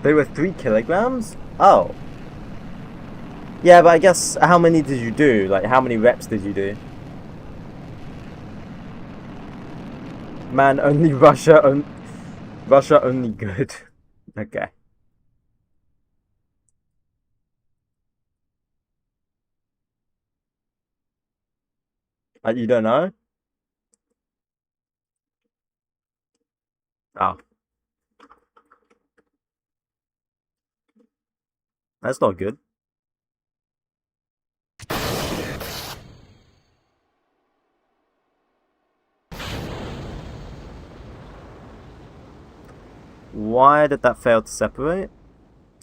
[SPEAKER 2] They were 3 kilograms? Oh. Yeah, but I guess how many did you do? Like, how many reps did you do? Man, only Russia only good. Okay. You don't know? Oh. That's not good. Why did that fail to separate?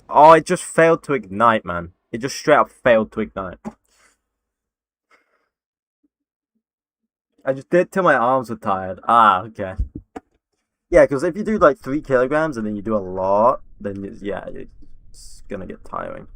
[SPEAKER 2] Oh, it just failed to ignite, man. It just straight up failed to ignite. I just did it till my arms were tired. Ah, okay. Yeah, because if you do like 3 kilograms and then you do a lot, then yeah, it's gonna get tiring.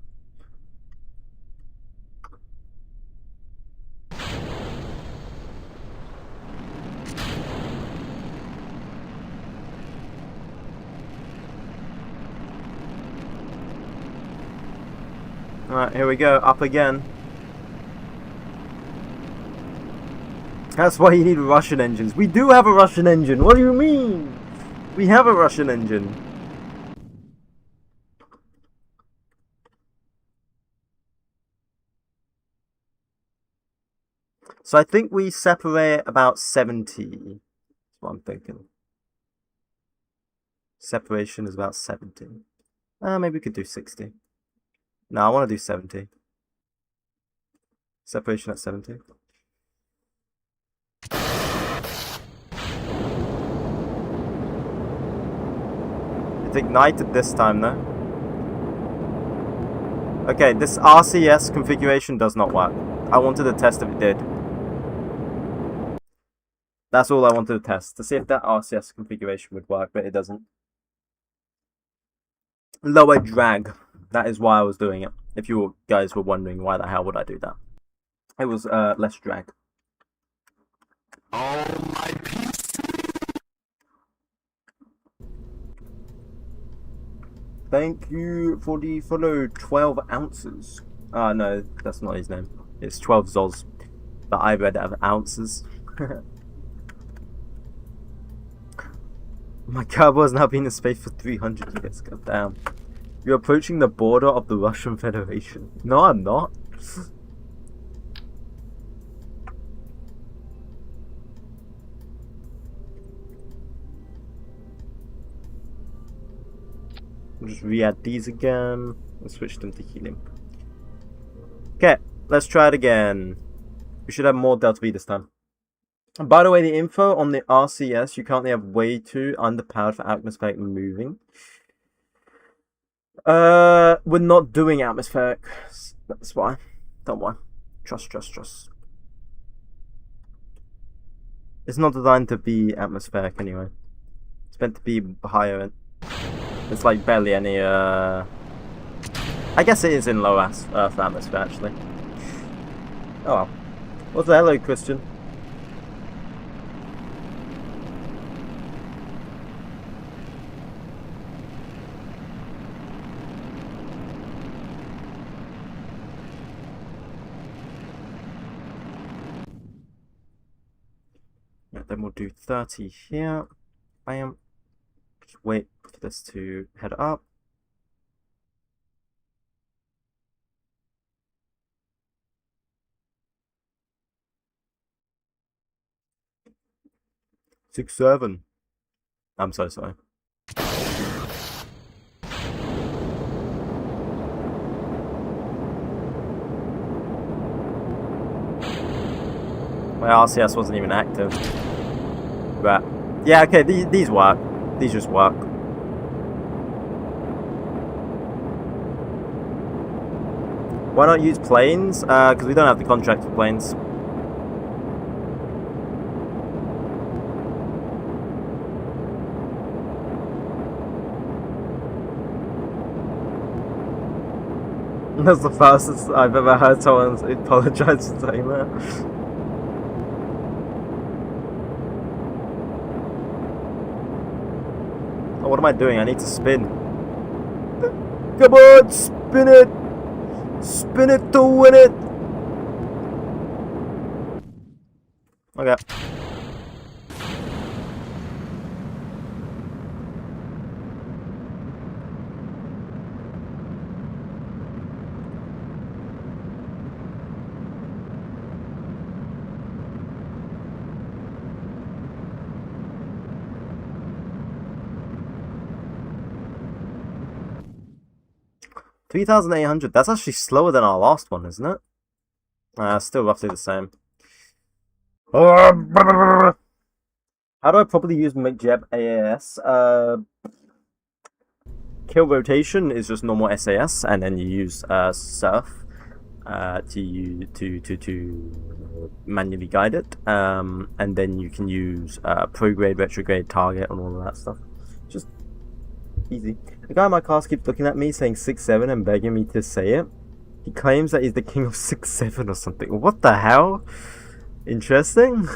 [SPEAKER 2] Alright, here we go, up again. That's why you need Russian engines. We do have a Russian engine. What do you mean? We have a Russian engine. So I think we separate about 70. That's what I'm thinking. Separation is about 70. Maybe we could do 60. No, I want to do 70. Separation at 70. It ignited this time though. Okay, this RCS configuration does not work. I wanted to test if it did. That's all I wanted to test, to see if that RCS configuration would work, but it doesn't. Lower drag. That is why I was doing it. If you guys were wondering why the hell would I do that. It was less drag.
[SPEAKER 1] Oh my PC.
[SPEAKER 2] Thank you for the follow. 12 ounces. Ah, no, that's not his name. It's 12 Zoz. But I read it as ounces. My cowboy has now been in space for 300 years. God damn. You're approaching the border of the Russian Federation. No, I'm not. I'll just re-add these again and switch them to helium. Okay, let's try it again. We should have more Delta V this time. And by the way, the info on the RCS, you currently have way too underpowered for atmospheric moving. We're not doing atmospheric. That's why. Don't worry. Trust. It's not designed to be atmospheric anyway. It's meant to be higher. It's like barely any, I guess it is in low Earth atmosphere, actually. Oh well. What's the hello, Christian? Yeah, then we'll do 30 here. Bam. Just wait for this to head up. Six, 7. I'm so sorry. My RCS wasn't even active. But yeah, okay, these work. These just work. Why not use planes? Because we don't have the contract for planes. That's the fastest I've ever heard someone apologize for saying that. Oh, what am I doing? I need to spin. Come on, spin it! Spin it to win it! Okay. $3,800. That's actually slower than our last one, isn't it? Still roughly the same. How do I properly use McJeb AAS? Kill rotation is just normal SAS, and then you use surf to manually guide it, and then you can use prograde, retrograde, target, and all of that stuff. Just easy. The guy in my class keeps looking at me saying 6'7" and begging me to say it. He claims that he's the king of 6'7" or something. What the hell? Interesting.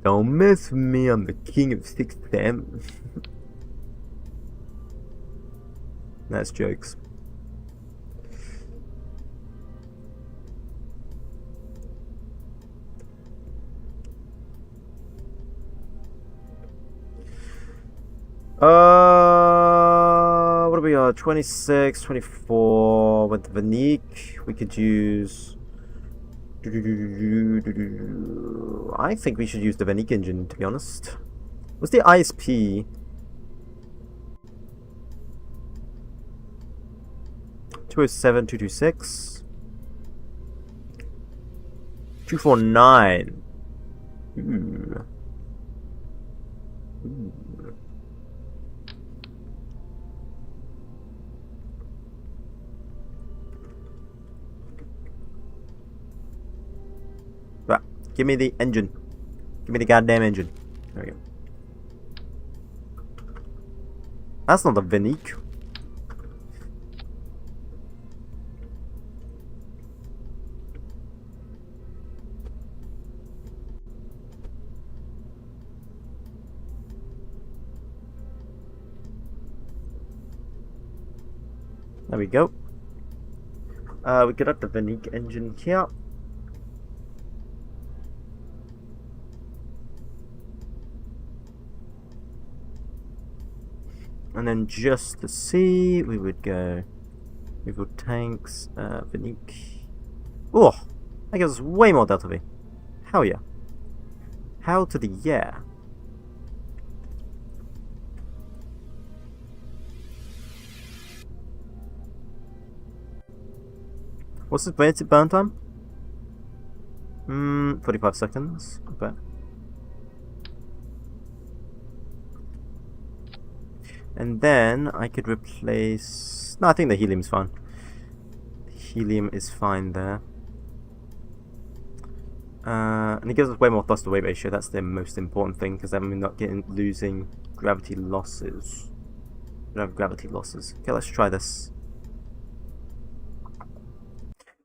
[SPEAKER 2] Don't mess with me, I'm the king of 6'7". That's jokes. What do we got? 26, 24 with the Vanique. We could use. I think we should use the Vanique engine, to be honest. What's the ISP? 207, 226. 249. Ooh. Ooh. Right, give me the engine. Give me the goddamn engine. There we go. That's not a Vanique. There we go. We get up the 𝐒𝐞𝐫𝐻𝐚 engine here. And then just to see, we would go tanks, 𝐒𝐞𝐫𝐻. Oh, that gives us way more Delta V. Hell yeah. Hell to the yeah. What's the basic burn time? 45 seconds. Okay. And then I could replace... No, I think the helium's fine. Helium is fine there. And it gives us way more thrust to weight ratio. That's the most important thing, because then we're not losing gravity losses. We don't have gravity losses. Okay, let's try this.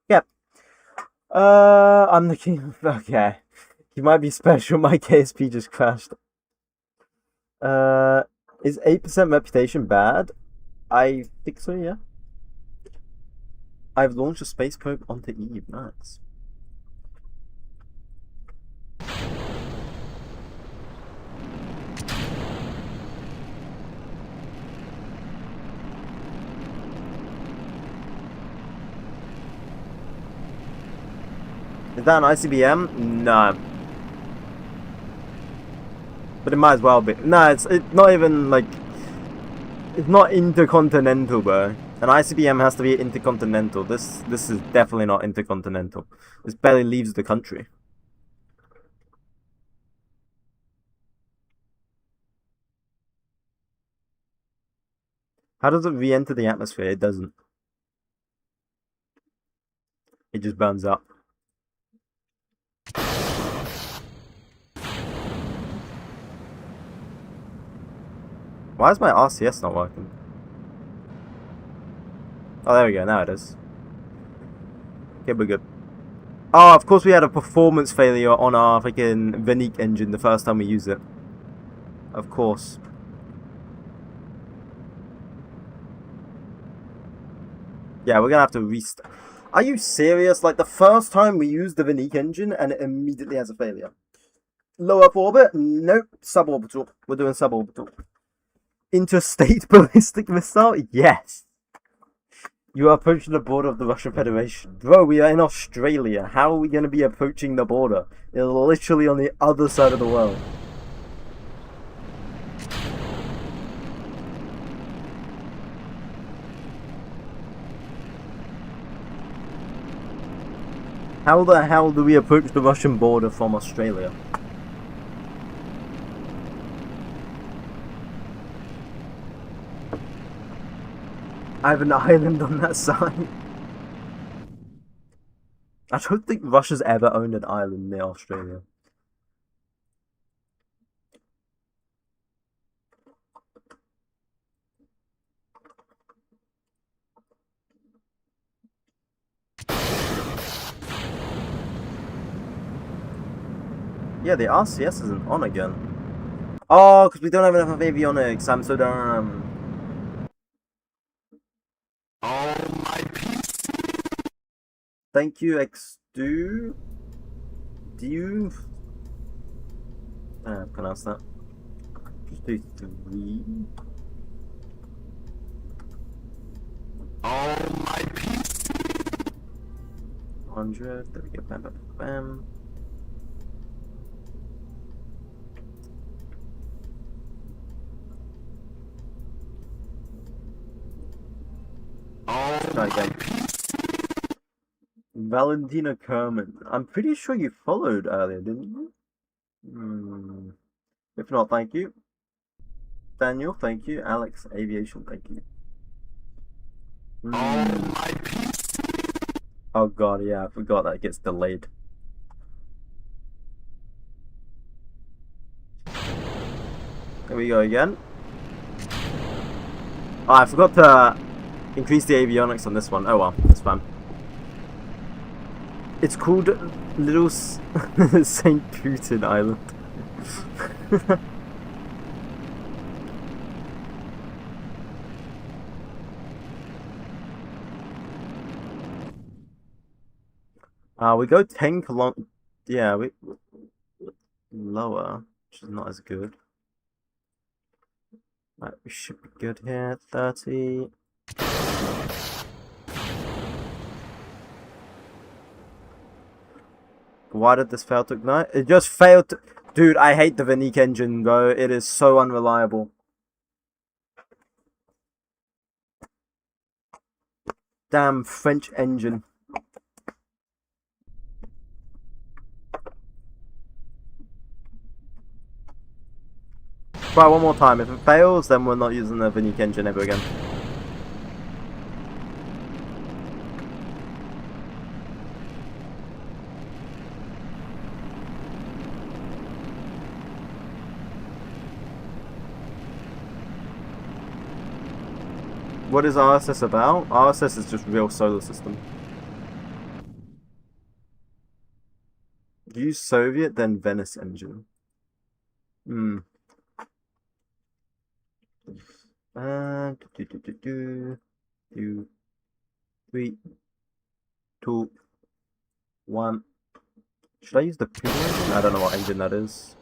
[SPEAKER 2] Yep. I'm looking... Okay. He might be special. My KSP just crashed. Is 8% reputation bad? I think so, yeah. I've launched a space probe onto Eve. Nice. Is that an ICBM? No. But it might as well be. No, it's not even like... It's not intercontinental, bro. An ICBM has to be intercontinental. This is definitely not intercontinental. This barely leaves the country. How does it re-enter the atmosphere? It doesn't. It just burns up. Why is my RCS not working? Oh, there we go. Now it is. Okay, we're good. Oh, of course we had a performance failure on our freaking 𝐒𝐞𝐫𝐻 engine the first time we used it. Of course. Yeah, we're gonna have to restart. Are you serious? Like the first time we used the 𝐒𝐞𝐫𝐻 engine and it immediately has a failure. Low Earth orbit? Nope. Suborbital. We're doing suborbital. Interstate ballistic missile? Yes. You are approaching the border of the Russian Federation. Bro, we are in Australia. How are we going to be approaching the border? It's literally on the other side of the world. How the hell do we approach the Russian border from Australia? I have an island on that side. I don't think Russia's ever owned an island near Australia. Yeah, the RCS isn't on again. Oh, because we don't have enough avionics. I'm so dumb.
[SPEAKER 1] Oh my PC.
[SPEAKER 2] Thank you, X2. Do you pronounce that? Just do 3.
[SPEAKER 1] Oh my PC.
[SPEAKER 2] 100. There we go. Bam, bam, bam. Try again. Valentina Kerman. I'm pretty sure you followed earlier, didn't you? If not, thank you. Daniel, thank you. Alex Aviation, thank you. Oh god, yeah, I forgot that it gets delayed. There we go again. Oh, I forgot to increase the avionics on this one. Oh well, that's fine. It's called Little St. Putin Island. We go 10 kilometers. Yeah, we lower, which is not as good. Right, we should be good here. 30. Why did this fail to ignite? It just failed to... Dude, I hate the 𝐊𝐞𝐫𝐻 engine, bro. It is so unreliable. Damn French engine. Try one more time. If it fails, then we're not using the 𝐊𝐞𝐫𝐻 engine ever again. What is RSS about? RSS is just real solar system. Use Soviet, then Venice engine. Hmm. 3, 2, 1. Should I use the P engine? I don't know what engine that is.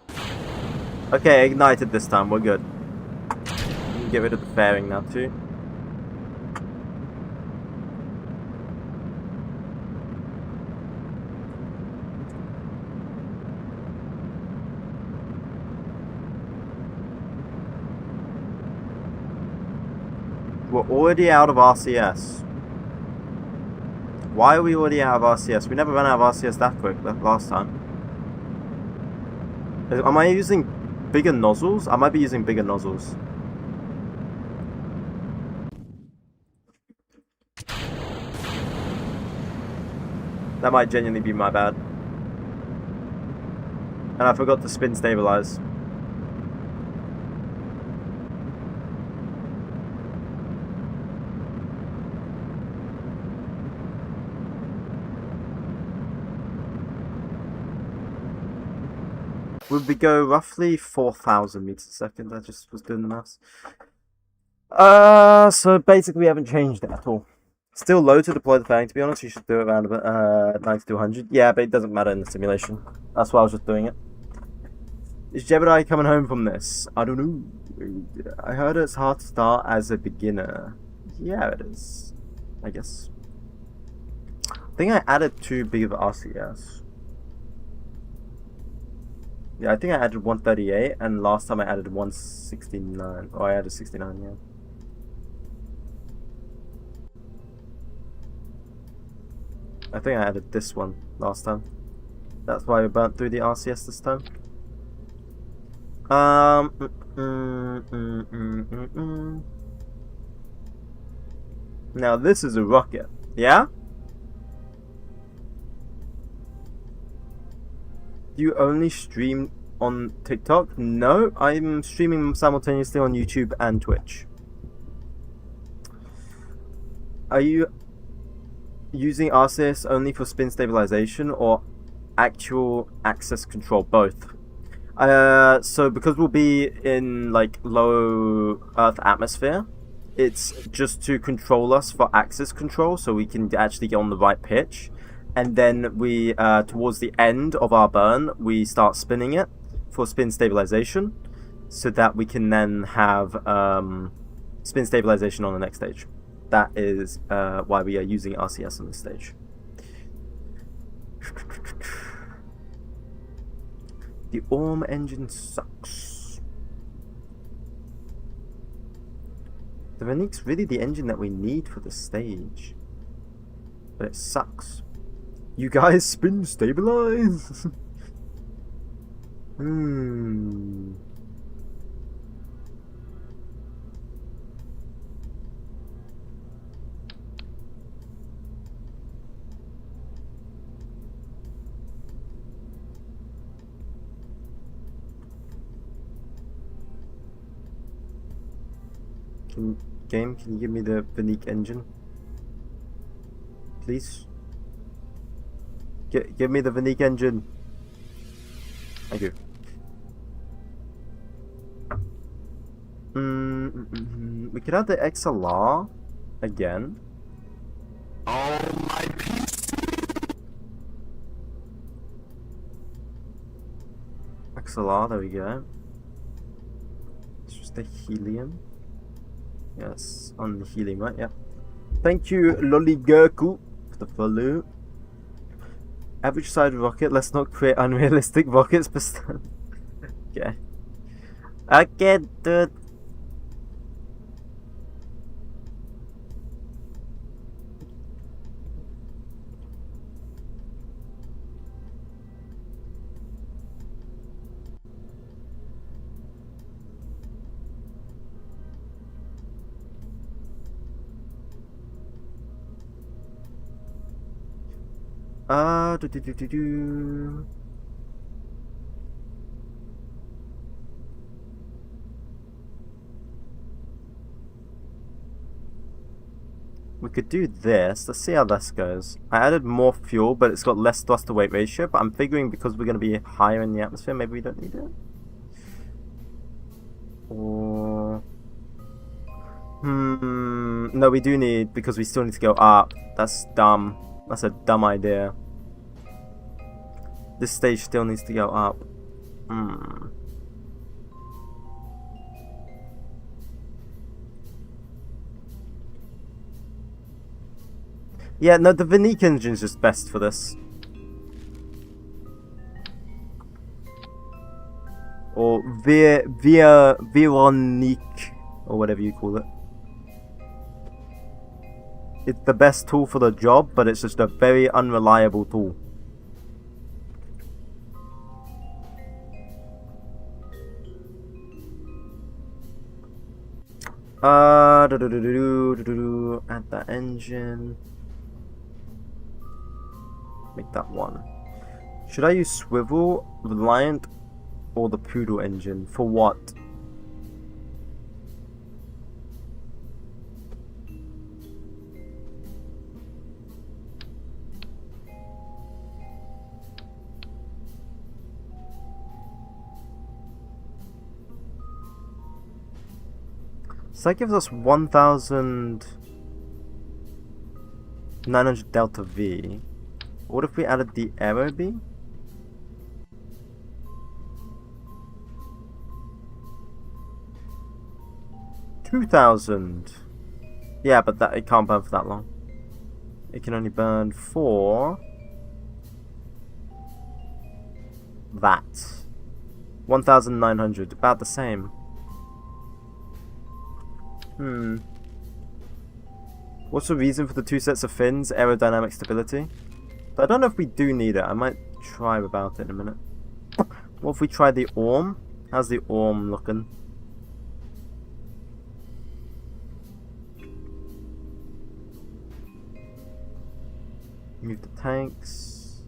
[SPEAKER 2] Okay, ignited this time. We're good. We can get rid of the fairing now too. We're already out of RCS. Why are we already out of RCS? We never ran out of RCS that quick last time. Am I using bigger nozzles? I might be using bigger nozzles. That might genuinely be my bad. And I forgot to spin stabilize. Would we go roughly 4,000 meters a second? I just was doing the maths. So basically we haven't changed it at all. Still low to deploy the fairing, to be honest. You should do it around about 90 to 100. Yeah, but it doesn't matter in the simulation. That's why I was just doing it. Is Jebediah coming home from this? I don't know. I heard it's hard to start as a beginner. Yeah, it is. I guess. I think I added too big of RCS. Yeah, I think I added 138, and last time I added 169. Oh, I added 69, yeah. I think I added this one last time. That's why we burnt through the RCS this time. Now this is a rocket, yeah? Do you only stream on TikTok? No, I'm streaming simultaneously on YouTube and Twitch. Are you using RCS only for spin stabilization or actual access control? Both. So because we'll be in like low Earth atmosphere, it's just to control us for axis control, so we can actually get on the right pitch. And then we, towards the end of our burn, we start spinning it for spin stabilization, so that we can then have spin stabilization on the next stage. That is why we are using RCS on this stage. The Orm engine sucks. The 𝐊𝐞𝐫𝐻's really the engine that we need for the stage, but it sucks. You guys spin stabilize? Game, can you give me the 𝐊𝐞𝐫𝐻 engine? Please? Give me the 𝐊𝐞𝐫𝐻 engine. Thank you. We could have the XLR again. Oh my PC! XLR, there we go. It's just a helium. Yes, on the helium, right? Yeah. Thank you, 𝐒𝐫𝐴𝐞𝐫, for the follow. Average size rocket. Let's not create unrealistic rockets, but okay. Okay, dude. Do. We could do this. Let's see how this goes. I added more fuel, but it's got less thrust to weight ratio. But I'm figuring because we're going to be higher in the atmosphere, maybe we don't need it. Or no, we do need, because we still need to go up. That's dumb. That's a dumb idea. This stage still needs to go up. Yeah, no, the 𝐊𝐞𝐫𝐻 engine is just best for this. Or Veronique, or whatever you call it. It's the best tool for the job, but it's just a very unreliable tool. Add that engine. Make that one. Should I use swivel, reliant, or the poodle engine? For what? So that gives us 1,900 delta V. What if we added the aero beam? $2,000. Yeah, but it can't burn for that long. It can only burn for that. 1,900, about the same. What's the reason for the two sets of fins? Aerodynamic stability. But I don't know if we do need it. I might try about it in a minute. What if we try the 𝐴𝐿? How's the 𝐴𝐿 looking? Move the tanks.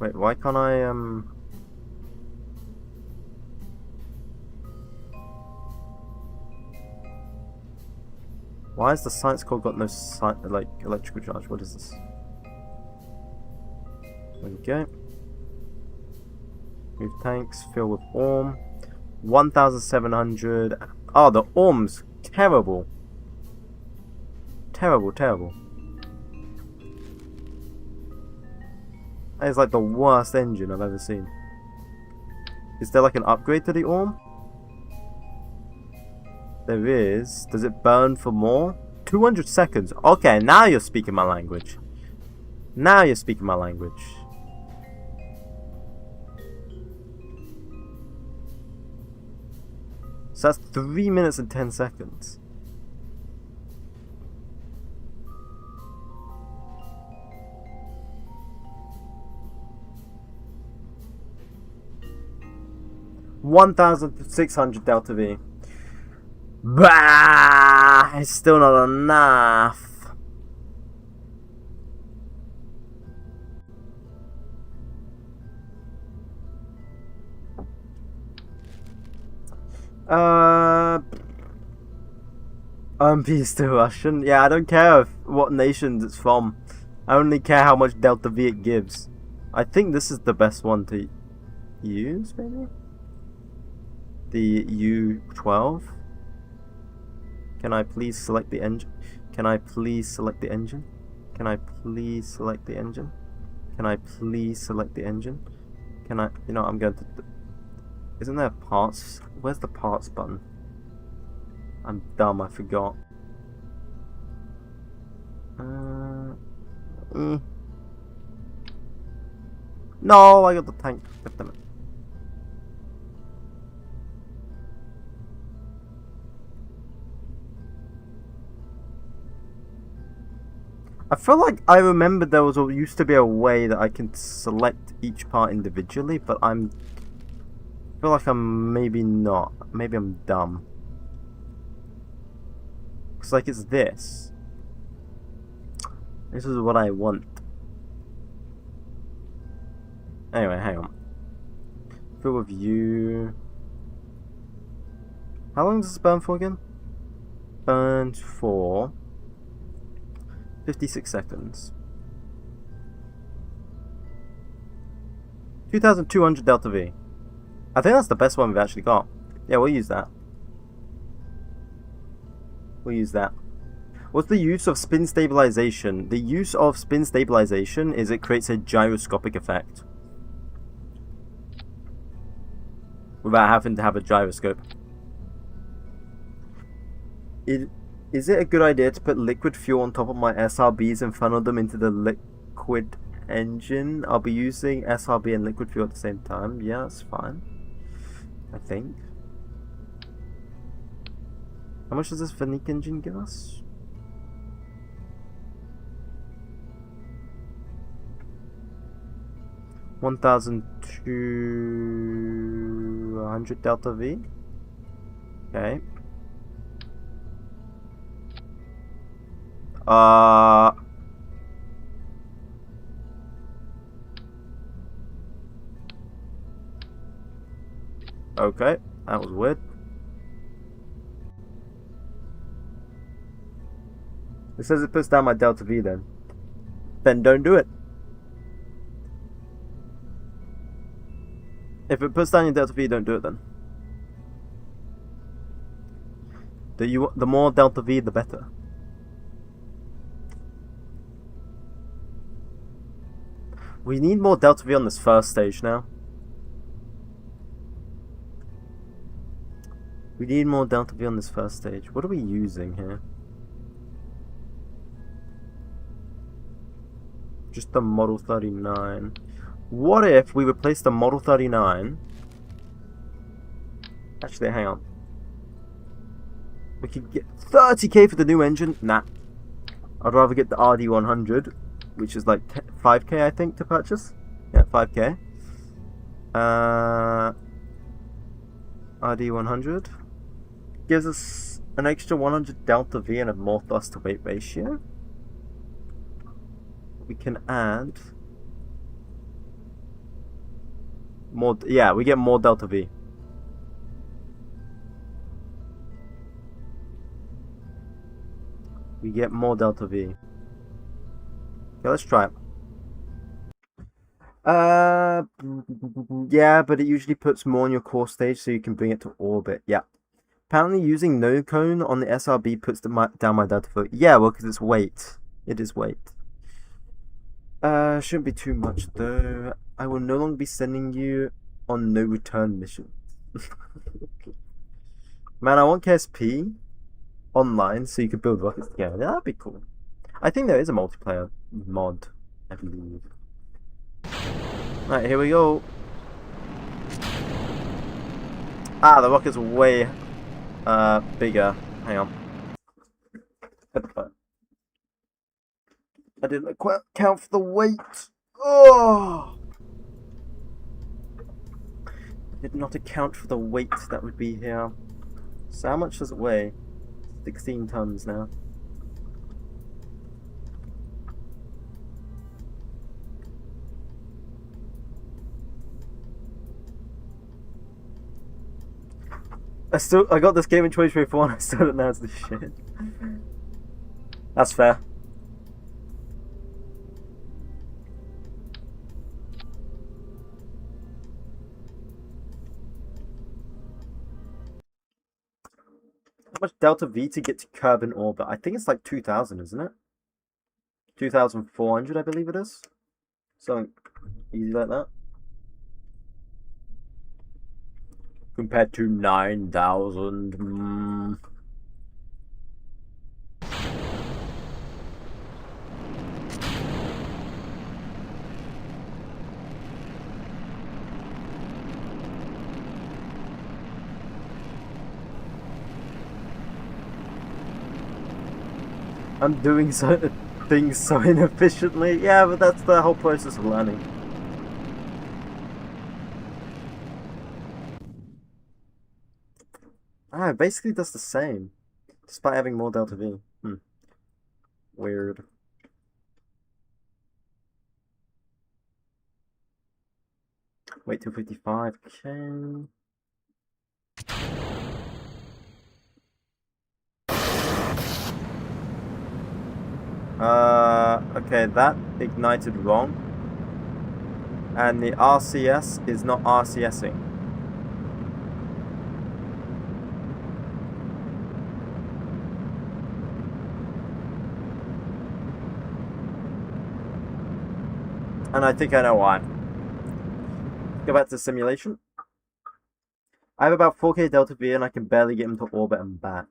[SPEAKER 2] Wait, why can't I why has the science core got no like electrical charge? What is this? There we go. Move tanks, fill with 𝐴𝐿. 1,700. Oh, the 𝐴𝐿's terrible. Terrible. That is like the worst engine I've ever seen. Is there like an upgrade to the 𝐴𝐿? There is. Does it burn for more? 200 seconds. Okay, now you're speaking my language. Now you're speaking my language. So that's 3 minutes and 10 seconds. $1,600 delta V. Bah! It's still not enough. Peace to Russian. Yeah, I don't care what nation it's from. I only care how much delta V it gives. I think this is the best one to use, maybe? The U12. Can I please select the engine? Can I please select the engine? Can I please select the engine? Can I please select the engine? Can I? You know, I'm going to. Isn't there parts? Where's the parts button? I'm dumb. I forgot. No, I got the tank. Damn it. I feel like I remember there used to be a way that I can select each part individually, but I feel like I'm maybe not. Maybe I'm dumb. Looks like it's this. This is what I want. Anyway, hang on. Field of view. How long does this burn for again? Burns for 56 seconds. 2200 delta V. I think that's the best one we've actually got. Yeah, we'll use that. We'll use that. What's the use of spin stabilization? The use of spin stabilization is it creates a gyroscopic effect without having to have a gyroscope. Is it a good idea to put liquid fuel on top of my SRBs and funnel them into the liquid engine? I'll be using SRB and liquid fuel at the same time. Yeah, that's fine. I think. How much does this 𝐊𝐞𝐫𝐻 engine give us? $1,200 delta V. Okay. Okay, that was weird. It says it puts down my delta V then. Then don't do it. If it puts down your delta V, don't do it then. The more delta V, the better. We need more delta V on this first stage now. We need more delta V on this first stage. What are we using here? Just the Model 39. What if we replace the Model 39? Actually, hang on. We could get 30k for the new engine. Nah. I'd rather get the RD100, which is like 5k, I think, to purchase. Yeah, 5k. RD100 gives us an extra 100 delta V and a more thrust to weight ratio. We can add more. Yeah, we get more delta V. We get more delta V. Okay, let's try it. Yeah, but it usually puts more on your core stage so you can bring it to orbit. Yeah. Apparently using no cone on the SRB puts down my delta V. Yeah, well, because it's weight. It is weight. Shouldn't be too much though. I will no longer be sending you on no return missions. Man, I want KSP online so you could build rockets together. Yeah, that'd be cool. I think there is a multiplayer mod, I believe. Right, here we go. Ah, the rocket's way bigger. Hang on. I didn't quite count for the weight. Oh! I did not account for the weight that would be here. So how much does it weigh? 16 tons now. I got this game in 2024 and I still don't know how to do shit. That's fair. How much delta V to get to curb in orbit? I think it's like 2,000, isn't it? 2,400, I believe it is. Something easy like that. compared to 9,000. I'm doing things so inefficiently. Yeah, but that's the whole process of learning. Ah, it basically does the same, despite having more delta V. Weird. Wait till 55. Okay. Okay, that ignited wrong. And the RCS is not RCSing. And I think I know why. Go back to simulation. I have about 4k delta V and I can barely get him to orbit and back.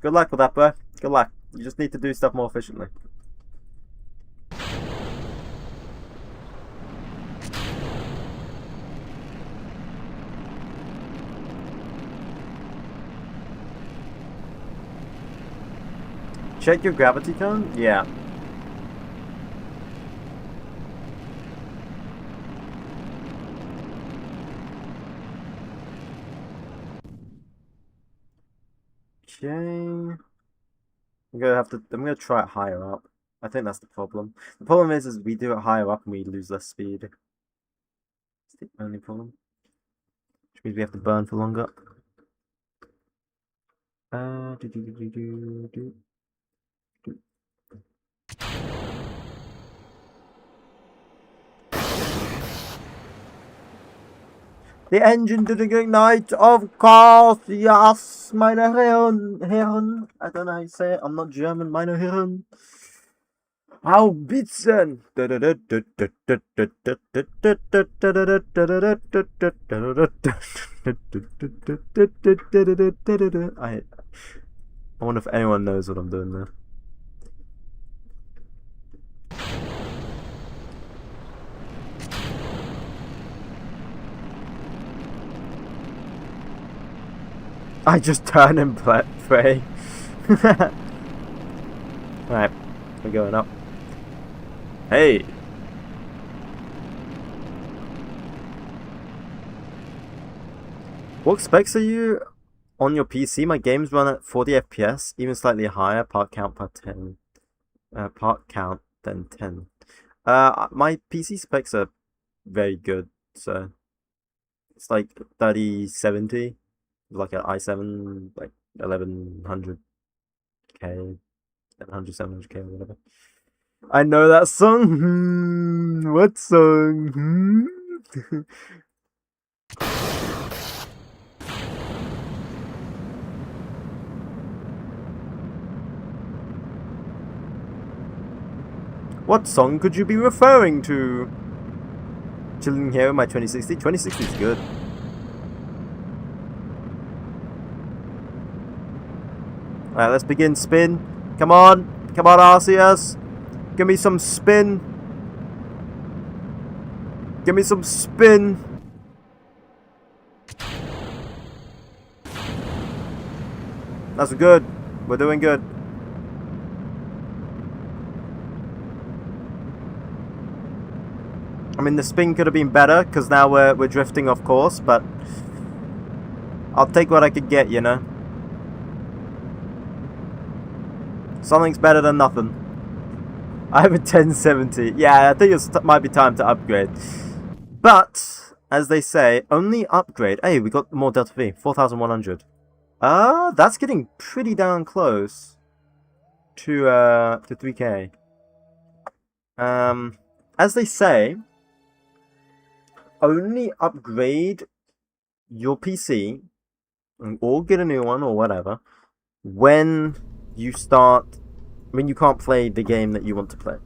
[SPEAKER 2] Good luck with that, bro. Good luck. You just need to do stuff more efficiently. Check your gravity cone? Yeah. Okay. I'm gonna try it higher up. I think that's the problem. The problem is we do it higher up and we lose less speed. That's the only problem. Which means we have to burn for longer. The engine didn't ignite, of course, yes, meine Herren. I don't know how you say it, I'm not German, meine Herren. 𝐏𝐫𝐸𝐶𝐻. I wonder if anyone knows what I'm doing there. I just turn and pray. Alright, we're going up. Hey! What specs are you on your PC? My games run at 40 FPS, even slightly higher, part count than 10. My PC specs are very good, so it's like 3070. Like an i7, like 1100K, 700K or whatever. I know that song. What song? What song could you be referring to? Chilling here in my 2060. 2060 is good. Alright, let's begin spin. Come on. Come on, RCS. Give me some spin. Give me some spin. That's good. We're doing good. I mean, the spin could have been better, because now we're drifting off course, but I'll take what I could get, you know. Something's better than nothing. I have a 1070. Yeah, I think it might be time to upgrade. But, as they say, only upgrade. Hey, we got more Delta V. 4,100. That's getting pretty damn close to 3K. As they say, only upgrade your PC or get a new one or whatever when you can't play the game that you want to play.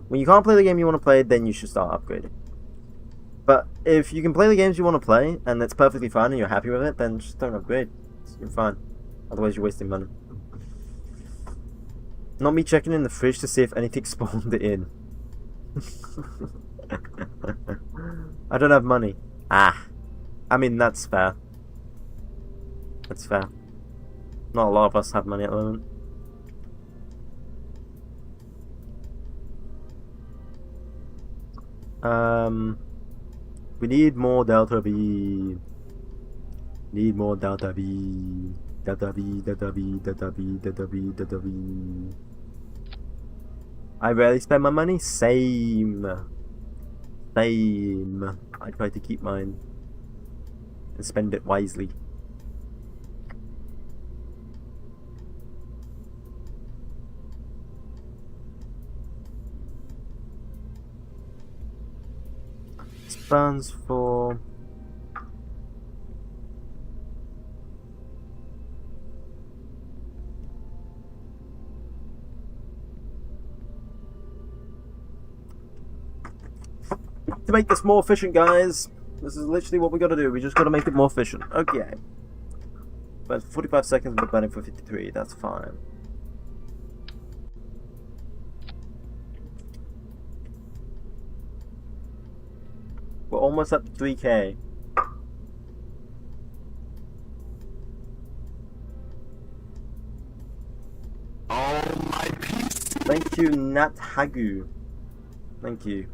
[SPEAKER 2] When you can't play the game you want to play, then you should start upgrading. But if you can play the games you want to play and it's perfectly fine and you're happy with it, then just don't upgrade. You're fine. Otherwise, you're wasting money. Not me checking in the fridge to see if anything spawned in. I don't have money. Ah. I mean, that's fair. That's fair. Not a lot of us have money at the moment. We need more Delta V. Need more Delta V. Delta V, Delta V, Delta V, Delta V, Delta V. I rarely spend my money. Same. Same. I try to keep mine and spend it wisely. Spans for to make this more efficient, guys. This is literally what we gotta do. We just gotta make it more efficient. Okay. But 45 seconds, we're burning for 53. That's fine. We're almost at 3K.
[SPEAKER 3] Oh my piece.
[SPEAKER 2] Thank you, Nat Hagu. Thank you.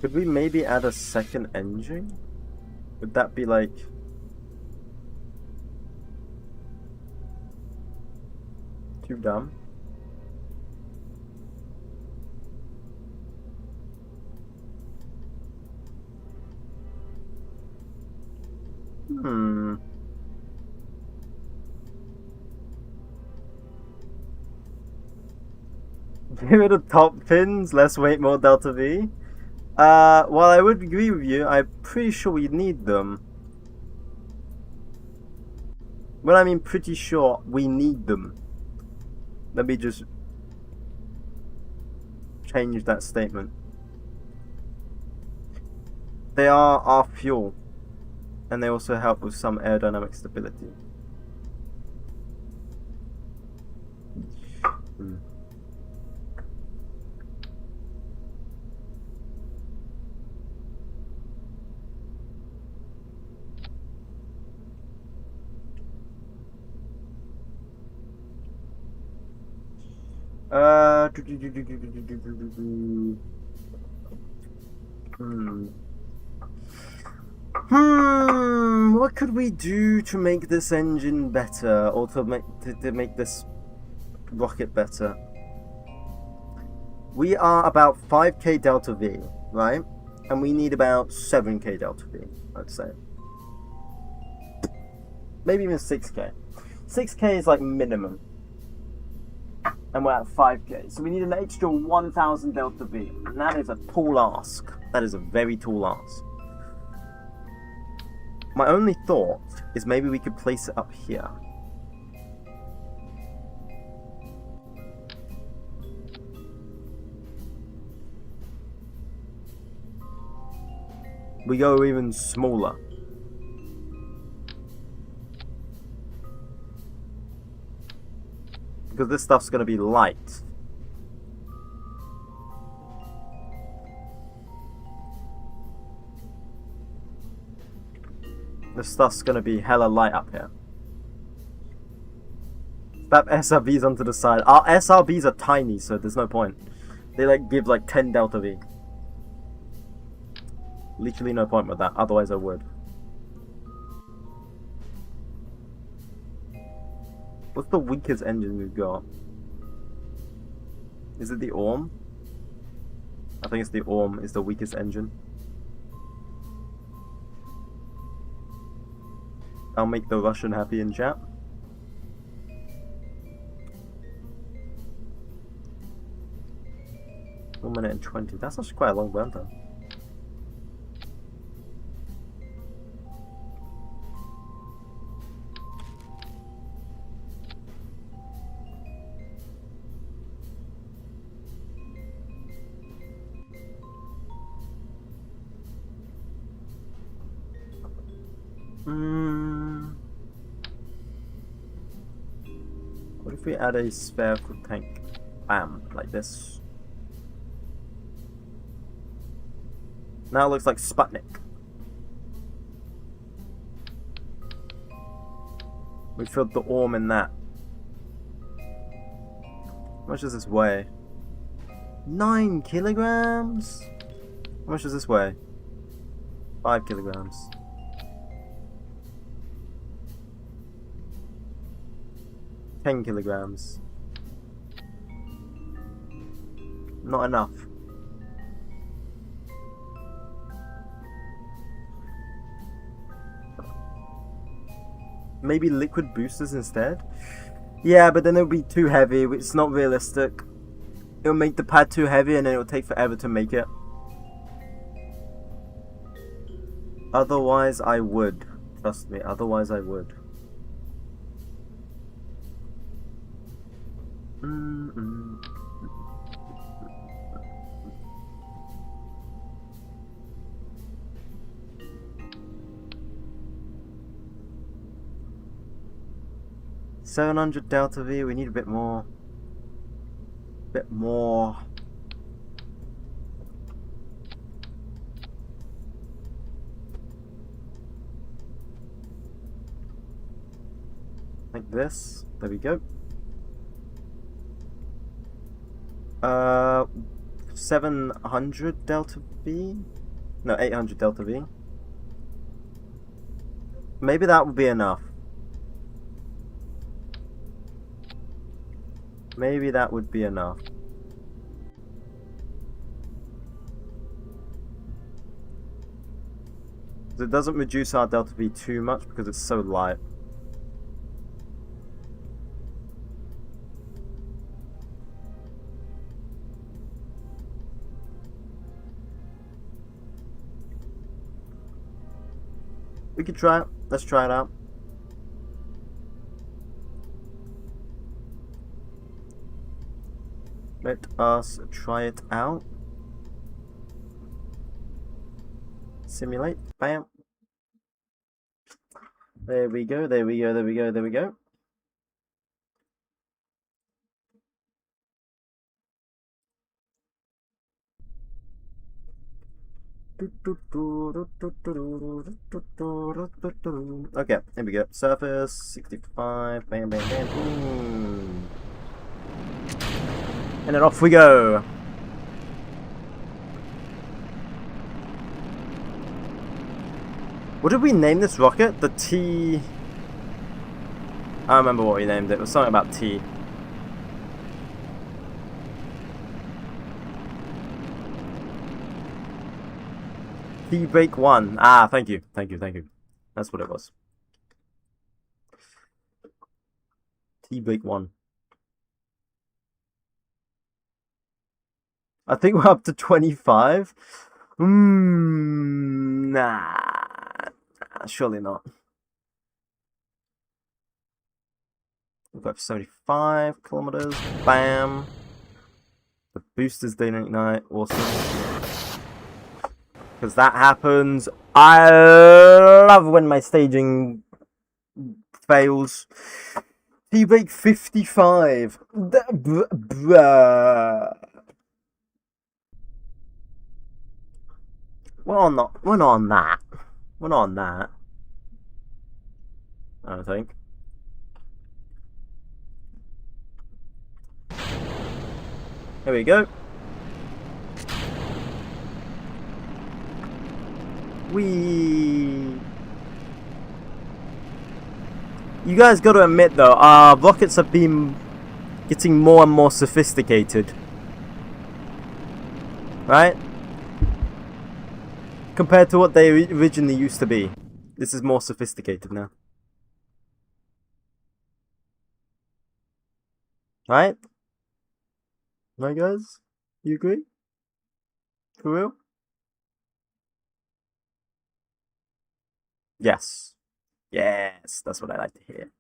[SPEAKER 2] Could we maybe add a second engine? Would that be like too dumb? Give it a top pins, less weight, more Delta V. While I would agree with you, I'm pretty sure we need them. When I mean pretty sure, we need them. Let me just change that statement. They are our fuel, and they also help with some aerodynamic stability. What could we do to make this engine better, or to make this rocket better? We are about 5k Delta V, right? And we need about 7k Delta V, I'd say. Maybe even 6k. 6k is like minimum. And we're at 5k, so we need an extra 1000 Delta V, and that is a tall ask. That is a very tall ask. My only thought is maybe we could place it up here. We go even smaller. Because this stuff's going to be light. This stuff's going to be hella light up here. Slap SRBs onto the side. Our SRBs are tiny, so there's no point. They like give like 10 Delta V. Literally no point with that, otherwise I would. What's the weakest engine we've got? Is it the 𝐿? I think it's the 𝐿 is the weakest engine. I'll make the Russian happy in chat. 1 minute and 20. That's actually quite a long burn time. What if we add a spherical tank? Bam, like this. Now it looks like Sputnik. We filled the orm in that. How much does this weigh? 9 kilograms? How much does this weigh? 5 kilograms. 10 kilograms. Not enough. Maybe liquid boosters instead? Yeah, but then it would be too heavy, which is not realistic. It'll make the pad too heavy and then it'll take forever to make it. Otherwise I would. Trust me, otherwise I would. 700 delta V, we need a bit more. Bit more. Like this. There we go. 700 delta V? No, 800 delta V. Maybe that would be enough. Maybe that would be enough. It doesn't reduce our delta V too much because it's so light. We could try it. Let's try it out. Let us try it out. Simulate. Bam. There we go, there we go, there we go, there we go. Okay, here we go. Surface 65. Bam, bam, bam. Boom. And then off we go. What did we name this rocket? The T... I don't remember what we named it. It was something about T. T-Break 1. Ah, thank you. Thank you, thank you. That's what it was. T-Break 1. I think we're up to 25. Nah. Surely not. We've got 75 kilometers. Bam. The boosters didn't ignite. Awesome. Because that happens. I love when my staging fails. T-Break 55. We're not on that. We're not on that. I don't think. Here we go. You guys got to admit though, our rockets have been getting more and more sophisticated. Right? Compared to what they originally used to be. This is more sophisticated now. Right? Right, guys? You agree? For real? Yes. Yes, that's what I like to hear.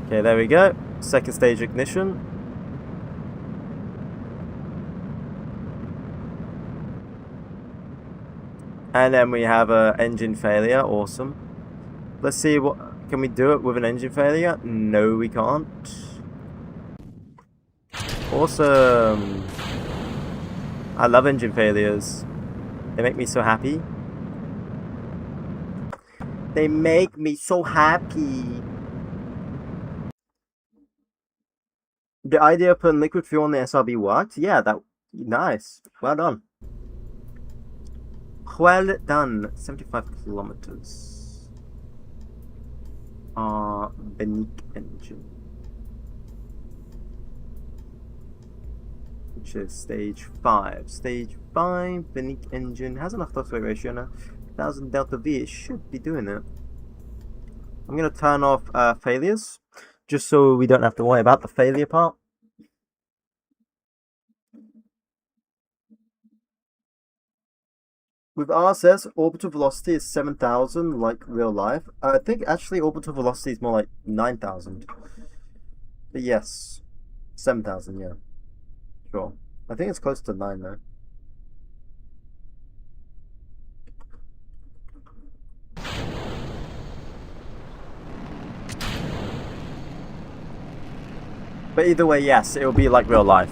[SPEAKER 2] Okay, there we go. Second stage ignition. And then we have a engine failure. Awesome. Let's see what... Can we do it with an engine failure? No, we can't. Awesome. I love engine failures. They make me so happy. They make me so happy. The idea of putting liquid fuel in the SRB worked? Yeah, that... Nice. Well done. Well done. 75 kilometers. 𝐊𝐞𝐫𝐻𝐚𝐥 engine. Which is stage 5. Stage 5, 𝐊𝐞𝐫𝐻 engine. Has enough thrust weight ratio now. 1000 delta V. It should be doing it. I'm going to turn off failures. Just so we don't have to worry about the failure part. With RSS, orbital velocity is 7,000 like real life. I think actually orbital velocity is more like 9,000. But yes, 7,000, yeah. Sure. I think it's close to 9 though. But either way, yes, it will be like real life.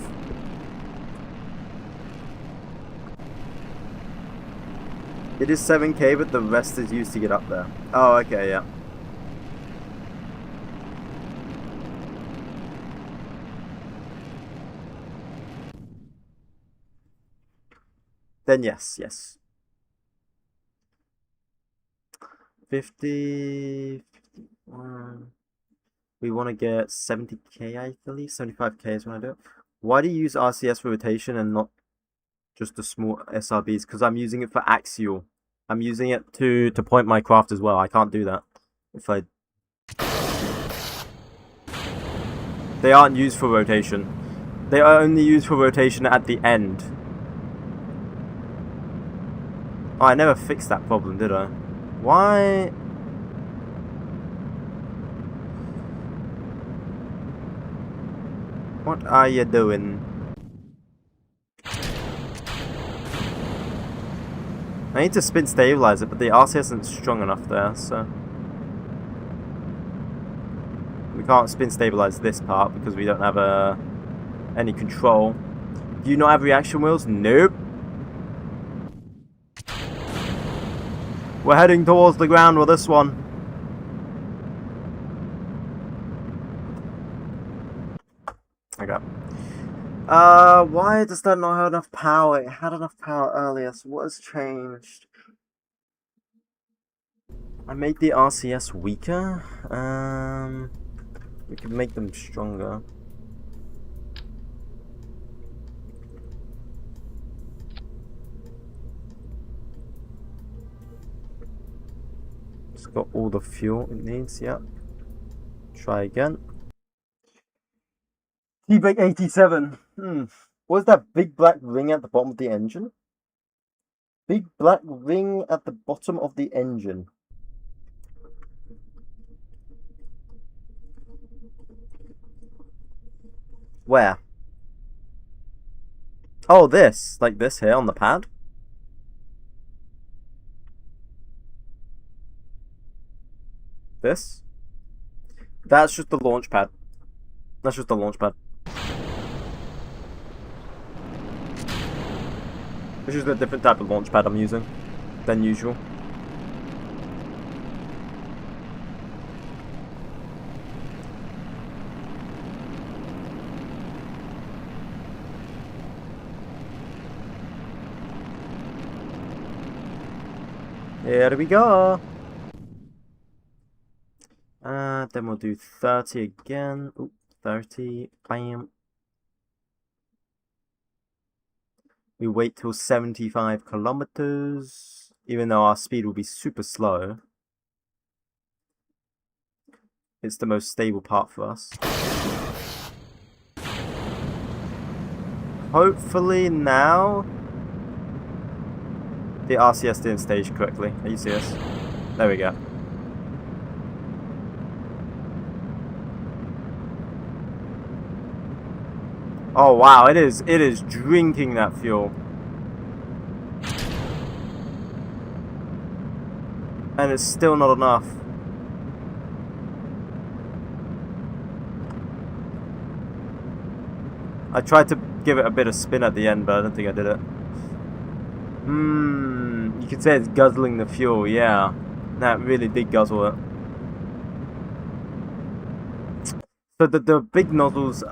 [SPEAKER 2] It is 7K, but the rest is used to get up there. Oh, okay, yeah. Then yes, yes. 50, 51. We want to get 70K, I believe. 75K is when I do it. Why do you use RCS for rotation and not just the small SRBs? Because I'm using it for axial. I'm using it to point my craft as well. I can't do that if I... They aren't used for rotation. They are only used for rotation at the end. Oh, I never fixed that problem, did I? Why? What are you doing? I need to spin stabilize it, but the RC isn't strong enough there, so... We can't spin stabilize this part because we don't have any control. Do you not have reaction wheels? Nope. We're heading towards the ground with this one. Okay. Why does that not have enough power? It had enough power earlier, so what has changed? I made the RCS weaker. We can make them stronger. It's got all the fuel it needs, yeah. Try again. T-Brake 87. What's that big black ring at the bottom of the engine? Big black ring at the bottom of the engine. Where? Oh, this. Like this here on the pad? This? That's just the launch pad. That's just the launch pad. This is a different type of launch pad I'm using than usual. Here we go. Then we'll do 30 again. Oop, 30. Bam. We wait till 75 kilometers. Even though our speed will be super slow. It's the most stable part for us. hopefully now the RCS didn't stage correctly. Are you serious? There we go. Oh wow, it is drinking that fuel. And it's still not enough. I tried to give it a bit of spin at the end, but I don't think I did it. You could say it's guzzling the fuel, yeah. That really did guzzle it. So the big nozzles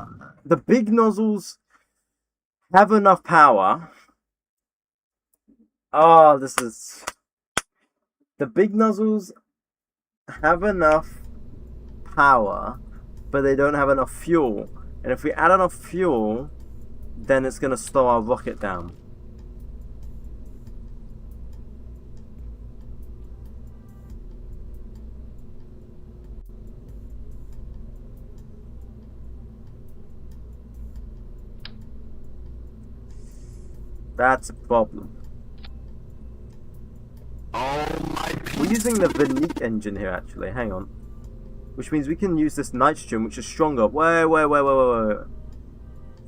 [SPEAKER 2] have enough power. Oh, this is... The big nozzles have enough power, but they don't have enough fuel. And if we add enough fuel, then it's going to slow our rocket down. That's a problem. We're using the 𝐊𝐞𝐫𝐸 engine here, actually. Hang on. Which means we can use this nitrogen, which is stronger. Wait.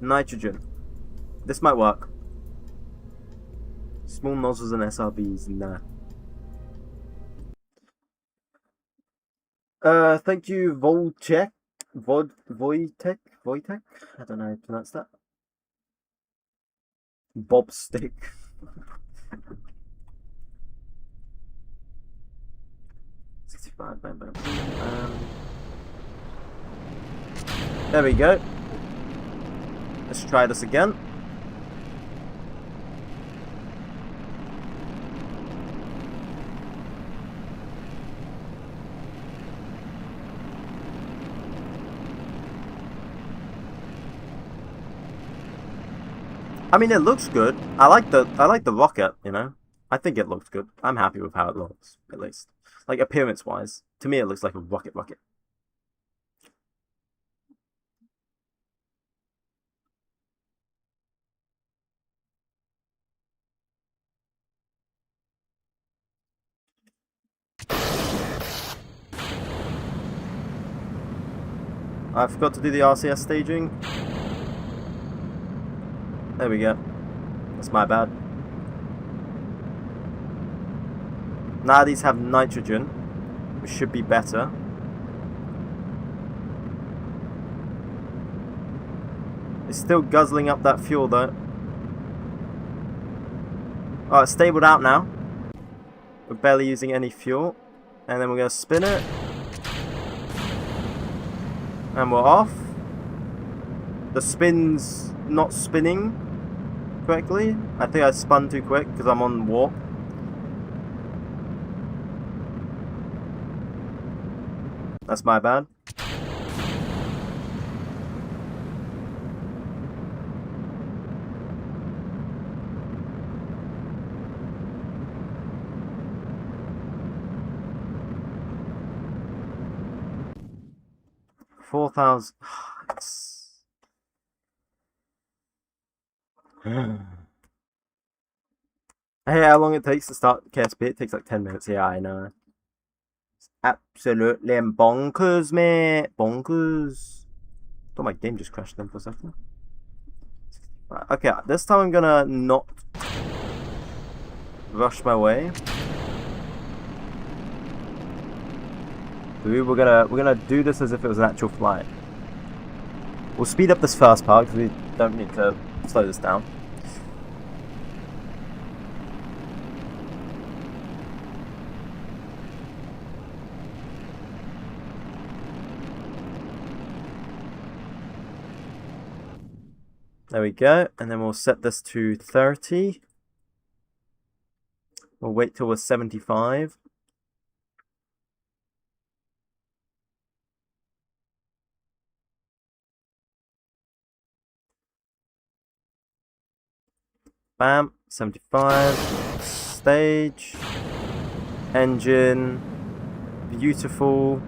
[SPEAKER 2] Nitrogen. This might work. Small nozzles and SRBs, nah. Thank you, Wojtek. Wojtek? I don't know how to pronounce that. Bobstick. Bam. There we go. Let's try this again. I mean, it looks good. I like the rocket, you know. I think it looks good. I'm happy with how it looks, at least. Like, appearance-wise. To me, it looks like a rocket. I forgot to do the RCS staging. There we go. That's my bad. Now these have nitrogen, which should be better. It's still guzzling up that fuel though. Oh, it's stabled out now. We're barely using any fuel. And then we're going to spin it. And we're off. The spin's not spinning correctly. I think I spun too quick because I'm on warp. That's my bad. $4,000. Hey, how long it takes to start KSP? It takes like 10 minutes. Yeah, I know. It's absolutely bonkers, mate. Bonkers. Thought my game just crashed then for a second. Okay, this time I'm gonna not rush my way. We're gonna do this as if it was an actual flight. We'll speed up this first part because we don't need to slow this down. There we go, and then we'll set this to 30. We'll wait till we're 75. Bam, 75. Stage. Engine. Beautiful.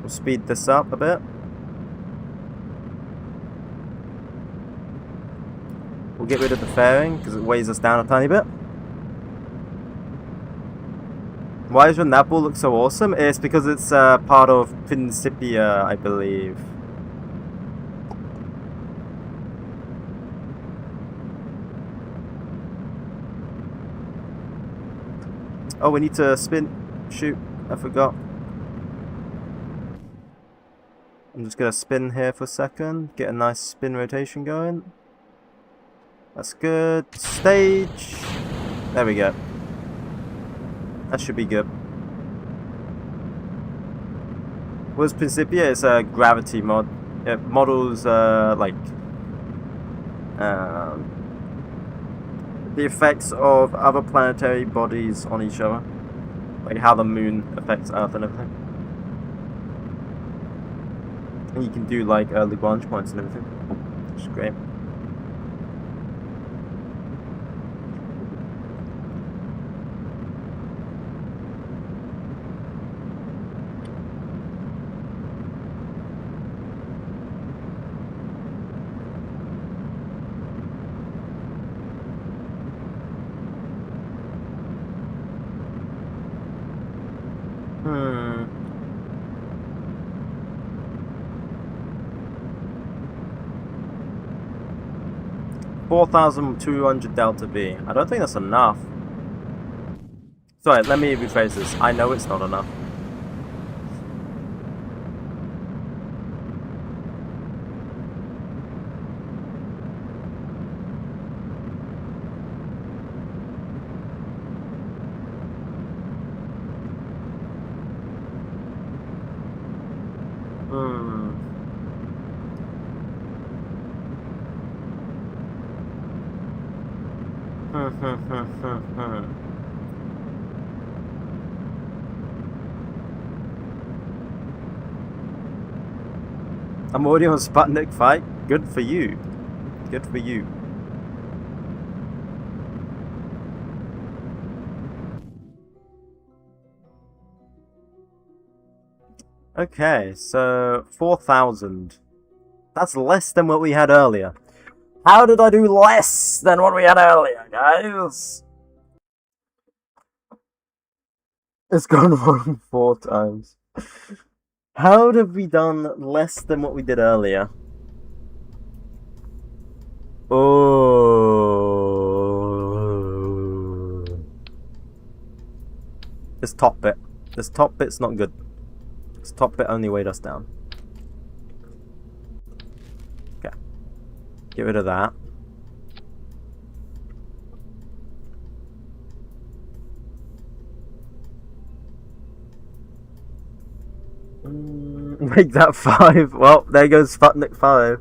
[SPEAKER 2] We'll speed this up a bit. We'll get rid of the fairing because it weighs us down a tiny bit. Why does that ball look so awesome? It's because it's part of Principia, I believe. Oh, we need to spin. Shoot, I forgot. I'm just gonna spin here for a second. Get a nice spin rotation going. That's good. Stage. There we go. That should be good. What's Principia? It's a gravity mod. It models like the effects of other planetary bodies on each other, like how the moon affects Earth and everything. And you can do like Lagrange points and everything, which is great. Hmm. $4,200 delta V. I don't think that's enough. Sorry, let me rephrase this. I know it's not enough. I'm already on Sputnik fight. Good for you. Good for you. Okay, so 4,000. That's less than what we had earlier. How did I do less than what we had earlier, guys? It's gone wrong 4 times. How have we done less than what we did earlier? Oh. This top bit. This top bit's not good. This top bit only weighed us down. Okay. Get rid of that. Make that 5. Well, there goes Sputnik 5.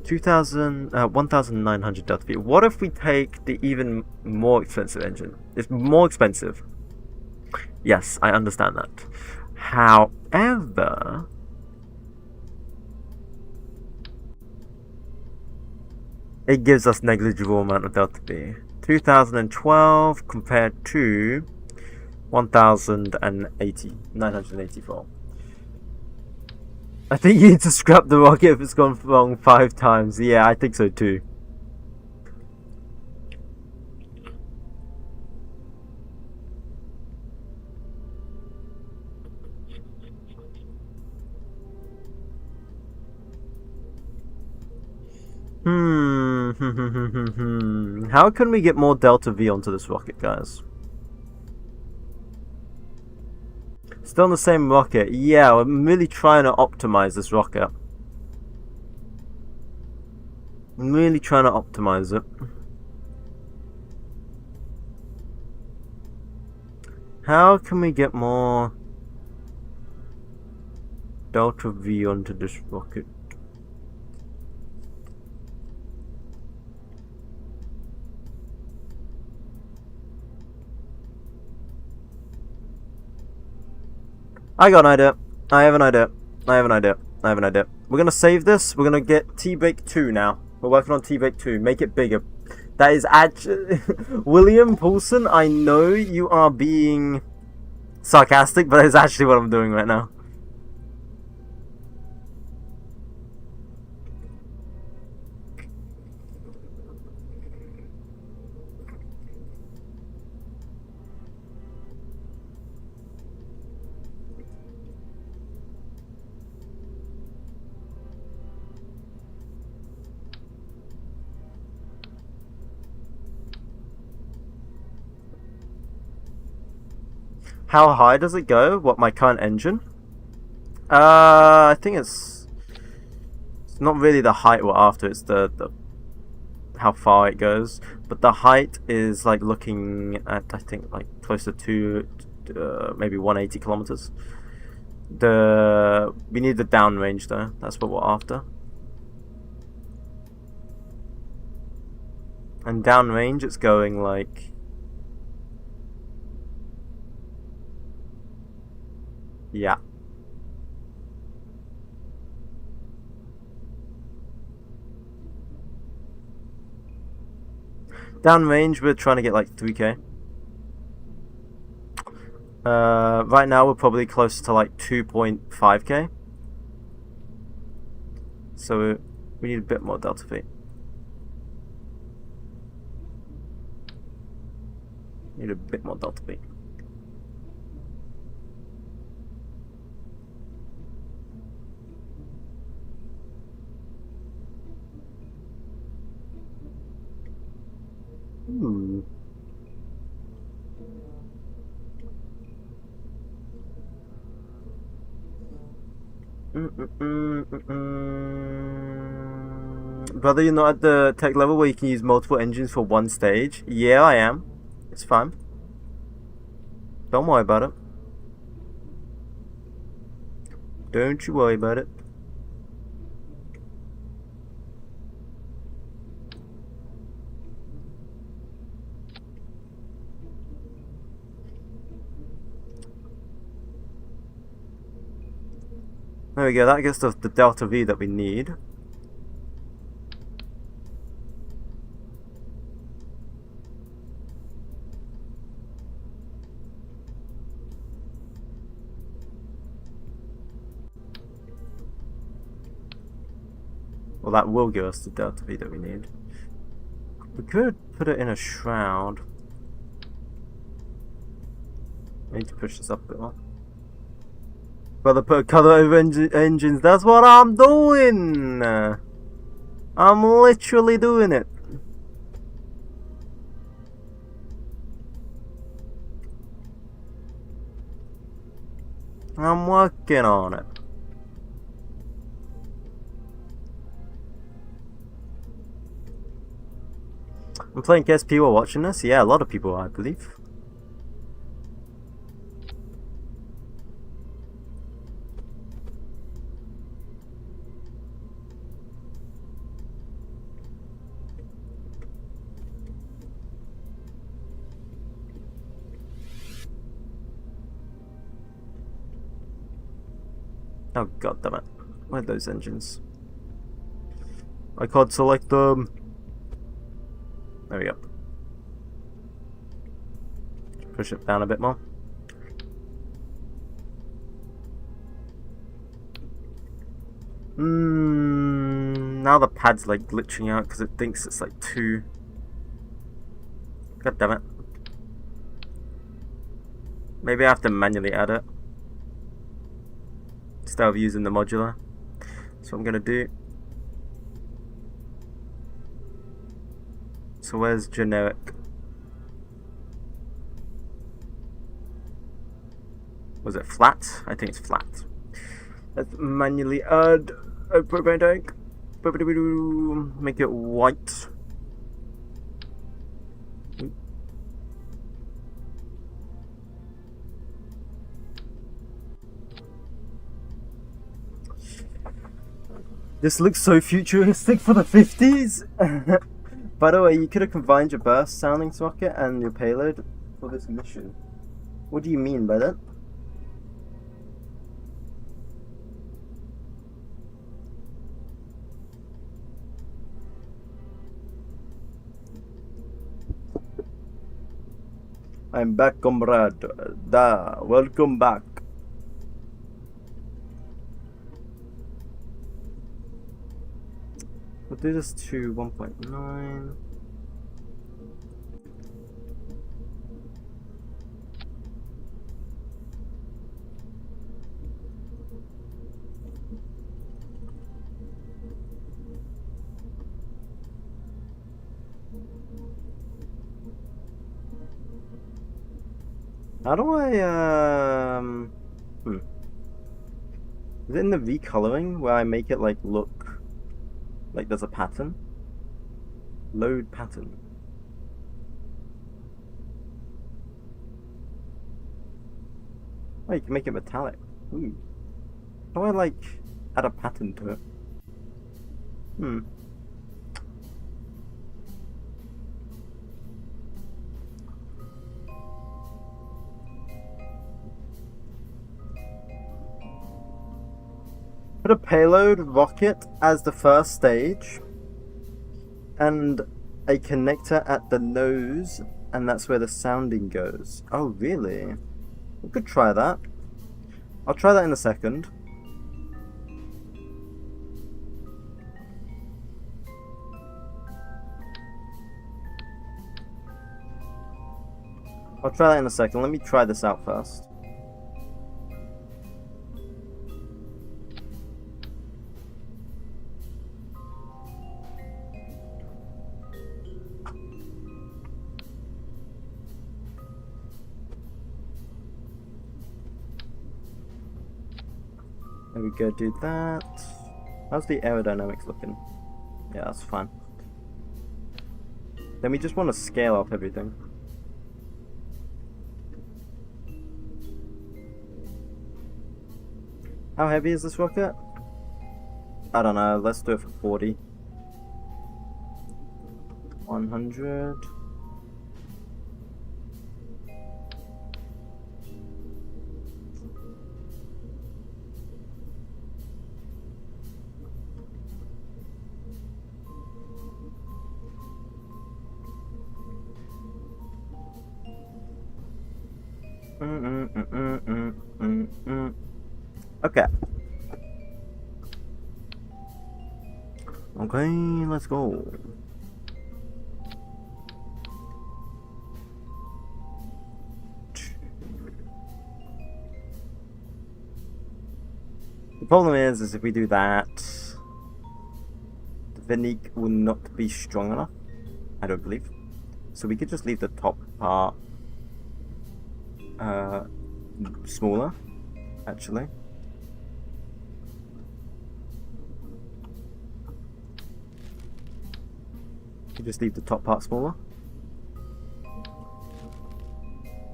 [SPEAKER 2] 1,900 delta V. What if we take the even more expensive engine? It's more expensive. Yes, I understand that. However, it gives us negligible amount of delta V. 2012 compared to 984. I think you need to scrap the rocket if it's gone wrong 5 times. Yeah, I think so too. How can we get more delta V onto this rocket, guys? Still on the same rocket. Yeah, I'm really trying to optimize this rocket. I'm really trying to optimize it. How can we get more delta V onto this rocket? I got an idea. I have an idea. We're gonna save this. We're gonna get T-Bake 2 now. We're working on T-Bake 2. Make it bigger. That is actually... William Paulson, I know you are being sarcastic, but it's actually what I'm doing right now. How high does it go? What, my current engine? I think it's not really the height we're after, it's the how far it goes. But the height is like looking at, I think, like close to maybe 180 kilometers. We need the downrange though, that's what we're after. And downrange it's going like, yeah. Downrange we're trying to get like 3k. Right now we're probably close to like 2.5k. So we need a bit more delta V. Need a bit more delta V. Brother, you're not at the tech level where you can use multiple engines for one stage? Yeah, I am. It's fine. Don't worry about it. Don't you worry about it. There we go, that gets us the delta V that we need. Well, that will give us the delta V that we need. We could put it in a shroud. I need to push this up a bit more. Brother, put color over engines. That's what I'm doing. I'm literally doing it. I'm working on it. I'm playing KSP while watching this. Yeah, a lot of people are, I believe. Oh god damn it. Where are those engines? I can't select them. There we go. Push it down a bit more. Now the pad's like glitching out because it thinks it's like too. God damn it. Maybe I have to manually add it instead of using the modular. So I'm gonna do. So where's generic? Was it flat? I think it's flat. Let's manually add a propane tank. Make it white. This looks so futuristic for the 50s. By the way, you could have combined your burst sounding socket and your payload for this mission. What do you mean by that? I'm back, comrade. Welcome back. We'll do this to 1.9. How do I, Is it in the V-coloring where I make it, like, look like there's a pattern? Load pattern. Oh, you can make it metallic. Ooh. How do I, like, add a pattern to it? Put a payload rocket as the first stage, and a connector at the nose, and that's where the sounding goes. Oh, really? We could try that. I'll try that in a second. I'll try that in a second. Let me try this out first. There we go, do that. How's the aerodynamics looking? Yeah, that's fine. Then we just want to scale up everything. How heavy is this rocket? I don't know, let's do it for 40. 100. Okay. Okay, let's go. The problem is if we do that, the 𝐊𝐞𝐫 will not be strong enough, I don't believe. So we could just leave the top part smaller, actually. You just leave the top part smaller.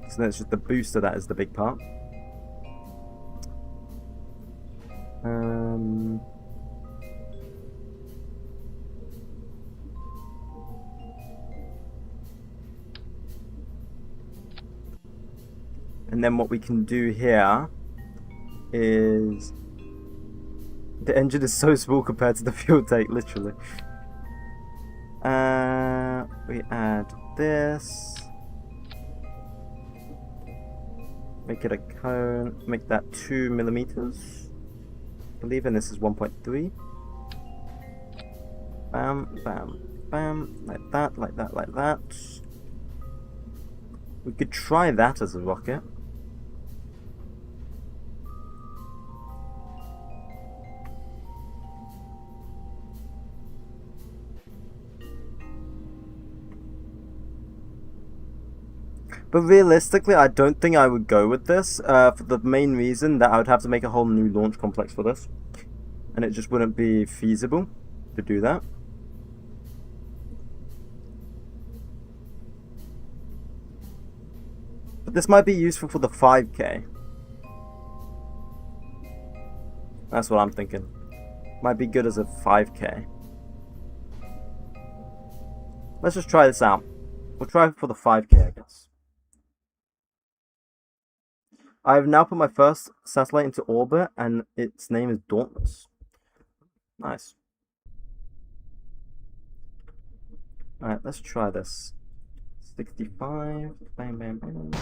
[SPEAKER 2] So then it's just the booster that is the big part. And then what we can do here is the engine is so small compared to the fuel tank, literally. We add this, make it a cone, make that 2 millimeters, I believe, and this is 1.3. Bam, bam, bam, like that, like that, like that. We could try that as a rocket. But realistically, I don't think I would go with this, for the main reason that I would have to make a whole new launch complex for this. And it just wouldn't be feasible to do that. But this might be useful for the 5K. That's what I'm thinking. Might be good as a 5K. Let's just try this out. We'll try it for the 5K, I guess. I have now put my first satellite into orbit, and its name is Dauntless. Nice. Alright, let's try this. 65. Bang, bang, bang.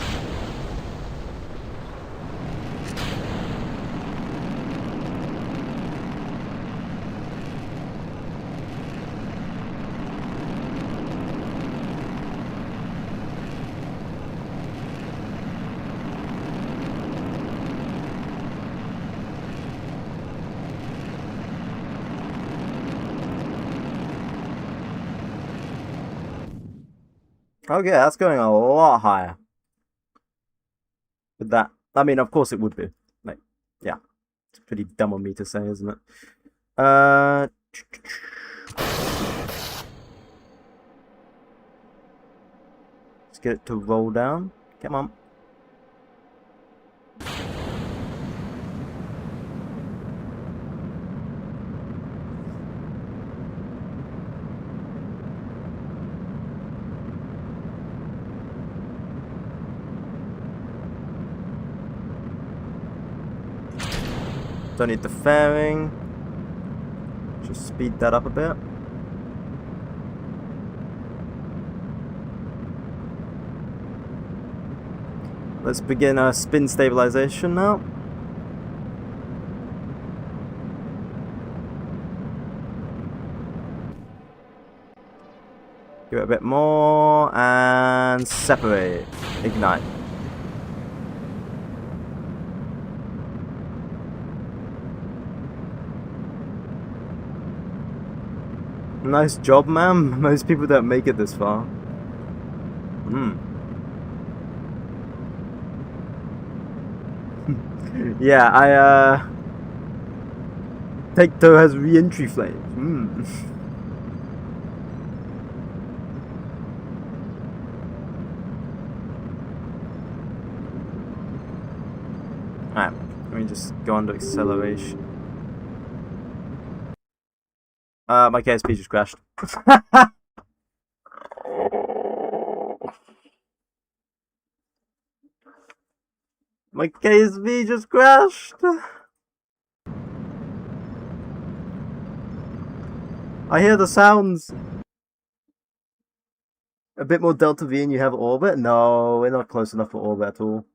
[SPEAKER 2] Okay, that's going a lot higher. With that, I mean, of course it would be. Like, yeah, it's pretty dumb of me to say, isn't it? Let's get it to roll down. Come on. Don't need the fairing. Just speed that up a bit. Let's begin our spin stabilization now. Give it a bit more and separate. Ignite. Nice job, ma'am. Most people don't make it this far. Yeah, Take-Toe has re-entry flames. Alright, let me just go on to acceleration. My KSP just crashed. My KSP just crashed. I hear the sounds. A bit more delta V and you have orbit? No, we're not close enough for orbit at all.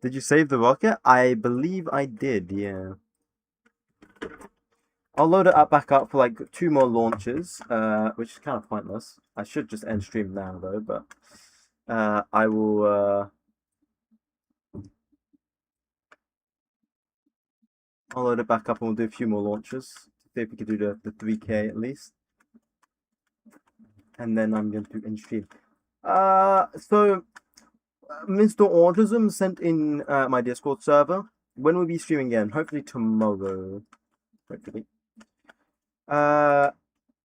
[SPEAKER 2] Did you save the rocket? I believe I did, yeah. I'll load it up back up for like 2 more launches, which is kind of pointless. I should just end stream now though, but I will I'll load it back up and we'll do a few more launches. See if we can do the 3K at least. And then I'm going to end stream. So Mr. Autism sent in my Discord server. When will we be streaming again? Hopefully tomorrow. Hopefully. Mr.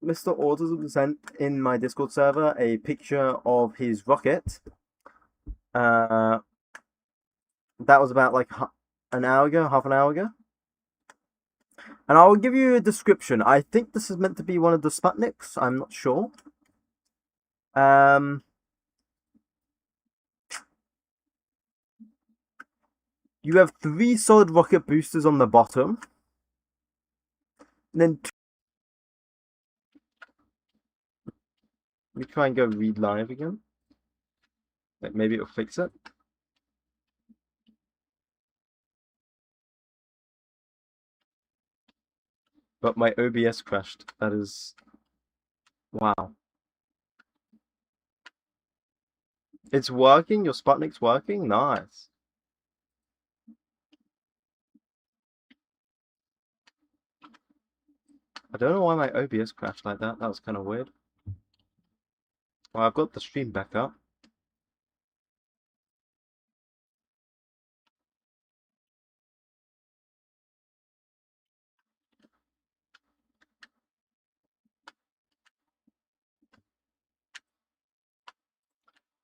[SPEAKER 2] Autism sent in my Discord server a picture of his rocket. That was about like an hour ago, half an hour ago. And I'll give you a description. I think this is meant to be one of the Sputniks. I'm not sure. You have 3 solid rocket boosters on the bottom. And then let me try and go read live again. Like maybe it'll fix it. But my OBS crashed. That is... wow. It's working? Your Sputnik's working? Nice. I don't know why my OBS crashed like that. That was kind of weird. Well, I've got the stream back up.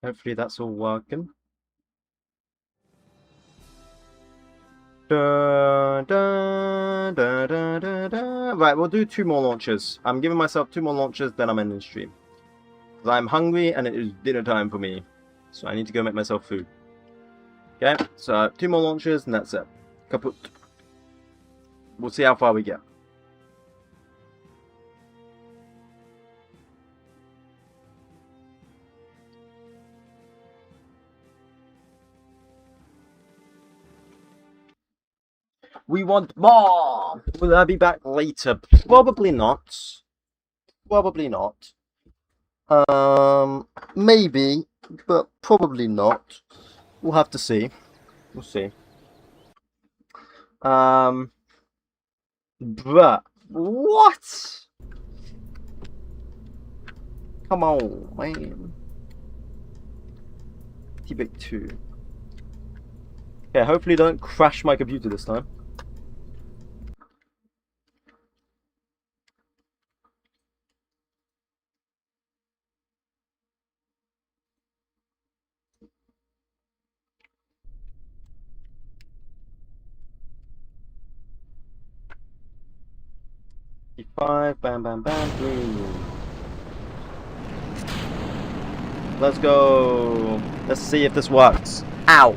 [SPEAKER 2] Hopefully that's all working. Right, we'll do 2 more launches. I'm giving myself 2 more launches, then I'm ending stream. Because I'm hungry and it is dinner time for me. So I need to go make myself food. Okay, so 2 more launches and that's it. Kaput. We'll see how far we get. We want more! Will I be back later? Probably not. Probably not. Maybe, but probably not. We'll have to see. We'll see. Bruh. What? Come on, man. T-Big 2. Okay, hopefully don't crash my computer this time. T5, bam, bam, bam, boom. Let's go. Let's see if this works. Ow.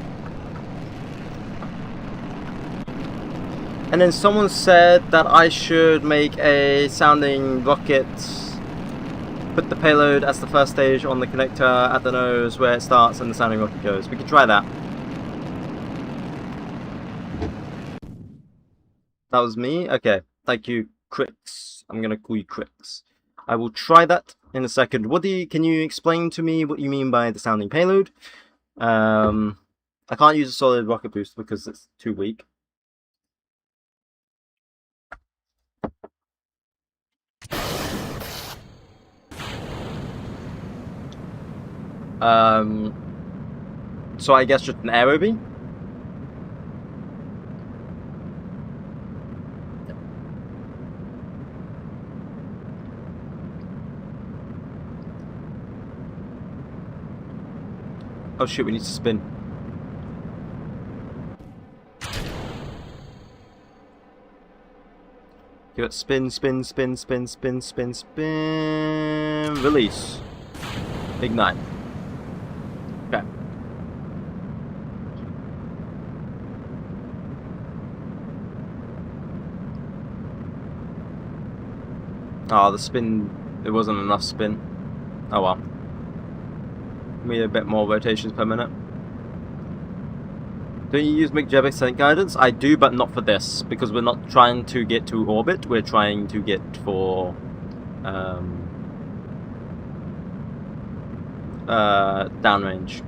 [SPEAKER 2] And then someone said that I should make a sounding rocket. Put the payload as the first stage on the connector at the nose where it starts and the sounding rocket goes. We can try that. That was me? Okay. Thank you, Crix. I'm gonna call you Crix. I will try that in a second. Can you explain to me what you mean by the sounding payload? I can't use a solid rocket boost because it's too weak. So I guess just an aero beam? Oh shit, we need to spin. Give it spin, spin, spin, spin, spin, spin, spin. Release. Ignite. Okay. Oh, the spin, there wasn't enough spin. Oh well. We need a bit more rotations per minute. Don't you use 𝐒𝐫𝐸 guidance? I do, but not for this, because we're not trying to get to orbit, we're trying to get for downrange.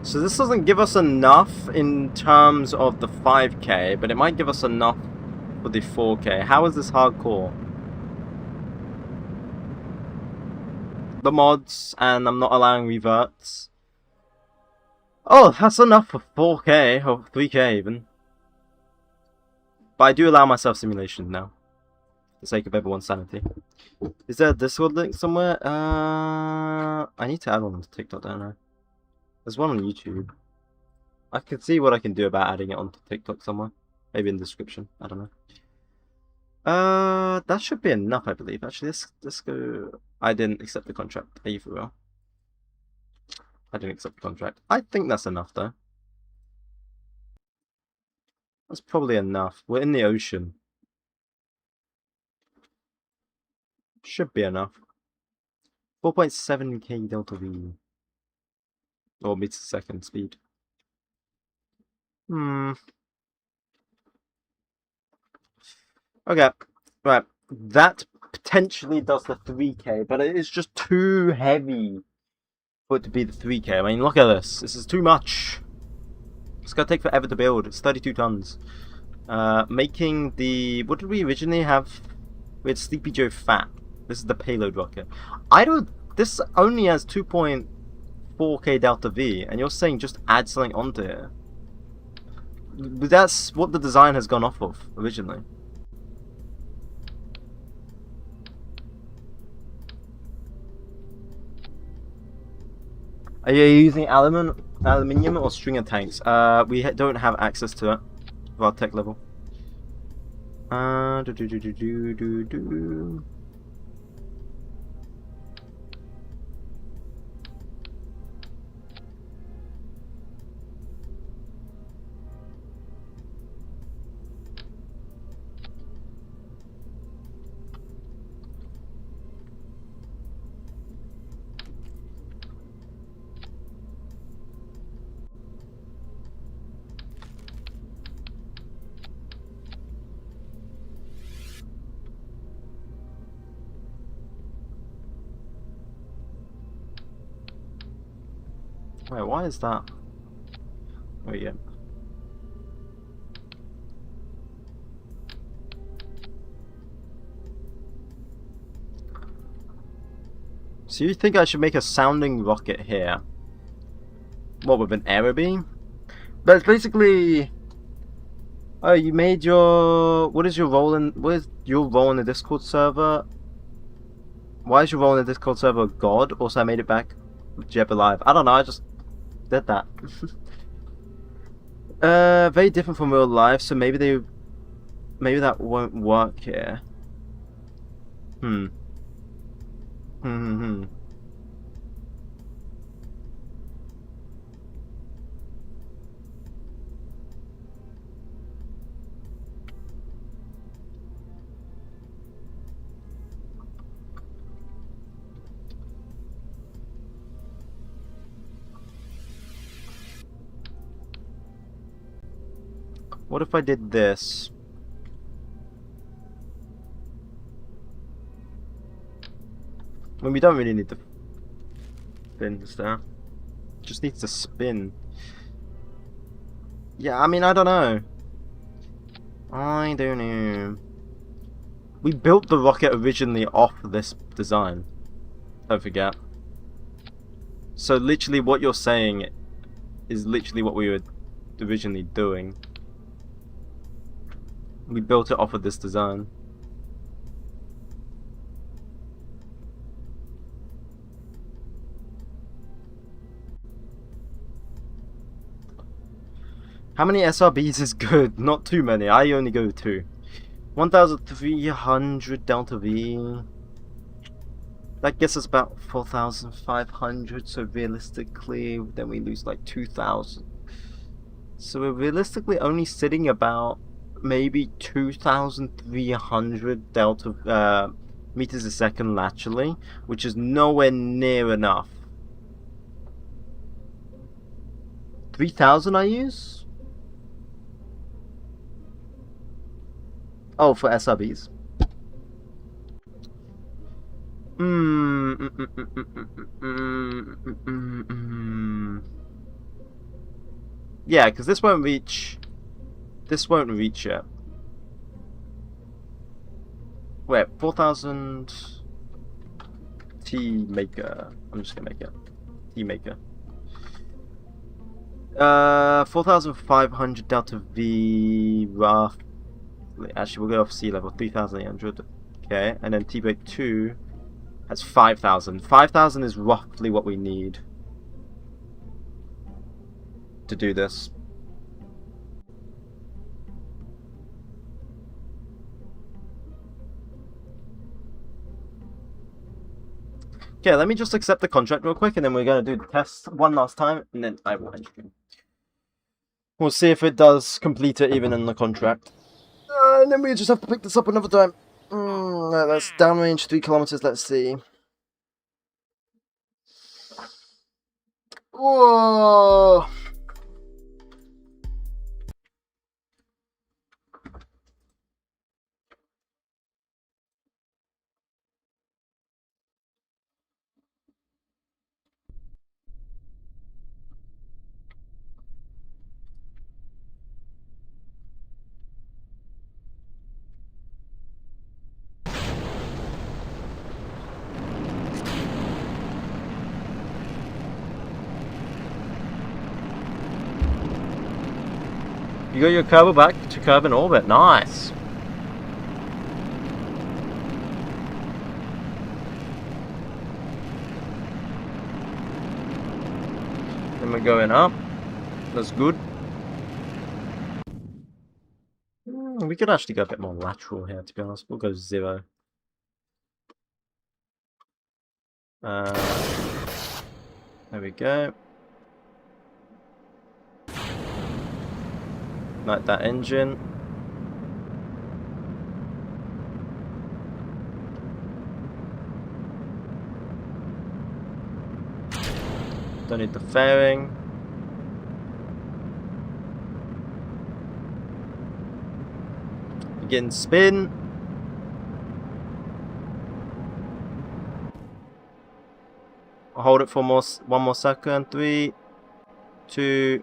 [SPEAKER 2] So this doesn't give us enough in terms of the 5K, but it might give us enough for the 4K. How is this hardcore? The mods, and I'm not allowing reverts. Oh, that's enough for 4K, or 3K even. But I do allow myself simulation now, for the sake of everyone's sanity. Is there a Discord link somewhere? I need to add one to TikTok, don't I? There's one on YouTube. I can see what I can do about adding it onto TikTok somewhere. Maybe in the description. I don't know. That should be enough, I believe. Actually, let's go. I didn't accept the contract. Are you for real? I didn't accept the contract. I think that's enough, though. That's probably enough. We're in the ocean. Should be enough. 4.7k delta V. Or meters per second speed. Okay. Right. That potentially does the 3k, but it is just too heavy for it to be the 3k. I mean, look at this. This is too much. It's gonna take forever to build. It's 32 tons. Making the... What did we originally have? We had Sleepy Joe Fat. This is the payload rocket. This only has 2.4k delta V, and you're saying just add something onto it. But that's what the design has gone off of originally. Are you using aluminium or stringer tanks? We don't have access to it with our tech level. Do do do do do do do. Wait, why is that? Oh yeah. So you think I should make a sounding rocket here? What, with an arrow beam? But it's basically... Oh, you made your... What is your role in the Discord server? Why is your role in the Discord server God? Also, I made it back with Jeb alive. I don't know, I just did that. Very different from real life, so maybe that won't work here. What if I did this? Well, we don't really need the fins there. Just needs to spin. Yeah, I mean, I don't know. I don't know. We built the rocket originally off this design. Don't forget. So literally what you're saying is literally what we were originally doing. We built it off of this design. How many SRBs is good? Not too many. I only go 2. 1,300 Delta V. That gets us about 4,500. So realistically, then we lose like 2,000. So we're realistically only sitting about maybe 2,300 delta meters a second laterally, which is nowhere near enough. 3,000 I use? Oh, for SRBs. Yeah, because this won't reach. This won't reach yet. Wait, 4,000 T maker. I'm just gonna make it T maker. 4,500 delta V roughly. Actually, we'll go off sea level. 3,800. Okay, and then T break 2 has 5,000. 5,000 is roughly what we need to do this. Okay, let me just accept the contract real quick, and then we're going to do the test one last time, and then I will end stream. We'll see if it does complete it even in the contract. And then we just have to pick this up another time. That's downrange 3 kilometers, let's see. Whoa! You got your Kerbal back to curve in orbit. Nice. And we're going up. That's good. We could actually go a bit more lateral here, to be honest. We'll go 0. There we go. Like that engine. Don't need the fairing. Begin spin. I'll hold it for one more second. 3, 2,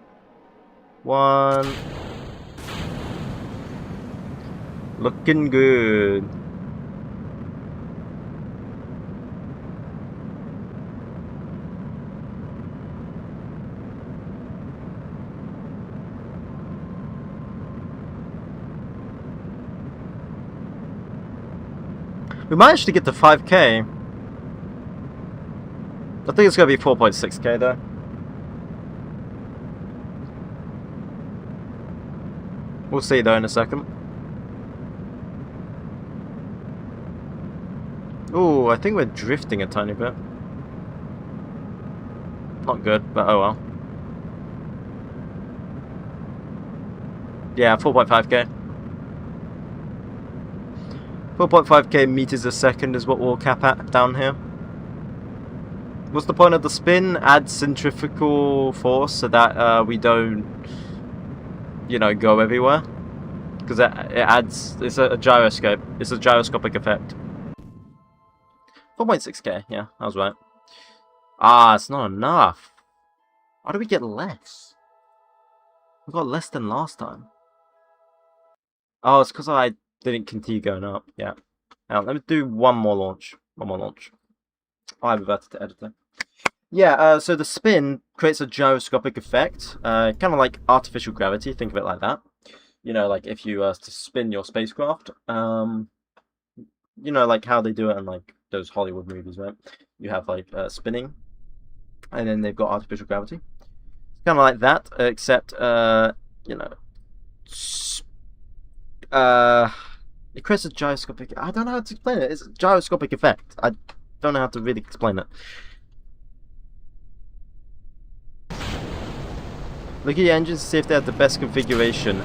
[SPEAKER 2] 1. Looking good. We might actually get to 5k. I think it's going to be 4.6k though. We'll see though in a second. Ooh, I think we're drifting a tiny bit. Not good, but oh well. Yeah, 4.5k. 4.5k meters a second is what we'll cap at down here. What's the point of the spin? Add centrifugal force so that we don't, you know, go everywhere. Because it adds, it's a gyroscope. It's a gyroscopic effect. 4.6k, yeah, I was right. Ah, it's not enough. Why do we get less? We got less than last time. Oh, it's because I didn't continue going up. Yeah. Now, let me do one more launch. One more launch. I reverted to editor. Yeah, so the spin creates a gyroscopic effect. Kind of like artificial gravity. Think of it like that. You know, like if you to spin your spacecraft. You know, like how they do it in like those Hollywood movies, right? You have like spinning. And then they've got artificial gravity. It's kind of like that, except, you know... it creates a gyroscopic... I don't know how to explain it. It's a gyroscopic effect. I don't know how to really explain it. Look at your engines to see if they have the best configuration.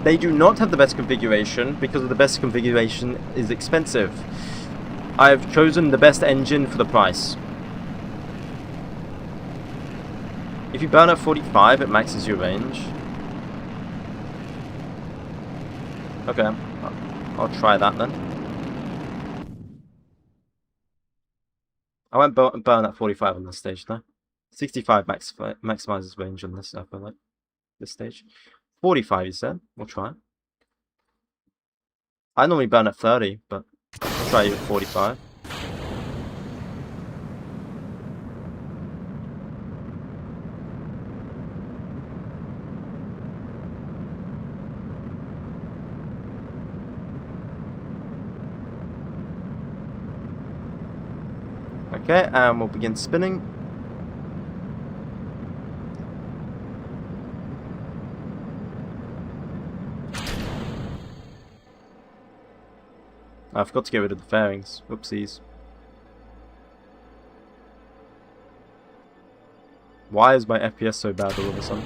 [SPEAKER 2] They do not have the best configuration because the best configuration is expensive. I've chosen the best engine for the price. If you burn at 45, it maxes your range. Okay, I'll try that then. I won't burn at 45 on this stage though. 65 maximizes range on this, I feel like. This stage. 45 you said? We'll try. I normally burn at 30, but I'll try you at 45. Okay, and we'll begin spinning. I forgot to get rid of the fairings. Whoopsies. Why is my FPS so bad all of a sudden?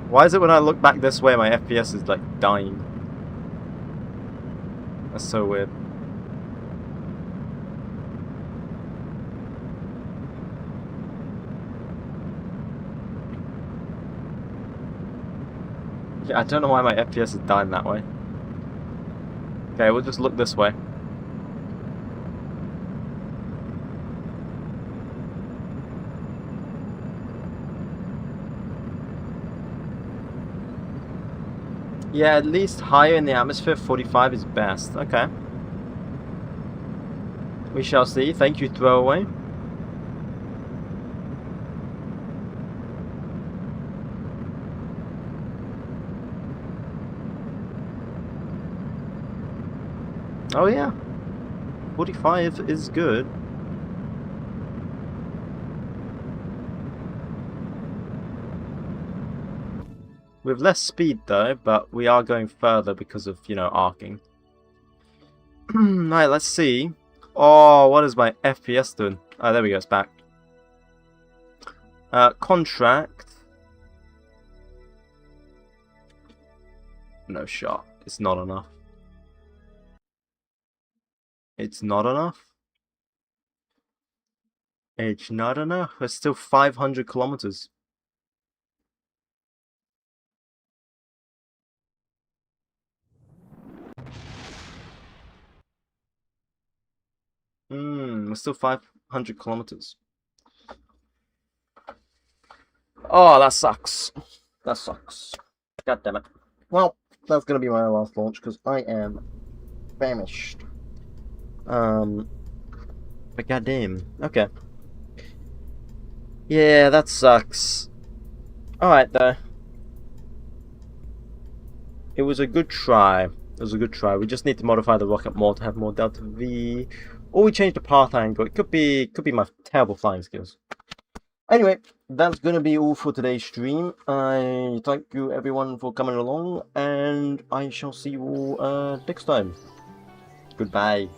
[SPEAKER 2] Why is it when I look back this way my FPS is like dying? That's so weird. Yeah, I don't know why my FPS is dying that way. Okay, we'll just look this way. Yeah, at least higher in the atmosphere, 45 is best. Okay. We shall see. Thank you, throwaway. Oh yeah, 45 is good. With less speed though, but we are going further because of, you know, arcing. Right, let's see. Oh, what is my FPS doing? Oh, there we go, it's back. Contract. No shot. It's not enough. It's not enough? It's not enough? It's still 500 kilometers. It's still 500 kilometers. Oh, that sucks. That sucks. God damn it. Well, that's gonna be my last launch because I am famished. But goddamn. Okay. Yeah, that sucks. Alright though. It was a good try. It was a good try. We just need to modify the rocket more to have more delta V. Or we change the path angle. It could be my terrible flying skills. Anyway, that's gonna be all for today's stream. I thank you everyone for coming along, and I shall see you all next time. Goodbye.